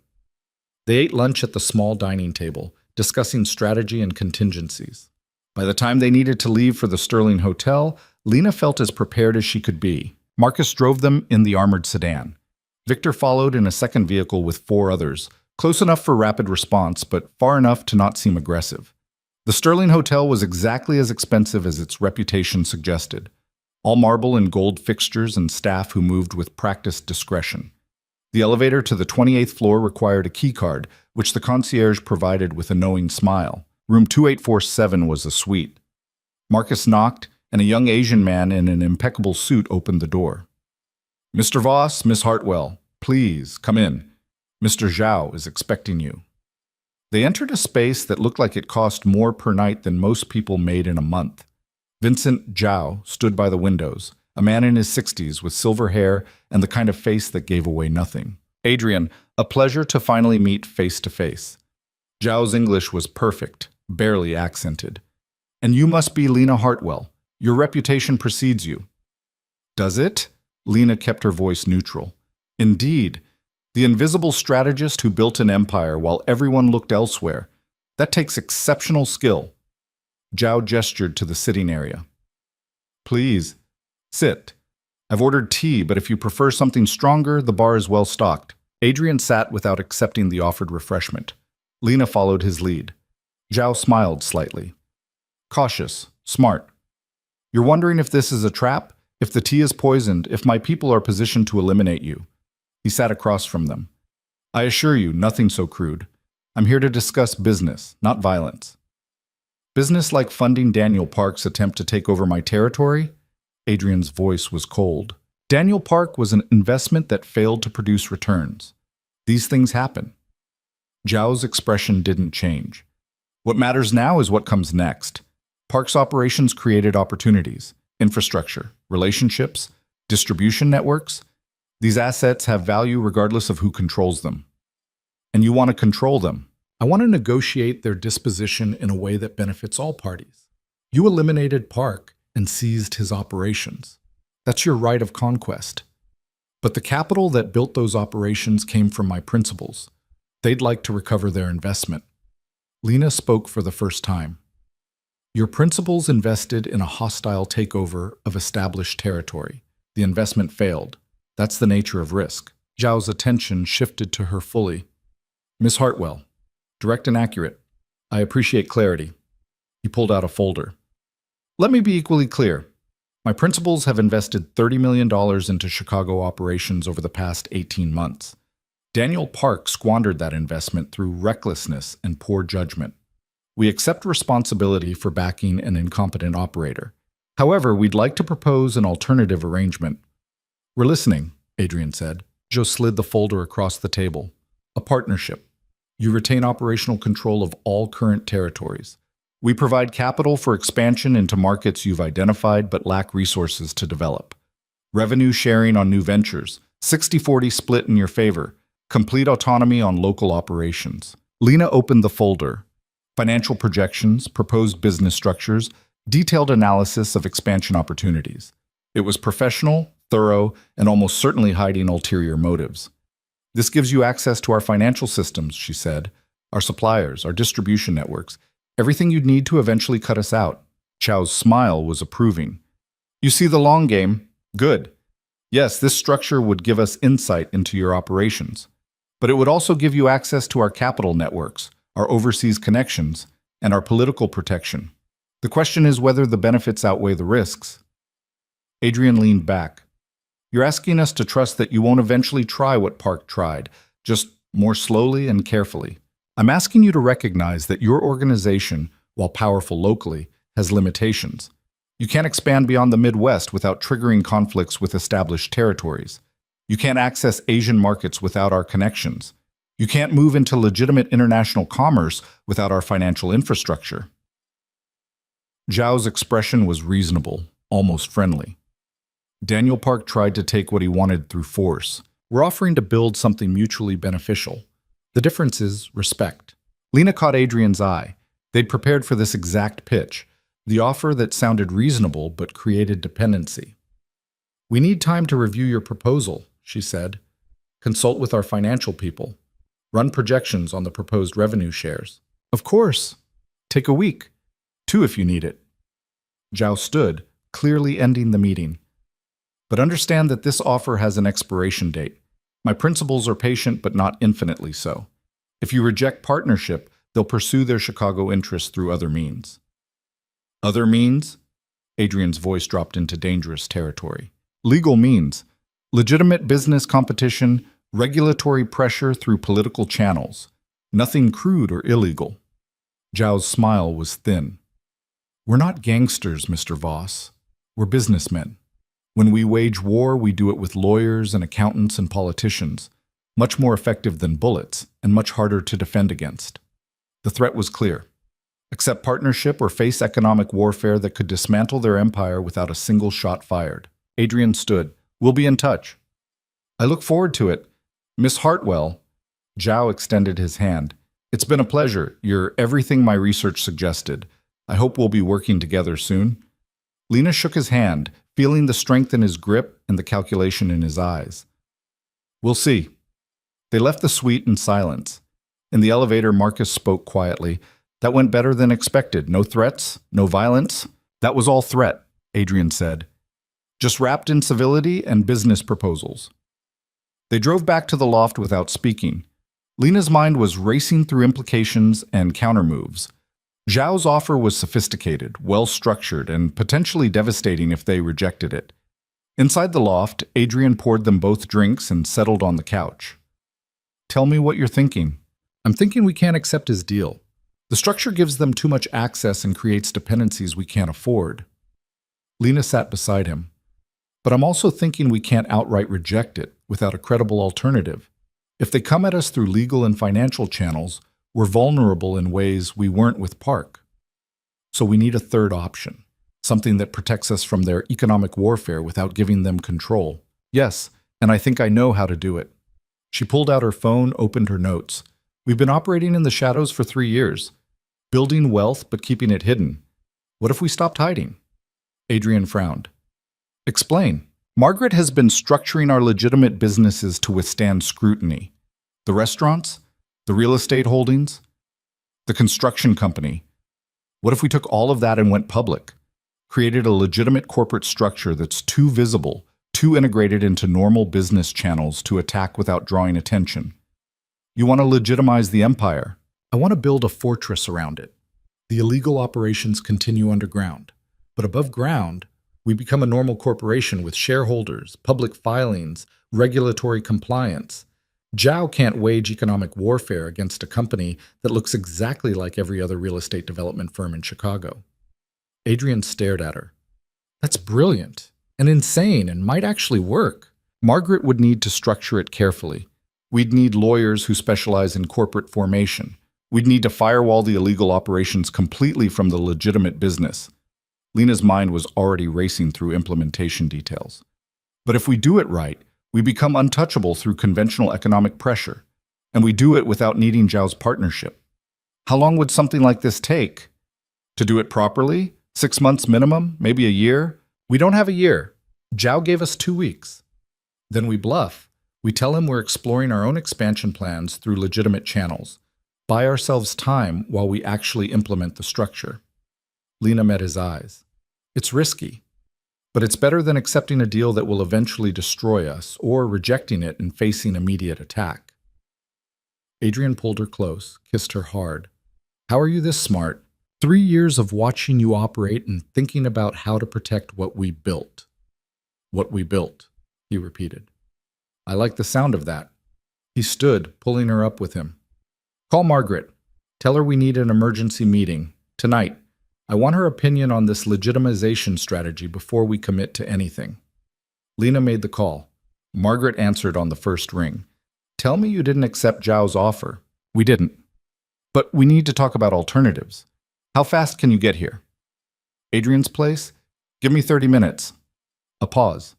They ate lunch at the small dining table, discussing strategy and contingencies. By the time they needed to leave for the Sterling Hotel, Lena felt as prepared as she could be. Marcus drove them in the armored sedan. Victor followed in a second vehicle with 4 others, close enough for rapid response, but far enough to not seem aggressive. The Sterling Hotel was exactly as expensive as its reputation suggested. All marble and gold fixtures and staff who moved with practiced discretion. The elevator to the 28th floor required a keycard, which the concierge provided with a knowing smile. Room 2847 was a suite. Marcus knocked, and a young Asian man in an impeccable suit opened the door. "Mr. Voss, Miss Hartwell, please, come in. Mr. Zhao is expecting you." They entered a space that looked like it cost more per night than most people made in a month. Vincent Zhao stood by the windows, a man in his 60s with silver hair and the kind of face that gave away nothing. "Adrian, a pleasure to finally meet face to face." Zhao's English was perfect, barely accented. "And you must be Lena Hartwell. Your reputation precedes you." "Does it?" Lena kept her voice neutral. "Indeed. The invisible strategist who built an empire while everyone looked elsewhere. That takes exceptional skill." Zhao gestured to the sitting area. "Please, sit. I've ordered tea, but if you prefer something stronger, the bar is well stocked." Adrian sat without accepting the offered refreshment. Lena followed his lead. Zhao smiled slightly. "Cautious, smart. You're wondering if this is a trap? If the tea is poisoned? If my people are positioned to eliminate you?" He sat across from them. "I assure you, nothing so crude. I'm here to discuss business, not violence." "Business like funding Daniel Park's attempt to take over my territory?" Adrian's voice was cold. Daniel Park was an investment that failed to produce returns. These things happen. Zhao's expression didn't change. "What matters now is what comes next. Park's operations created opportunities, infrastructure, relationships, distribution networks. These assets have value regardless of who controls them. And you want to control them. I want to negotiate their disposition in a way that benefits all parties. You eliminated Park and seized his operations. That's your right of conquest. But the capital that built those operations came from my principals. They'd like to recover their investment." Lena spoke for the first time. "Your principals invested in a hostile takeover of established territory. The investment failed. That's the nature of risk." Zhao's attention shifted to her fully. "Miss Hartwell, direct and accurate. I appreciate clarity." He pulled out a folder. "Let me be equally clear. My principals have invested $30 million into Chicago operations over the past 18 months. Daniel Park squandered that investment through recklessness and poor judgment. We accept responsibility for backing an incompetent operator. However, we'd like to propose an alternative arrangement." "We're listening," Adrian said. Joe slid the folder across the table. "A partnership. You retain operational control of all current territories. We provide capital for expansion into markets you've identified but lack resources to develop. Revenue sharing on new ventures, 60-40 split in your favor, complete autonomy on local operations." Lena opened the folder. Financial projections, proposed business structures, detailed analysis of expansion opportunities. It was professional, thorough, and almost certainly hiding ulterior motives. "This gives you access to our financial systems," she said, "our suppliers, our distribution networks, everything you'd need to eventually cut us out." Chow's smile was approving. "You see the long game? Good. Yes, this structure would give us insight into your operations. But it would also give you access to our capital networks, our overseas connections, and our political protection. The question is whether the benefits outweigh the risks." Adrian leaned back. "You're asking us to trust that you won't eventually try what Park tried, just more slowly and carefully. I'm asking you to recognize that your organization, while powerful locally, has limitations. You can't expand beyond the Midwest without triggering conflicts with established territories. You can't access Asian markets without our connections. You can't move into legitimate international commerce without our financial infrastructure. Zhao's expression was reasonable, almost friendly. Daniel Park tried to take what he wanted through force. We're offering to build something mutually beneficial. The difference is respect. Lena caught Adrian's eye. They'd prepared for this exact pitch, the offer that sounded reasonable but created dependency. We need time to review your proposal, she said. Consult with our financial people. Run projections on the proposed revenue shares. Of course. Take a week. 2 if you need it. Zhao stood, clearly ending the meeting. But understand that this offer has an expiration date. My principals are patient, but not infinitely so. If you reject partnership, they'll pursue their Chicago interests through other means. Other means? Adrian's voice dropped into dangerous territory. Legal means. Legitimate business competition, regulatory pressure through political channels. Nothing crude or illegal. Zhao's smile was thin. We're not gangsters, Mr. Voss. We're businessmen. When we wage war, we do it with lawyers and accountants and politicians, much more effective than bullets and much harder to defend against. The threat was clear. Accept partnership or face economic warfare that could dismantle their empire without a single shot fired. Adrian stood. We'll be in touch. I look forward to it. Miss Hartwell. Zhao extended his hand. It's been a pleasure. You're everything my research suggested. I hope we'll be working together soon. Lena shook his hand, feeling the strength in his grip and the calculation in his eyes. We'll see. They left the suite in silence. In the elevator, Marcus spoke quietly. That went better than expected. No threats, no violence. That was all threat, Adrian said. Just wrapped in civility and business proposals. They drove back to the loft without speaking. Lena's mind was racing through implications and countermoves. Zhao's offer was sophisticated, well-structured, and potentially devastating if they rejected it. Inside the loft, Adrian poured them both drinks and settled on the couch. Tell me what you're thinking. I'm thinking we can't accept his deal. The structure gives them too much access and creates dependencies we can't afford. Lena sat beside him. But I'm also thinking we can't outright reject it without a credible alternative. If they come at us through legal and financial channels, we're vulnerable in ways we weren't with Park. So we need a third option, something that protects us from their economic warfare without giving them control. Yes, and I think I know how to do it. She pulled out her phone, opened her notes. We've been operating in the shadows for 3 years, building wealth but keeping it hidden. What if we stopped hiding? Adrian frowned. Explain. Margaret has been structuring our legitimate businesses to withstand scrutiny. The restaurants, the real estate holdings, the construction company. What if we took all of that and went public? Created a legitimate corporate structure that's too visible, too integrated into normal business channels to attack without drawing attention. You want to legitimize the empire. I want to build a fortress around it. The illegal operations continue underground, but above ground, we become a normal corporation with shareholders, public filings, regulatory compliance. Zhao can't wage economic warfare against a company that looks exactly like every other real estate development firm in Chicago. Adrian stared at her. That's brilliant and insane and might actually work. Margaret would need to structure it carefully. We'd need lawyers who specialize in corporate formation. We'd need to firewall the illegal operations completely from the legitimate business. Lena's mind was already racing through implementation details. But if we do it right, we become untouchable through conventional economic pressure, and we do it without needing Zhao's partnership. How long would something like this take? To do it properly? 6 months minimum? Maybe a year? We don't have a year. Zhao gave us 2 weeks. Then we bluff. We tell him we're exploring our own expansion plans through legitimate channels. Buy ourselves time while we actually implement the structure. Lena met his eyes. It's risky, but it's better than accepting a deal that will eventually destroy us or rejecting it and facing immediate attack. Adrian pulled her close, kissed her hard. How are you this smart? 3 years of watching you operate and thinking about how to protect what we built. What we built, he repeated. I like the sound of that. He stood, pulling her up with him. Call Margaret. Tell her we need an emergency meeting. Tonight. I want her opinion on this legitimization strategy before we commit to anything. Lena made the call. Margaret answered on the first ring. Tell me you didn't accept Zhao's offer. We didn't. But we need to talk about alternatives. How fast can you get here? Adrian's place? Give me 30 minutes. A pause.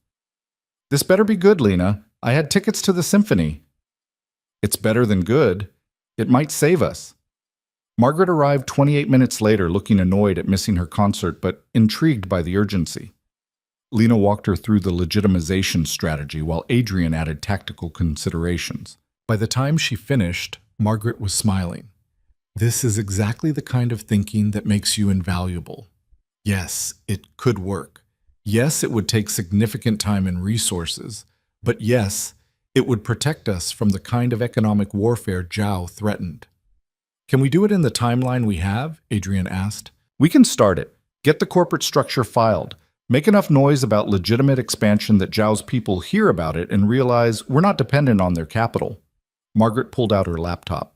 This better be good, Lena. I had tickets to the symphony. It's better than good. It might save us. Margaret arrived 28 minutes later, looking annoyed at missing her concert, but intrigued by the urgency. Lena walked her through the legitimization strategy while Adrian added tactical considerations. By the time she finished, Margaret was smiling. This is exactly the kind of thinking that makes you invaluable. Yes, it could work. Yes, it would take significant time and resources. But yes, it would protect us from the kind of economic warfare Zhao threatened. Can we do it in the timeline we have? Adrian asked. We can start it. Get the corporate structure filed. Make enough noise about legitimate expansion that Zhao's people hear about it and realize we're not dependent on their capital. Margaret pulled out her laptop.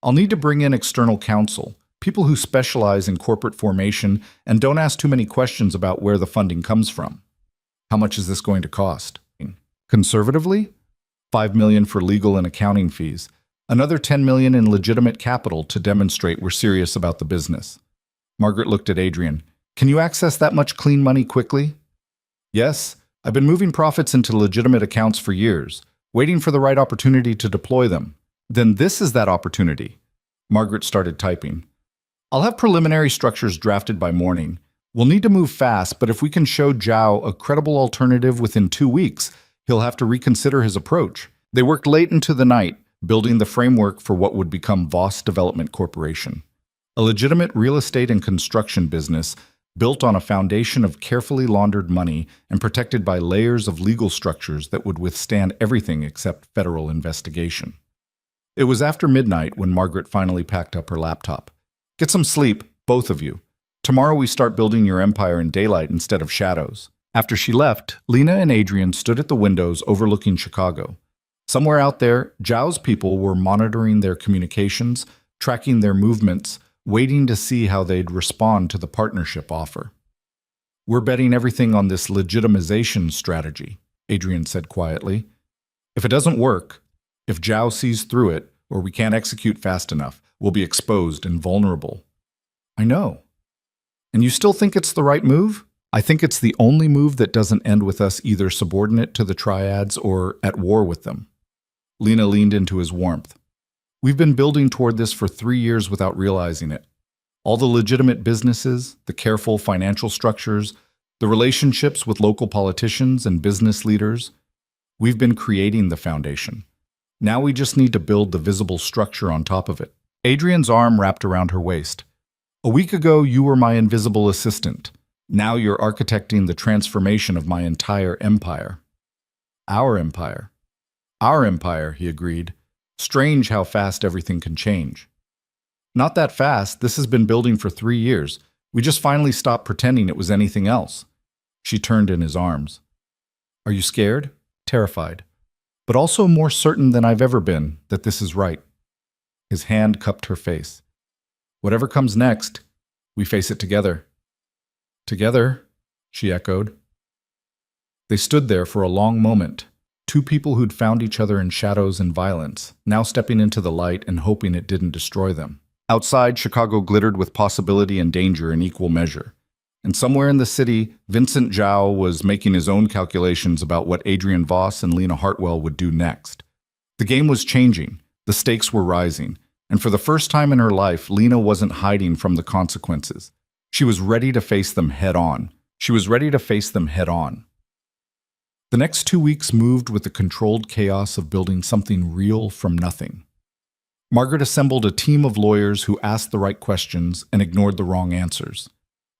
I'll need to bring in external counsel, people who specialize in corporate formation and don't ask too many questions about where the funding comes from. How much is this going to cost? Conservatively, $5 million for legal and accounting fees. Another $10 million in legitimate capital to demonstrate we're serious about the business. Margaret looked at Adrian. Can you access that much clean money quickly? Yes, I've been moving profits into legitimate accounts for years, waiting for the right opportunity to deploy them. Then this is that opportunity. Margaret started typing. I'll have preliminary structures drafted by morning. We'll need to move fast, but if we can show Zhao a credible alternative within 2 weeks, he'll have to reconsider his approach. They worked late into the night, building the framework for what would become Voss Development Corporation, a legitimate real estate and construction business built on a foundation of carefully laundered money and protected by layers of legal structures that would withstand everything except federal investigation. It was after midnight when Margaret finally packed up her laptop. Get some sleep, both of you. Tomorrow we start building your empire in daylight instead of shadows. After she left, Lena and Adrian stood at the windows overlooking Chicago. Somewhere out there, Zhao's people were monitoring their communications, tracking their movements, waiting to see how they'd respond to the partnership offer. We're betting everything on this legitimization strategy, Adrian said quietly. If it doesn't work, if Zhao sees through it, or we can't execute fast enough, we'll be exposed and vulnerable. I know. And you still think it's the right move? I think it's the only move that doesn't end with us either subordinate to the triads or at war with them. Lena leaned into his warmth. We've been building toward this for 3 years without realizing it. All the legitimate businesses, the careful financial structures, the relationships with local politicians and business leaders. We've been creating the foundation. Now we just need to build the visible structure on top of it. Adrian's arm wrapped around her waist. A week ago, you were my invisible assistant. Now you're architecting the transformation of my entire empire. Our empire. Our empire, he agreed. Strange how fast everything can change. Not that fast. This has been building for 3 years. We just finally stopped pretending it was anything else. She turned in his arms. Are you scared? Terrified. But also more certain than I've ever been that this is right. His hand cupped her face. Whatever comes next, we face it together. Together, she echoed. They stood there for a long moment, two people who'd found each other in shadows and violence, now stepping into the light and hoping it didn't destroy them. Outside, Chicago glittered with possibility and danger in equal measure. And somewhere in the city, Vincent Zhao was making his own calculations about what Adrian Voss and Lena Hartwell would do next. The game was changing, the stakes were rising, and for the first time in her life, Lena wasn't hiding from the consequences. She was ready to face them head on. The next 2 weeks moved with the controlled chaos of building something real from nothing. Margaret assembled a team of lawyers who asked the right questions and ignored the wrong answers.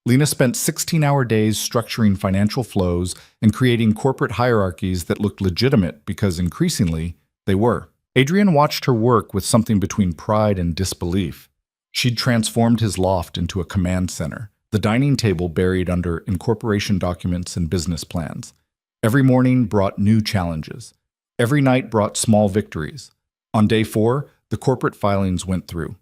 Lena spent 16-hour days structuring financial flows and creating corporate hierarchies that looked legitimate because increasingly they were. Adrian watched her work with something between pride and disbelief. She'd transformed his loft into a command center, the dining table buried under incorporation documents and business plans. Every morning brought new challenges. Every night brought small victories. On day 4, the corporate filings went through.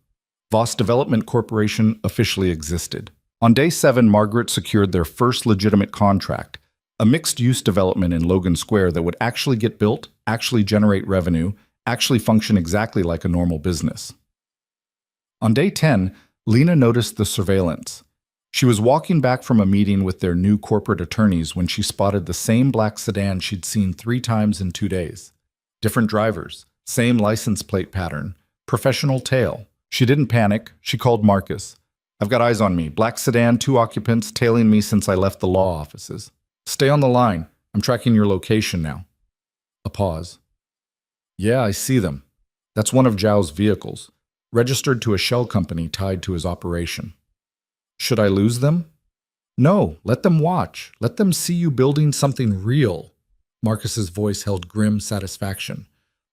Voss Development Corporation officially existed. On day 7, Margaret secured their first legitimate contract, a mixed-use development in Logan Square that would actually get built, actually generate revenue, actually function exactly like a normal business. On day 10, Lena noticed the surveillance. She was walking back from a meeting with their new corporate attorneys when she spotted the same black sedan she'd seen 3 times in 2 days. Different drivers, same license plate pattern, professional tail. She didn't panic. She called Marcus. "I've got eyes on me. Black sedan, 2 occupants, tailing me since I left the law offices. Stay on the line. I'm tracking your location now." A pause. "Yeah, I see them. That's one of Zhao's vehicles, registered to a shell company tied to his operation." "Should I lose them?" "No, let them watch. Let them see you building something real." Marcus's voice held grim satisfaction.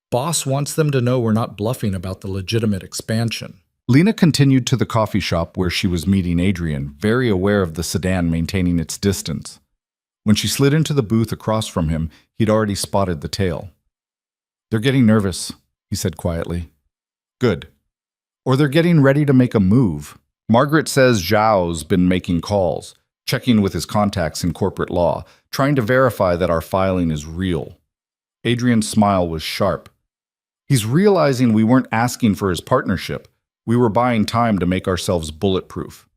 "Boss wants them to know we're not bluffing about the legitimate expansion." Lena continued to the coffee shop where she was meeting Adrian, very aware of the sedan maintaining its distance. When she slid into the booth across from him, he'd already spotted the tail. "They're getting nervous," he said quietly. "Good. Or they're getting ready to make a move. Margaret says Zhao's been making calls, checking with his contacts in corporate law, trying to verify that our filing is real." Adrian's smile was sharp. "He's realizing we weren't asking for his partnership. We were buying time to make ourselves bulletproof."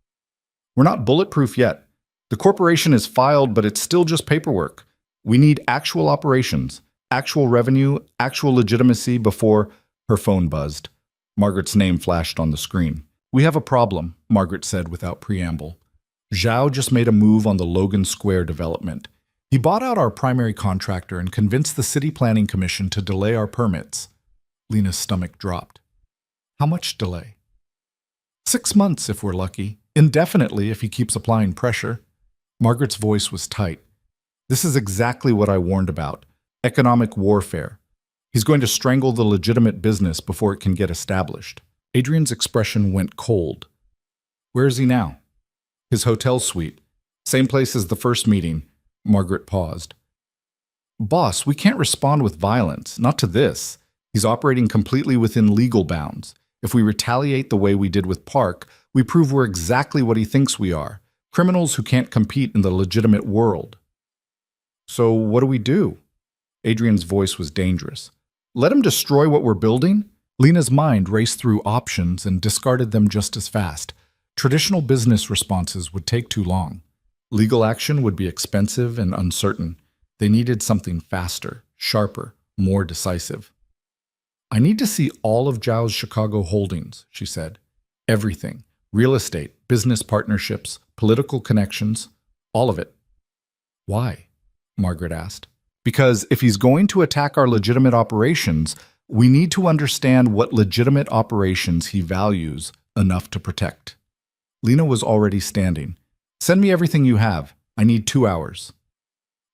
"We're not bulletproof yet. The corporation is filed, but it's still just paperwork. We need actual operations, actual revenue, actual legitimacy before—" Her phone buzzed. Margaret's name flashed on the screen. "We have a problem," Margaret said without preamble. "Zhao just made a move on the Logan Square development. He bought out our primary contractor and convinced the City Planning Commission to delay our permits." Lena's stomach dropped. "How much delay?" 6 months if we're lucky. Indefinitely if he keeps applying pressure." Margaret's voice was tight. "This is exactly what I warned about. Economic warfare. He's going to strangle the legitimate business before it can get established." Adrian's expression went cold. "Where is he now?" "His hotel suite. Same place as the first meeting." Margaret paused. "Boss, we can't respond with violence. Not to this. He's operating completely within legal bounds. If we retaliate the way we did with Park, we prove we're exactly what he thinks we are. Criminals who can't compete in the legitimate world." "So what do we do?" Adrian's voice was dangerous. "Let him destroy what we're building?" Lena's mind raced through options and discarded them just as fast. Traditional business responses would take too long. Legal action would be expensive and uncertain. They needed something faster, sharper, more decisive. "I need to see all of Zhao's Chicago holdings," she said. "Everything. Real estate, business partnerships, political connections, all of it." "Why?" Margaret asked. "Because if he's going to attack our legitimate operations, we need to understand what legitimate operations he values enough to protect." Lena was already standing. "Send me everything you have. I need 2 hours."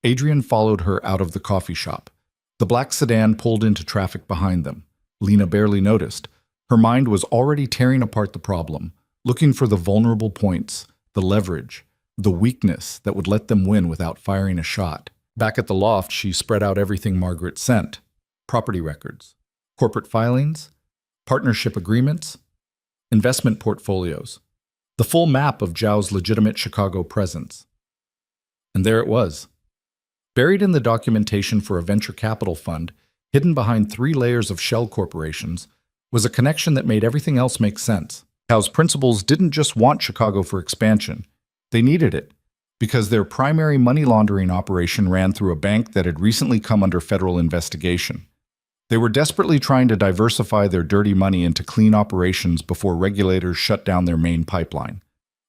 Adrian followed her out of the coffee shop. The black sedan pulled into traffic behind them. Lena barely noticed. Her mind was already tearing apart the problem, looking for the vulnerable points, the leverage, the weakness that would let them win without firing a shot. Back at the loft, she spread out everything Margaret sent. Property records, corporate filings, partnership agreements, investment portfolios, the full map of Zhao's legitimate Chicago presence. And there it was. Buried in the documentation for a venture capital fund, hidden behind 3 layers of shell corporations, was a connection that made everything else make sense. Zhao's principals didn't just want Chicago for expansion. They needed it, because their primary money laundering operation ran through a bank that had recently come under federal investigation. They were desperately trying to diversify their dirty money into clean operations before regulators shut down their main pipeline.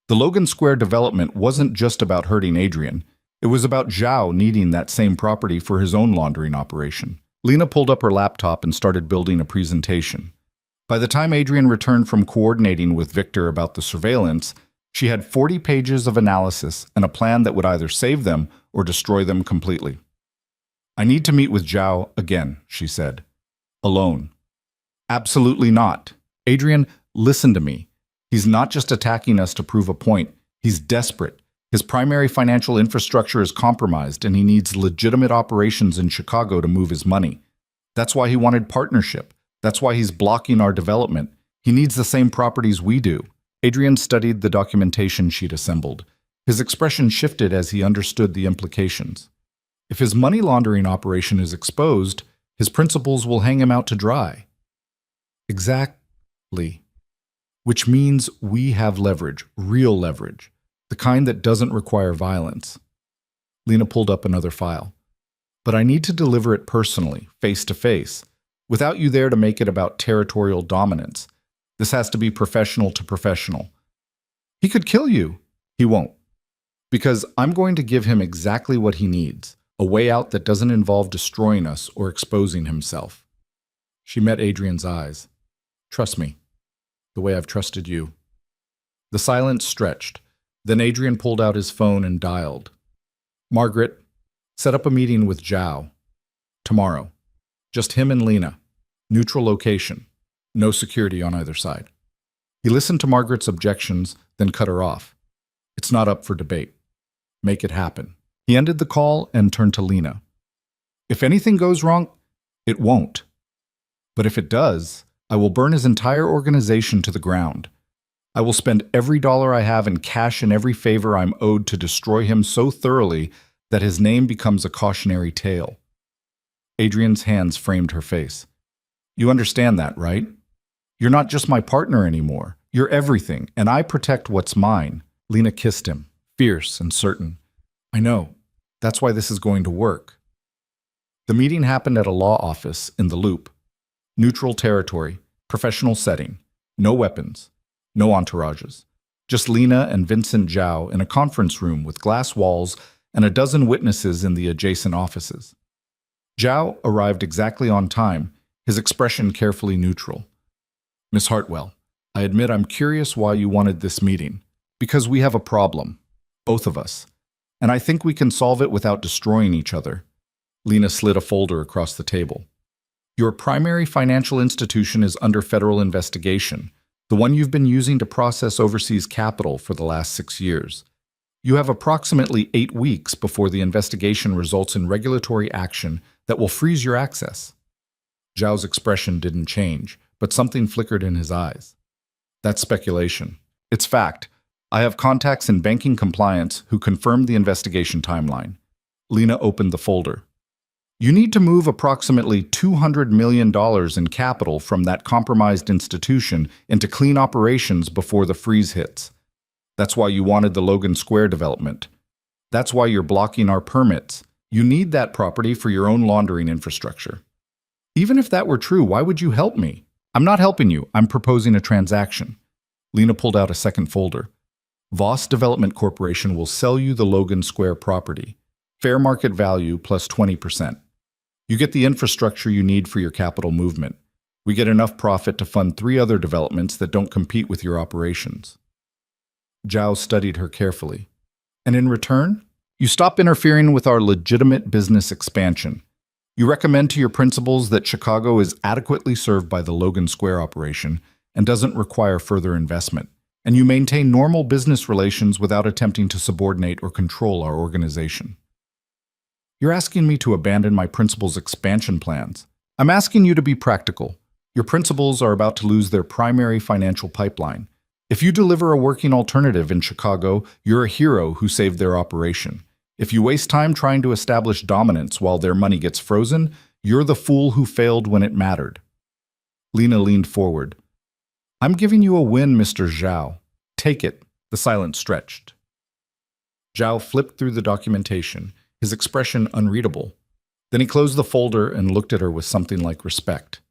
The Logan Square development wasn't just about hurting Adrian. It was about Zhao needing that same property for his own laundering operation. Lena pulled up her laptop and started building a presentation. By the time Adrian returned from coordinating with Victor about the surveillance, she had 40 pages of analysis and a plan that would either save them or destroy them completely. "I need to meet with Zhao again," she said. "Alone." "Absolutely not. Adrian, listen to me. He's not just attacking us to prove a point. He's desperate. His primary financial infrastructure is compromised, and he needs legitimate operations in Chicago to move his money. That's why he wanted partnership. That's why he's blocking our development. He needs the same properties we do." Adrian studied the documentation she'd assembled. His expression shifted as he understood the implications. If his money laundering operation is exposed, His principals will hang him out to dry. Exactly. Which means we have leverage, real leverage, the kind that doesn't require violence. Lena pulled up another file. But I need to deliver it personally, face to face, without you there to make it about territorial dominance. This has to be professional to professional. He could kill you. He won't. Because I'm going to give him exactly what he needs, a way out that doesn't involve destroying us or exposing himself. She met Adrian's eyes. Trust me, the way I've trusted you. The silence stretched. Then Adrian pulled out his phone and dialed. Margaret, set up a meeting with Zhao. Tomorrow. Just him and Lena. Neutral location. No security on either side. He listened to Margaret's objections, then cut her off. It's not up for debate. Make it happen. He ended the call and turned to Lena. If anything goes wrong, it won't. But if it does, I will burn his entire organization to the ground. I will spend every dollar I have in cash and every favor I'm owed to destroy him so thoroughly that his name becomes a cautionary tale. Adrian's hands framed her face. You understand that, right? You're not just my partner anymore. You're everything, and I protect what's mine. Lena kissed him, fierce and certain. I know. That's why this is going to work. The meeting happened at a law office in the Loop. Neutral territory, professional setting, no weapons, no entourages. Just Lena and Vincent Zhao in a conference room with glass walls and a dozen witnesses in the adjacent offices. Zhao arrived exactly on time, his expression carefully neutral. Miss Hartwell, I admit I'm curious why you wanted this meeting. Because we have a problem, both of us, and I think we can solve it without destroying each other. Lena slid a folder across the table. Your primary financial institution is under federal investigation, the one you've been using to process overseas capital for the last 6 years. You have approximately 8 weeks before the investigation results in regulatory action that will freeze your access. Zhao's expression didn't change, but something flickered in his eyes. That's speculation. It's fact. I have contacts in banking compliance who confirmed the investigation timeline. Lena opened the folder. You need to move approximately $200 million in capital from that compromised institution into clean operations before the freeze hits. That's why you wanted the Logan Square development. That's why you're blocking our permits. You need that property for your own laundering infrastructure. Even if that were true, why would you help me? I'm not helping you. I'm proposing a transaction. Lena pulled out a second folder. Voss Development Corporation will sell you the Logan Square property. Fair market value plus 20%. You get the infrastructure you need for your capital movement. We get enough profit to fund 3 other developments that don't compete with your operations. Zhao studied her carefully. And in return, you stop interfering with our legitimate business expansion. You recommend to your principals that Chicago is adequately served by the Logan Square operation and doesn't require further investment. And you maintain normal business relations without attempting to subordinate or control our organization. You're asking me to abandon my principals' expansion plans. I'm asking you to be practical. Your principals are about to lose their primary financial pipeline. If you deliver a working alternative in Chicago, you're a hero who saved their operation. If you waste time trying to establish dominance while their money gets frozen, you're the fool who failed when it mattered. Lena leaned forward. I'm giving you a win, Mr. Zhao. Take it. The silence stretched. Zhao flipped through the documentation, his expression unreadable. Then he closed the folder and looked at her with something like respect.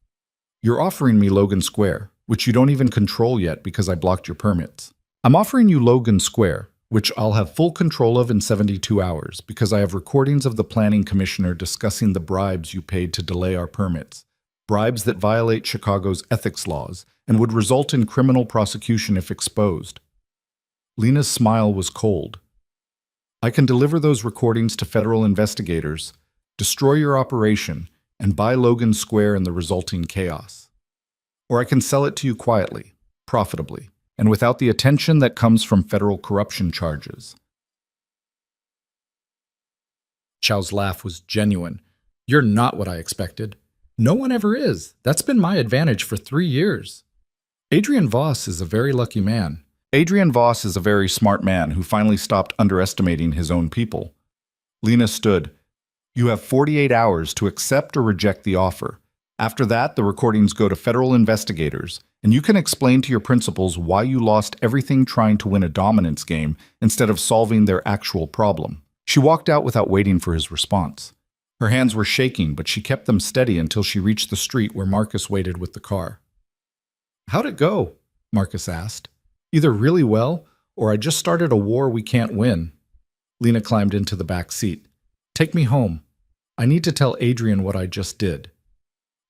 You're offering me Logan Square, which you don't even control yet because I blocked your permits. I'm offering you Logan Square, which I'll have full control of in 72 hours because I have recordings of the planning commissioner discussing the bribes you paid to delay our permits, bribes that violate Chicago's ethics laws and would result in criminal prosecution if exposed. Lena's smile was cold. I can deliver those recordings to federal investigators, destroy your operation, and buy Logan Square and the resulting chaos. Or I can sell it to you quietly, profitably, and without the attention that comes from federal corruption charges. Zhao's laugh was genuine. You're not what I expected. No one ever is. That's been my advantage for 3 years. Adrian Voss is a very lucky man. Adrian Voss is a very smart man who finally stopped underestimating his own people. Lena stood. You have 48 hours to accept or reject the offer. After that, the recordings go to federal investigators, and you can explain to your principals why you lost everything trying to win a dominance game instead of solving their actual problem. She walked out without waiting for his response. Her hands were shaking, but she kept them steady until she reached the street where Marcus waited with the car. "How'd it go?" Marcus asked. "Either really well, or I just started a war we can't win." Lena climbed into the back seat. "Take me home. I need to tell Adrian what I just did."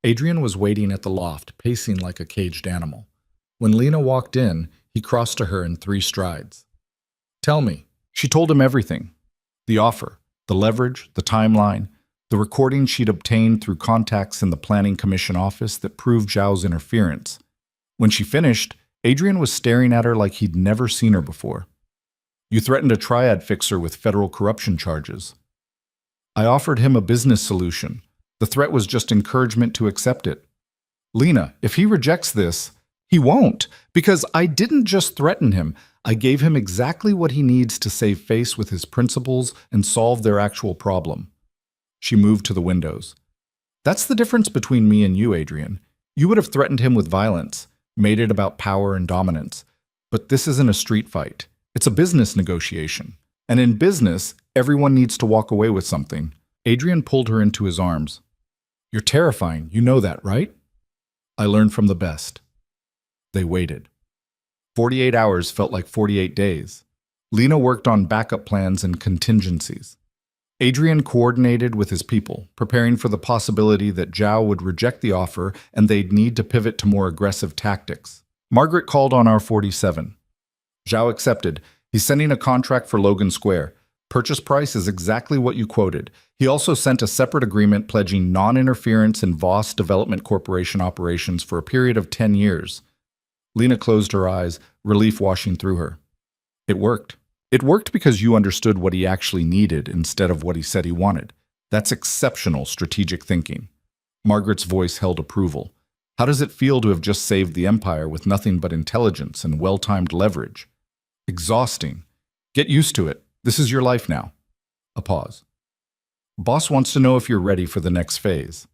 Adrian was waiting at the loft, pacing like a caged animal. When Lena walked in, he crossed to her in 3 strides. "Tell me." She told him everything. The offer, the leverage, the timeline, the recording she'd obtained through contacts in the Planning Commission office that proved Zhao's interference. When she finished, Adrian was staring at her like he'd never seen her before. "You threatened a triad fixer with federal corruption charges." "I offered him a business solution. The threat was just encouragement to accept it." "Lena, if he rejects this, he won't, because I didn't just threaten him. I gave him exactly what he needs to save face with his principals and solve their actual problem." She moved to the windows. "That's the difference between me and you, Adrian. You would have threatened him with violence, made it about power and dominance. But this isn't a street fight. It's a business negotiation. And in business, everyone needs to walk away with something." Adrian pulled her into his arms. "You're terrifying. You know that, right?" "I learned from the best." They waited. 48 hours felt like 48 days. Lena worked on backup plans and contingencies. Adrian coordinated with his people, preparing for the possibility that Zhao would reject the offer and they'd need to pivot to more aggressive tactics. Margaret called on R47. Zhao accepted. He's sending a contract for Logan Square. Purchase price is exactly what you quoted. He also sent a separate agreement pledging non-interference in Voss Development Corporation operations for a period of 10 years. Lena closed her eyes, relief washing through her. It worked. It worked because you understood what he actually needed instead of what he said he wanted. That's exceptional strategic thinking. Margaret's voice held approval. How does it feel to have just saved the Empire with nothing but intelligence and well-timed leverage? Exhausting. Get used to it. This is your life now. A pause. Boss wants to know if you're ready for the next phase.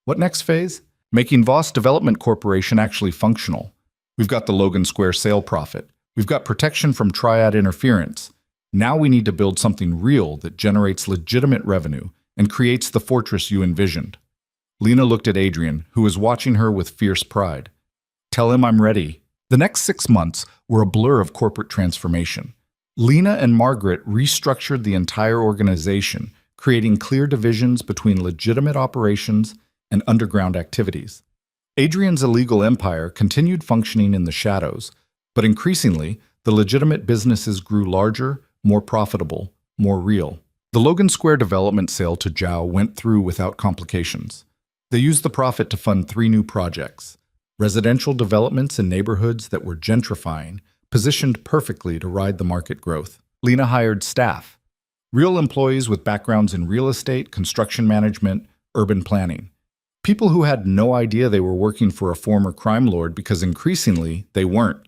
What next phase? Making Voss Development Corporation actually functional. We've got the Logan Square sale profit. We've got protection from triad interference. Now we need to build something real that generates legitimate revenue and creates the fortress you envisioned. Lena looked at Adrian, who was watching her with fierce pride. Tell him I'm ready. The next 6 months were a blur of corporate transformation. Lena and Margaret restructured the entire organization, creating clear divisions between legitimate operations and underground activities. Adrian's illegal empire continued functioning in the shadows, but increasingly, the legitimate businesses grew larger, more profitable, more real. The Logan Square development sale to Zhao went through without complications. They used the profit to fund 3 new projects, residential developments in neighborhoods that were gentrifying, positioned perfectly to ride the market growth. Lena hired staff, real employees with backgrounds in real estate, construction management, urban planning. People who had no idea they were working for a former crime lord because increasingly they weren't.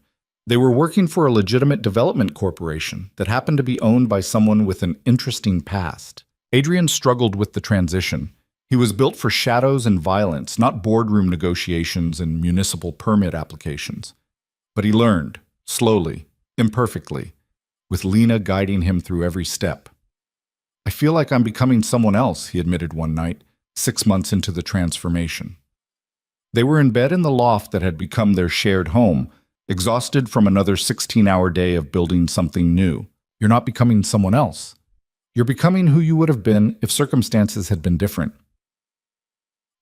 They were working for a legitimate development corporation that happened to be owned by someone with an interesting past. Adrian struggled with the transition. He was built for shadows and violence, not boardroom negotiations and municipal permit applications. But he learned, slowly, imperfectly, with Lena guiding him through every step. I feel like I'm becoming someone else, he admitted one night, 6 months into the transformation. They were in bed in the loft that had become their shared home, exhausted from another 16-hour day of building something new. You're not becoming someone else. You're becoming who you would have been if circumstances had been different.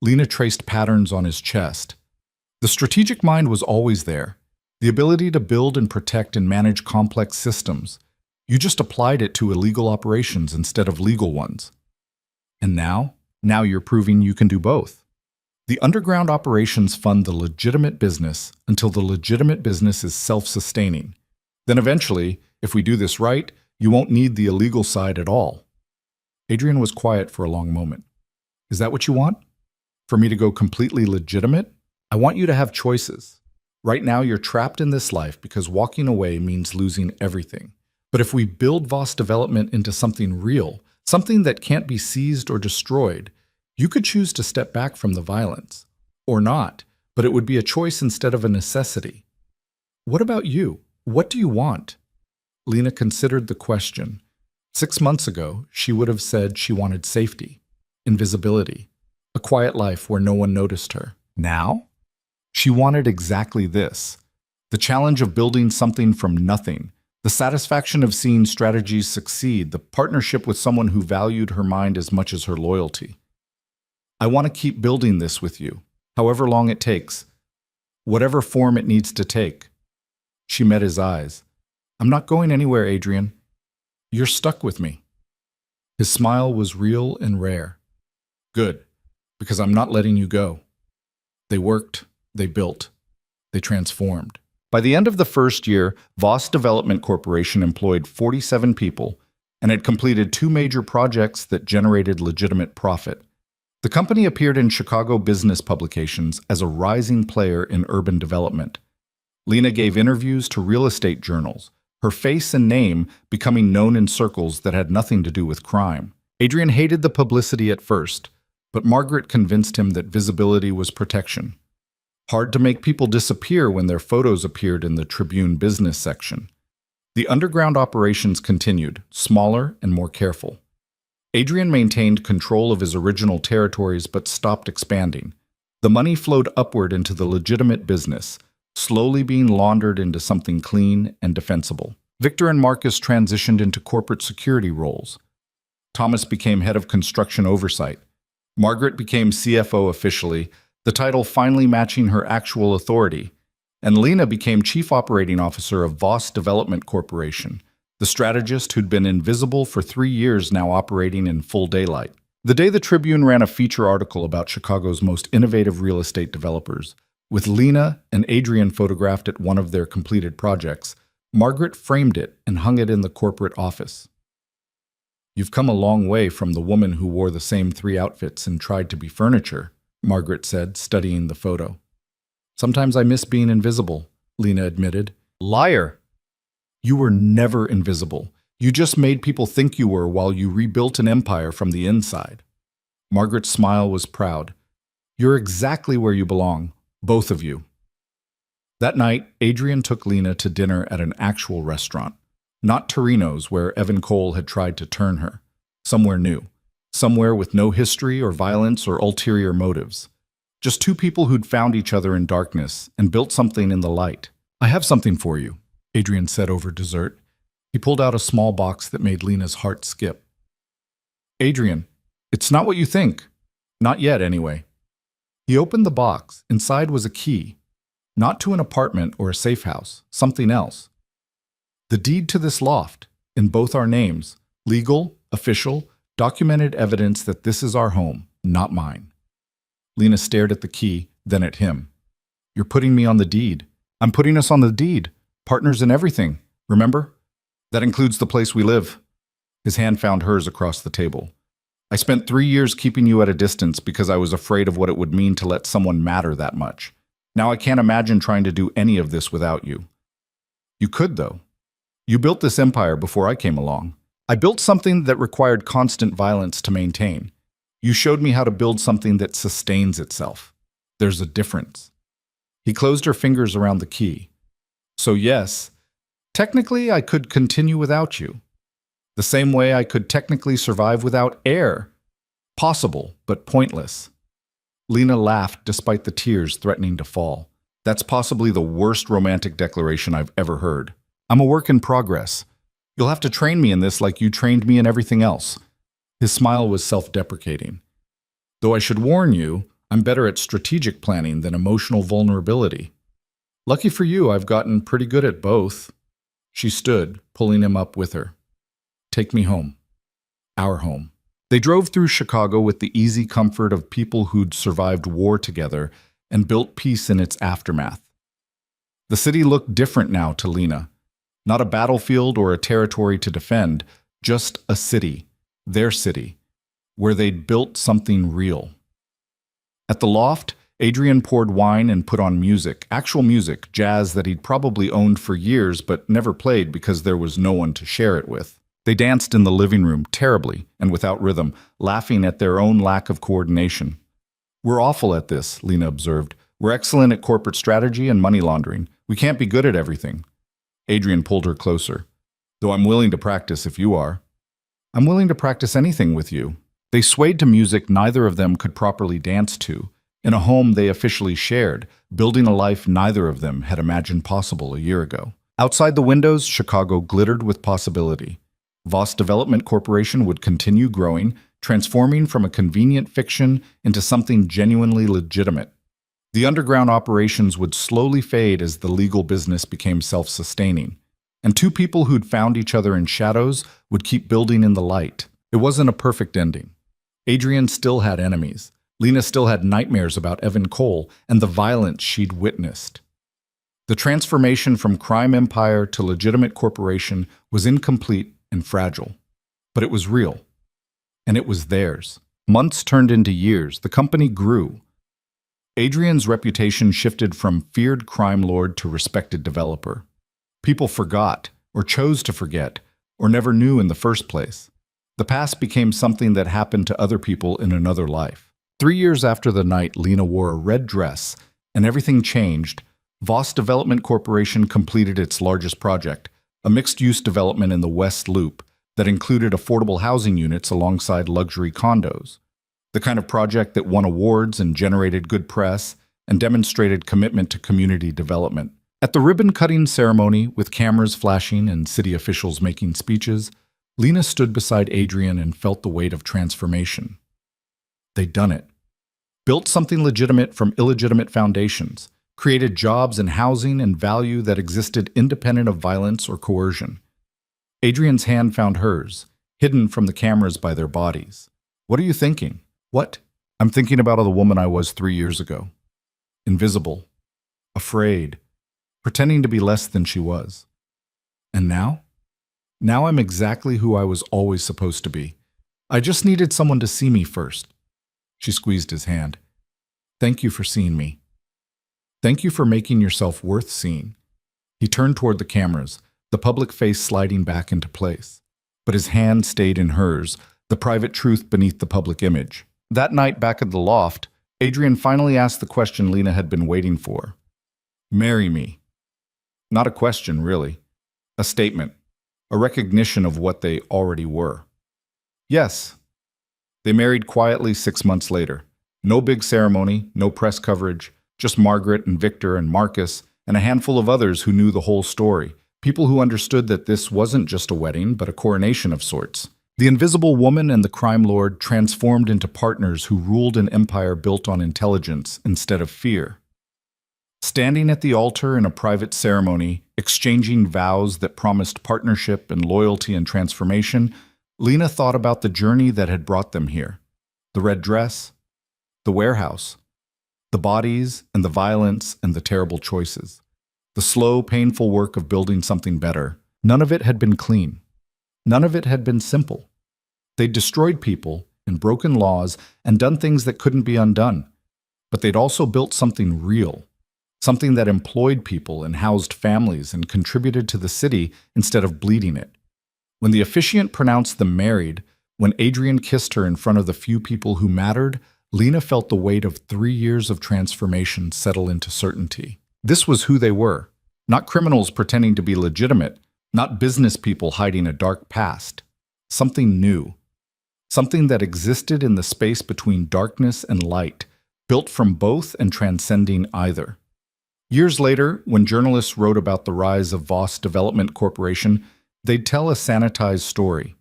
Lena traced patterns on his chest. The strategic mind was always there, the ability to build and protect and manage complex systems. You just applied it to illegal operations instead of legal ones. And now you're proving you can do both. The underground operations fund the legitimate business until the legitimate business is self-sustaining. Then eventually, if we do this right, you won't need the illegal side at all. Adrian was quiet for a long moment. Is that what you want? For me to go completely legitimate? I want you to have choices. Right now, you're trapped in this life because walking away means losing everything. But if we build Voss Development into something real, something that can't be seized or destroyed. You could choose to step back from the violence, or not, but it would be a choice instead of a necessity. What about you? What do you want? Lena considered the question. 6 months ago, she would have said she wanted safety, invisibility, a quiet life where no one noticed her. Now? She wanted exactly this: the challenge of building something from nothing, the satisfaction of seeing strategies succeed, the partnership with someone who valued her mind as much as her loyalty. I want to keep building this with you, however long it takes, whatever form it needs to take. She met his eyes. I'm not going anywhere, Adrian. You're stuck with me. His smile was real and rare. Good, because I'm not letting you go. They worked, they built, they transformed. By the end of the first year, Voss Development Corporation employed 47 people and had completed 2 major projects that generated legitimate profit. The company appeared in Chicago business publications as a rising player in urban development. Lena gave interviews to real estate journals, her face and name becoming known in circles that had nothing to do with crime. Adrian hated the publicity at first, but Margaret convinced him that visibility was protection. Hard to make people disappear when their photos appeared in the Tribune business section. The underground operations continued, smaller and more careful. Adrian maintained control of his original territories but stopped expanding. The money flowed upward into the legitimate business, slowly being laundered into something clean and defensible. Victor and Marcus transitioned into corporate security roles. Thomas became head of construction oversight. Margaret became CFO officially, the title finally matching her actual authority. And Lena became chief operating officer of Voss Development Corporation, the strategist who'd been invisible for 3 years now operating in full daylight. The day the Tribune ran a feature article about Chicago's most innovative real estate developers, with Lena and Adrian photographed at one of their completed projects, Margaret framed it and hung it in the corporate office. You've come a long way from the woman who wore the same 3 outfits and tried to be furniture, Margaret said, studying the photo. Sometimes I miss being invisible, Lena admitted. Liar! You were never invisible. You just made people think you were while you rebuilt an empire from the inside. Margaret's smile was proud. You're exactly where you belong, both of you. That night, Adrian took Lena to dinner at an actual restaurant, not Torino's where Evan Cole had tried to turn her. Somewhere new, somewhere with no history or violence or ulterior motives. Just 2 people who'd found each other in darkness and built something in the light. I have something for you, Adrian said over dessert. He pulled out a small box that made Lena's heart skip. Adrian, it's not what you think. Not yet, anyway. He opened the box. Inside was a key. Not to an apartment or a safe house, something else. The deed to this loft, in both our names, legal, official, documented evidence that this is our home, not mine. Lena stared at the key, then at him. You're putting me on the deed. I'm putting us on the deed. Partners in everything, remember? That includes the place we live. His hand found hers across the table. I spent 3 years keeping you at a distance because I was afraid of what it would mean to let someone matter that much. Now I can't imagine trying to do any of this without you. You could, though. You built this empire before I came along. I built something that required constant violence to maintain. You showed me how to build something that sustains itself. There's a difference. He closed her fingers around the key. So yes, technically I could continue without you. The same way I could technically survive without air. Possible, but pointless. Lena laughed despite the tears threatening to fall. That's possibly the worst romantic declaration I've ever heard. I'm a work in progress. You'll have to train me in this like you trained me in everything else. His smile was self-deprecating. Though I should warn you, I'm better at strategic planning than emotional vulnerability. Lucky for you, I've gotten pretty good at both. She stood, pulling him up with her. Take me home. Our home. They drove through Chicago with the easy comfort of people who'd survived war together and built peace in its aftermath. The city looked different now to Lena. Not a battlefield or a territory to defend, just a city, their city, where they'd built something real. At the loft, Adrian poured wine and put on music, actual music, jazz that he'd probably owned for years but never played because there was no one to share it with. They danced in the living room, terribly and without rhythm, laughing at their own lack of coordination. "We're awful at this," Lena observed. "We're excellent at corporate strategy and money laundering. We can't be good at everything." Adrian pulled her closer. "Though I'm willing to practice if you are." "I'm willing to practice anything with you." They swayed to music neither of them could properly dance to, in a home they officially shared, building a life neither of them had imagined possible a year ago. Outside the windows, Chicago glittered with possibility. Voss Development Corporation would continue growing, transforming from a convenient fiction into something genuinely legitimate. The underground operations would slowly fade as the legal business became self-sustaining. And two people who'd found each other in shadows would keep building in the light. It wasn't a perfect ending. Adrian still had enemies. Lena still had nightmares about Evan Cole and the violence she'd witnessed. The transformation from crime empire to legitimate corporation was incomplete and fragile. But it was real. And it was theirs. Months turned into years. The company grew. Adrian's reputation shifted from feared crime lord to respected developer. People forgot, or chose to forget, or never knew in the first place. The past became something that happened to other people in another life. 3 years after the night Lena wore a red dress and everything changed, Voss Development Corporation completed its largest project, a mixed-use development in the West Loop that included affordable housing units alongside luxury condos. The kind of project that won awards and generated good press and demonstrated commitment to community development. At the ribbon-cutting ceremony, with cameras flashing and city officials making speeches, Lena stood beside Adrian and felt the weight of transformation. They'd done it. Built something legitimate from illegitimate foundations, created jobs and housing and value that existed independent of violence or coercion. Adrian's hand found hers, hidden from the cameras by their bodies. "What are you thinking?" "What?" "I'm thinking about the woman I was 3 years ago. Invisible. Afraid. Pretending to be less than she was. And now? Now I'm exactly who I was always supposed to be. I just needed someone to see me first." She squeezed his hand. "Thank you for seeing me. Thank you for making yourself worth seeing." He turned toward the cameras, the public face sliding back into place. But his hand stayed in hers, the private truth beneath the public image. That night back at the loft, Adrian finally asked the question Lena had been waiting for. "Marry me." Not a question, really. A statement. A recognition of what they already were. Yes. They married quietly 6 months later. No big ceremony, no press coverage, just Margaret and Victor and Marcus and a handful of others who knew the whole story. People who understood that this wasn't just a wedding, but a coronation of sorts. The invisible woman and the crime lord transformed into partners who ruled an empire built on intelligence instead of fear. Standing at the altar in a private ceremony, exchanging vows that promised partnership and loyalty and transformation, Lena thought about the journey that had brought them here. The red dress, the warehouse, the bodies and the violence and the terrible choices. The slow, painful work of building something better. None of it had been clean. None of it had been simple. They'd destroyed people and broken laws and done things that couldn't be undone. But they'd also built something real. Something that employed people and housed families and contributed to the city instead of bleeding it. When the officiant pronounced them married, when Adrian kissed her in front of the few people who mattered, Lena felt the weight of 3 years of transformation settle into certainty. This was who they were. Not criminals pretending to be legitimate, not business people hiding a dark past. Something new. Something that existed in the space between darkness and light, built from both and transcending either. Years later, when journalists wrote about the rise of Voss Development Corporation, they'd tell a sanitized story.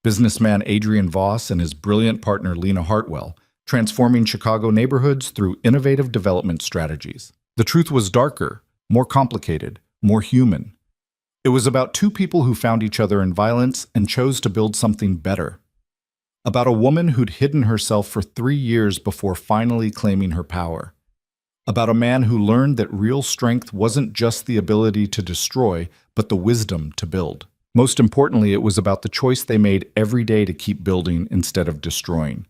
Businessman Adrian Voss and his brilliant partner Lena Hartwell, transforming Chicago neighborhoods through innovative development strategies. The truth was darker, more complicated, more human. It was about two people who found each other in violence and chose to build something better. About a woman who'd hidden herself for 3 years before finally claiming her power. About a man who learned that real strength wasn't just the ability to destroy, but the wisdom to build. Most importantly, it was about the choice they made every day to keep building instead of destroying.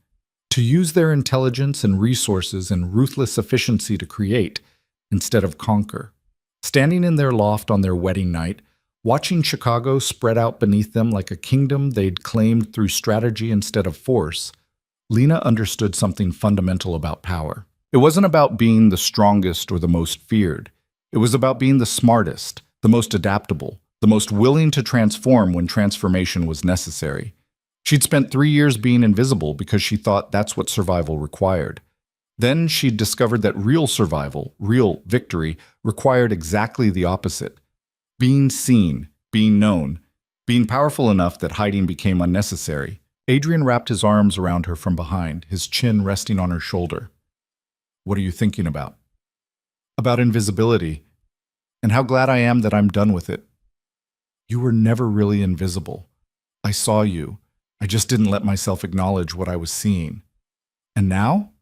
To use their intelligence and resources and ruthless efficiency to create, instead of conquer. Standing in their loft on their wedding night, Watching Chicago spread out beneath them like a kingdom they'd claimed through strategy instead of force, Lena understood something fundamental about power. It wasn't about being the strongest or the most feared. It was about being the smartest, the most adaptable, the most willing to transform when transformation was necessary. She'd spent 3 years being invisible because she thought that's what survival required. Then she'd discovered that real survival, real victory, required exactly the opposite. Being seen, being known, being powerful enough that hiding became unnecessary. Adrian wrapped his arms around her from behind, his chin resting on her shoulder. "What are you thinking about?" "About invisibility, and how glad I am that I'm done with it." "You were never really invisible. I saw you. I just didn't let myself acknowledge what I was seeing. And now?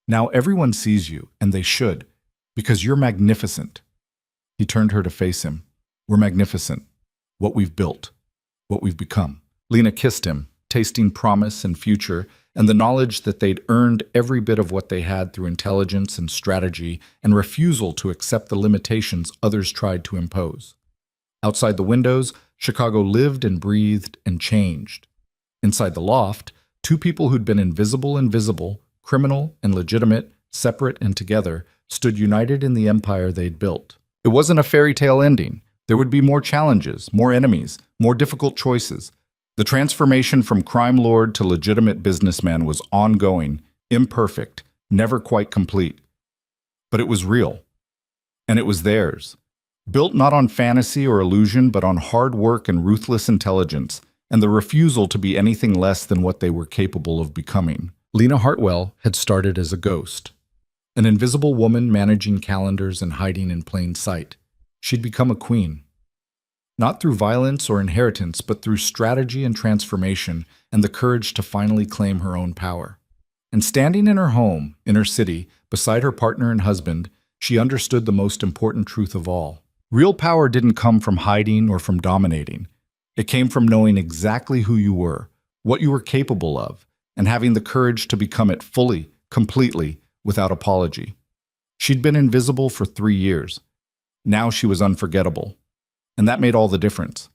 Now everyone sees you, and they should, because you're magnificent." He turned her to face him. "We're magnificent. What we've built. What we've become." Lena kissed him, tasting promise and future, and the knowledge that they'd earned every bit of what they had through intelligence and strategy and refusal to accept the limitations others tried to impose. Outside the windows, Chicago lived and breathed and changed. Inside the loft, two people who'd been invisible, criminal and legitimate, separate and together, stood united in the empire they'd built. It wasn't a fairy tale ending. There would be more challenges, more enemies, more difficult choices. The transformation from crime lord to legitimate businessman was ongoing, imperfect, never quite complete. But it was real. And it was theirs. Built not on fantasy or illusion, but on hard work and ruthless intelligence, and the refusal to be anything less than what they were capable of becoming. Lena Hartwell had started as a ghost, an invisible woman managing calendars and hiding in plain sight. She'd become a queen. Not through violence or inheritance, but through strategy and transformation and the courage to finally claim her own power. And standing in her home, in her city, beside her partner and husband, she understood the most important truth of all. Real power didn't come from hiding or from dominating. It came from knowing exactly who you were, what you were capable of, and having the courage to become it fully, completely, without apology. She'd been invisible for 3 years. Now she was unforgettable. And that made all the difference.